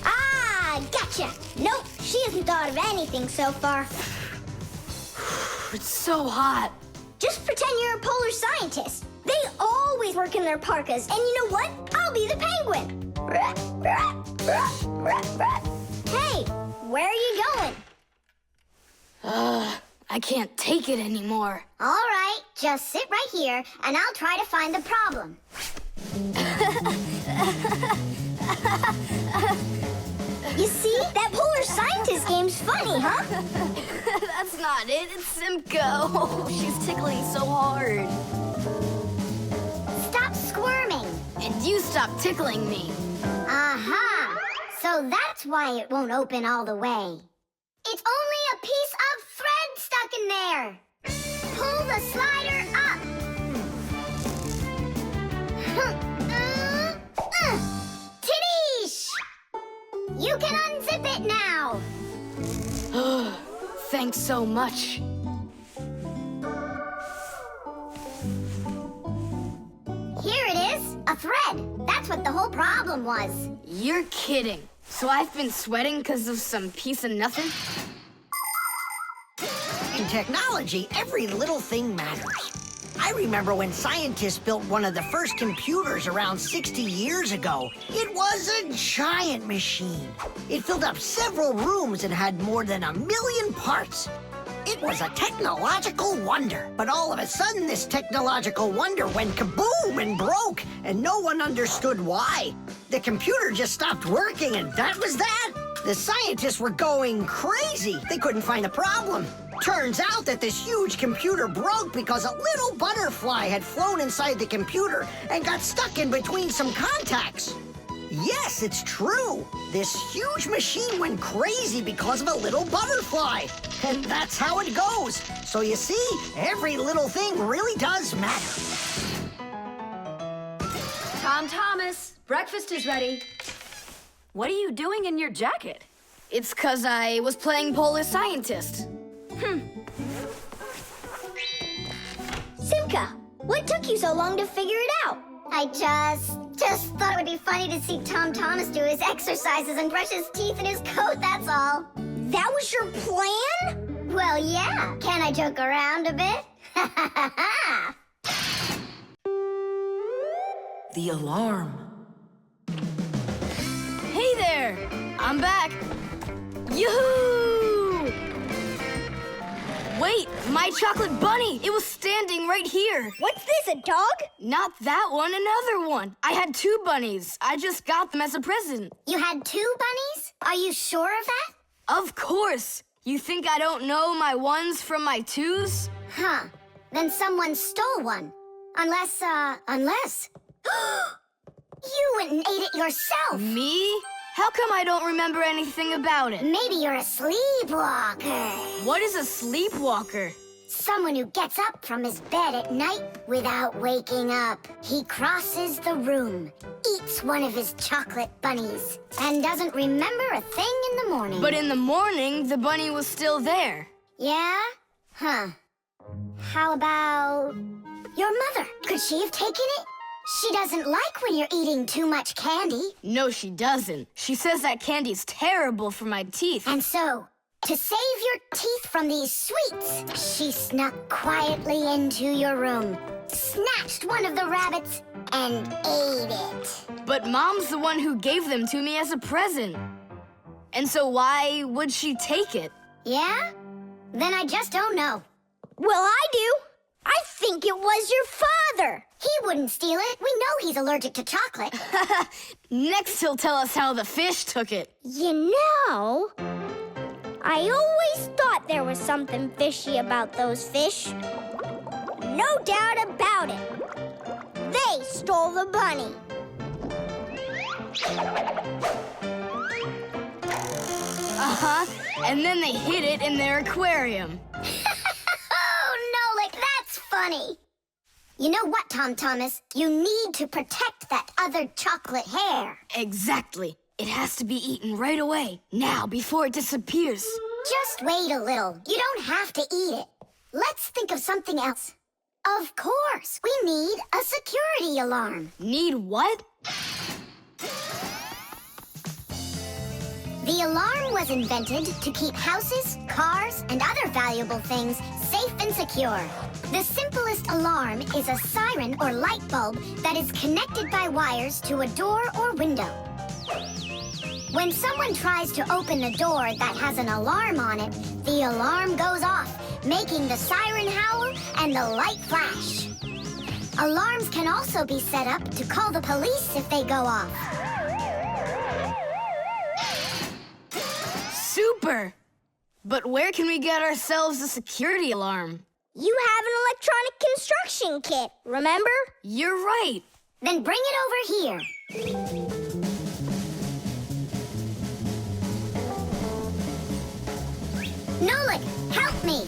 S1: Ah, gotcha. Nope, She hasn't thought of anything so far.
S3: It's so hot.
S1: Just pretend you're a polar scientist. They always work in their parkas, and you know what? I'll be the penguin. Hey, where are you going?
S3: I can't take it anymore.
S2: All right, just sit right here, and I'll try to find the problem.
S1: You see? That polar scientist game's funny, huh?
S3: That's not it. It's Simka. Oh, she's tickling so hard.
S2: Stop squirming.
S3: And you stop tickling me.
S2: Aha! So that's why it won't open all the way. It's only a piece of thread stuck in there. Pull the slider up. Titties! You can unzip it now.
S3: Thanks so much.
S2: Here it is, a thread. That's what the whole problem was.
S3: You're kidding. So I've been sweating because of some piece of nothing?
S4: In technology, every little thing matters. I remember when scientists built one of the first computers around 60 years ago. It was a giant machine. It filled up several rooms and had more than 1 million parts. It was a technological wonder. But all of a sudden, this technological wonder went kaboom and broke, and no one understood why. The computer just stopped working, and that was that. The scientists were going crazy. They couldn't find a problem. Turns out that this huge computer broke because a little butterfly had flown inside the computer and got stuck in between some contacts. Yes, it's true. This huge machine went crazy because of a little butterfly. And that's how it goes. So you see, every little thing really does matter.
S11: Tom Thomas, breakfast is ready. What are you doing in your jacket?
S3: It's 'cause I was playing polar scientist.
S1: Simka, what took you so long to figure it out?
S2: I just thought it would be funny to see Tom Thomas do his exercises and brush his teeth in his coat, that's all.
S1: That was your plan?
S2: Well, yeah. Can I joke around a bit?
S13: The alarm.
S3: Hey there! I'm back. Yoo-hoo! Wait, my chocolate bunny! It was standing right here.
S1: What's this, a dog?
S3: Not that one, another one. I had 2 bunnies. I just got them as a present.
S2: You had 2 bunnies? Are you sure of that?
S3: Of course. You think I don't know my 1s from my 2s?
S2: Huh. Then someone stole one. Unless. You went and ate it yourself!
S3: Me? How come I don't remember anything about it?
S2: Maybe you're a sleepwalker.
S3: What is a sleepwalker?
S2: Someone who gets up from his bed at night without waking up. He crosses the room, eats one of his chocolate bunnies, and doesn't remember a thing in the morning.
S3: But in the morning, the bunny was still there.
S2: Yeah? Huh. How about your mother? Could she have taken it? She doesn't like when you're eating too much candy.
S3: No, she doesn't. She says that candy's terrible for my teeth.
S2: And so, to save your teeth from these sweets, she snuck quietly into your room, snatched one of the rabbits, and ate it.
S3: But Mom's the one who gave them to me as a present. And so why would she take it?
S2: Yeah? Then I just don't know.
S1: Well, I do. I think it was your father.
S2: He wouldn't steal it. We know he's allergic to chocolate.
S3: Next, he'll tell us how the fish took it.
S1: You know, I always thought there was something fishy about those fish. No doubt about it. They stole the bunny.
S3: Uh-huh. And then they hid it in their aquarium.
S2: Oh, Nolik, that's funny. You know what, Tom Thomas? You need to protect that other chocolate hair.
S3: Exactly. It has to be eaten right away. Now, before it disappears.
S2: Just wait a little. You don't have to eat it. Let's think of something else. Of course, we need a security alarm.
S3: Need what?
S2: The alarm was invented to keep houses, cars, and other valuable things safe and secure. The simplest alarm is a siren or light bulb that is connected by wires to a door or window. When someone tries to open the door that has an alarm on it, the alarm goes off, making the siren howl and the light flash. Alarms can also be set up to call the police if they go off.
S3: Super! But where can we get ourselves a security alarm?
S1: You have an electronic construction kit, remember?
S3: You're right.
S2: Then bring it over here. Nolik, help me.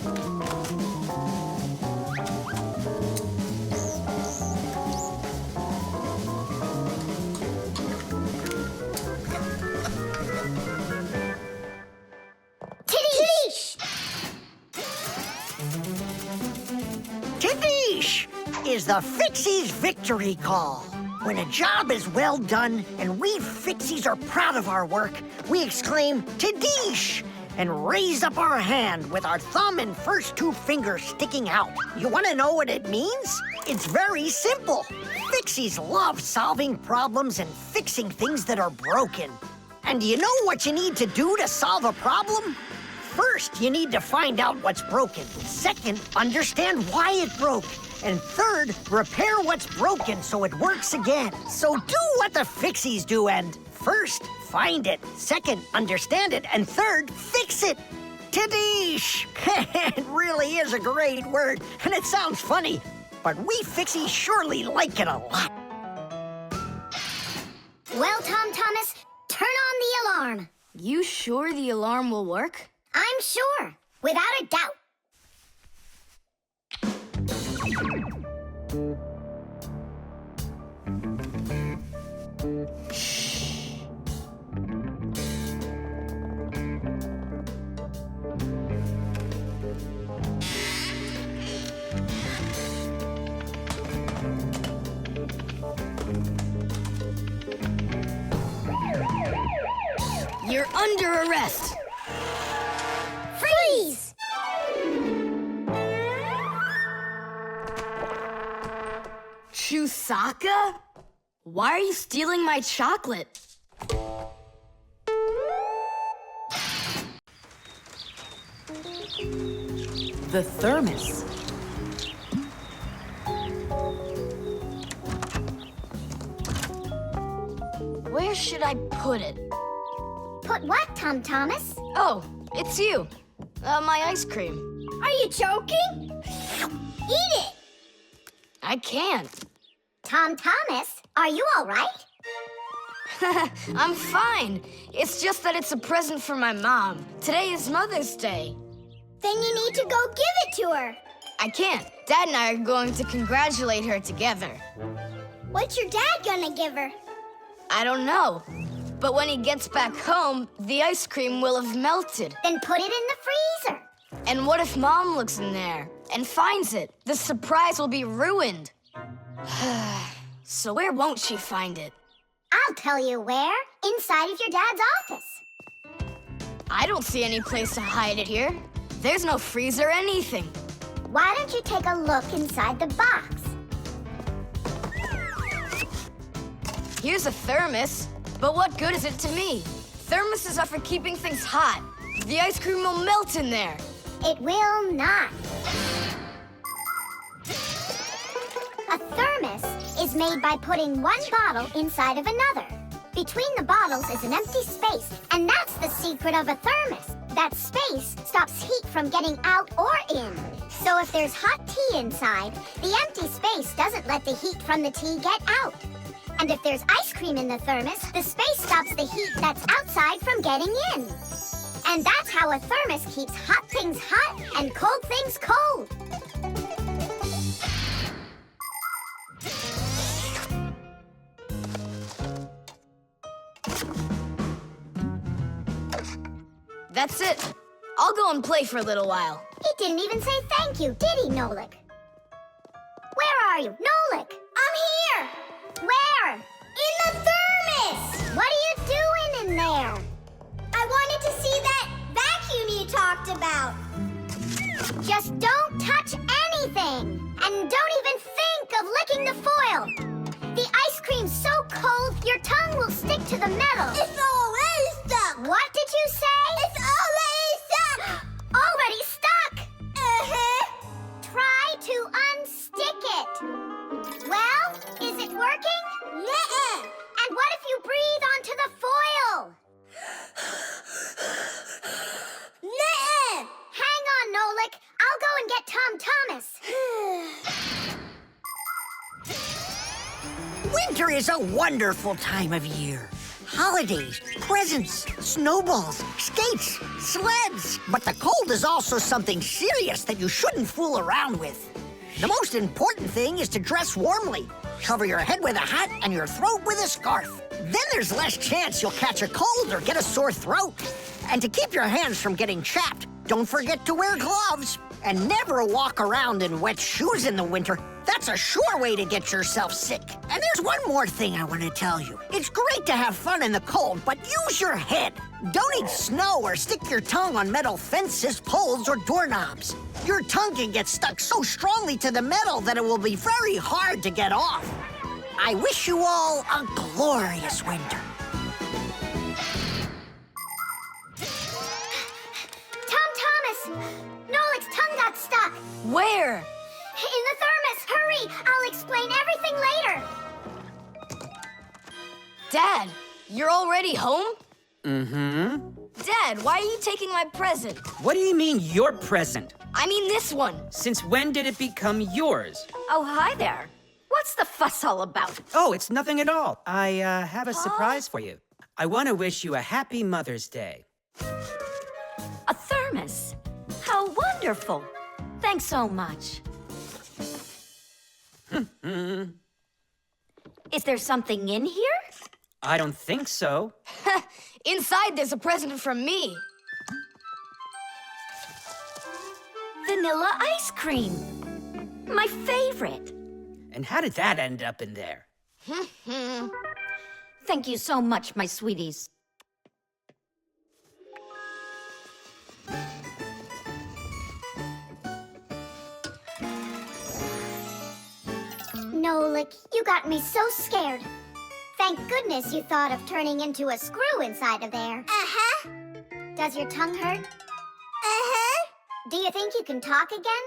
S2: Tidish!
S4: Tidish is the Fixies victory call. When a job is well done and we Fixies are proud of our work, we exclaim, Tidish! And raise up our hand with our thumb and first two fingers sticking out. You want to know what it means? It's very simple. Fixies love solving problems and fixing things that are broken. And do you know what you need to do to solve a problem? First, you need to find out what's broken. Second, understand why it broke. And third, repair what's broken so it works again. So do what the Fixies do and first, find it. Second, understand it. And third, fix it. Tidish! It really is a great word, and it sounds funny, but we Fixies surely like it a lot.
S2: Well, Tom Thomas, turn on the alarm.
S3: You sure the alarm will work?
S2: I'm sure, without a doubt.
S3: You're under arrest.
S1: Freeze!
S3: Chusaka? Why are you stealing my chocolate?
S13: The thermos.
S3: Where should I put it?
S2: Put what, Tom Thomas?
S3: Oh, it's you. My ice cream.
S1: Are you joking? Eat it!
S3: I can't.
S2: Tom Thomas, are you all right?
S3: I'm fine. It's just that it's a present for my mom. Today is Mother's Day.
S1: Then you need to go give it to her.
S3: I can't. Dad and I are going to congratulate her together.
S1: What's your dad gonna give her?
S3: I don't know. But when he gets back home, the ice cream will have melted.
S2: Then put it in the freezer.
S3: And what if Mom looks in there and finds it? The surprise will be ruined. So where won't she find it?
S2: I'll tell you where. Inside of your dad's office.
S3: I don't see any place to hide it here. There's no freezer or anything.
S2: Why don't you take a look inside the box?
S3: Here's a thermos, but what good is it to me? Thermoses are for keeping things hot. The ice cream will melt in there.
S2: It will not. A thermos is made by putting one bottle inside of another. Between the bottles is an empty space, and that's the secret of a thermos. That space stops heat from getting out or in. So if there's hot tea inside, the empty space doesn't let the heat from the tea get out. And if there's ice cream in the thermos, the space stops the heat that's outside from getting in. And that's how a thermos keeps hot things hot and cold things cold.
S3: That's it. I'll go and play for a little while.
S2: He didn't even say thank you, did he, Nolik? Where are you, Nolik?
S1: I'm here!
S2: Where?
S1: In the thermos!
S2: What are you doing in there?
S1: I want about?
S2: Just don't touch anything! And don't even think of licking the foil! The ice cream's so cold, your tongue will stick to the metal.
S1: It's already stuck!
S2: What did you say?
S1: It's already stuck!
S2: Already stuck!
S1: Uh-huh.
S2: Try to unstick it. Well, is it working?
S1: Nuh-uh.
S2: And what if you breathe onto the foil?
S1: Nuh-uh.
S2: Hang on, Nolik. I'll go and get Tom Thomas.
S4: Winter is a wonderful time of year. Holidays, presents, snowballs, skates, sleds. But the cold is also something serious that you shouldn't fool around with. The most important thing is to dress warmly. Cover your head with a hat and your throat with a scarf. Then there's less chance you'll catch a cold or get a sore throat. And to keep your hands from getting chapped, don't forget to wear gloves. And never walk around in wet shoes in the winter. That's a sure way to get yourself sick. And there's one more thing I want to tell you. It's great to have fun in the cold, but use your head. Don't eat snow or stick your tongue on metal fences, poles, or doorknobs. Your tongue can get stuck so strongly to the metal that it will be very hard to get off. I wish you all a glorious winter.
S2: Tom Thomas! Nolik's tongue got stuck.
S3: Where?
S2: In the thermos. Hurry! I'll explain everything later.
S3: Dad, you're already home?
S8: Mm-hmm.
S3: Dad, why are you taking my present?
S8: What do you mean, your present?
S3: I mean this one.
S8: Since when did it become yours?
S5: Oh, hi there. What's the fuss all about?
S8: Oh, it's nothing at all. I have a surprise for you. I want to wish you a happy Mother's Day.
S5: A thermos. How wonderful. Thanks so much. Is there something in here?
S8: I don't think so.
S3: Inside there's a present from me.
S5: Vanilla ice cream. My favorite.
S8: And how did that end up in there?
S5: Thank you so much, my sweeties.
S2: Nolik, you got me so scared. Thank goodness you thought of turning into a screw inside of there.
S1: Uh-huh.
S2: Does your tongue hurt?
S1: Uh-huh.
S2: Do you think you can talk again?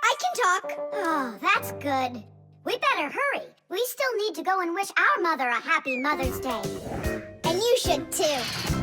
S1: I can talk.
S2: Oh, that's good. We better hurry. We still need to go and wish our mother a happy Mother's Day.
S1: And you should too.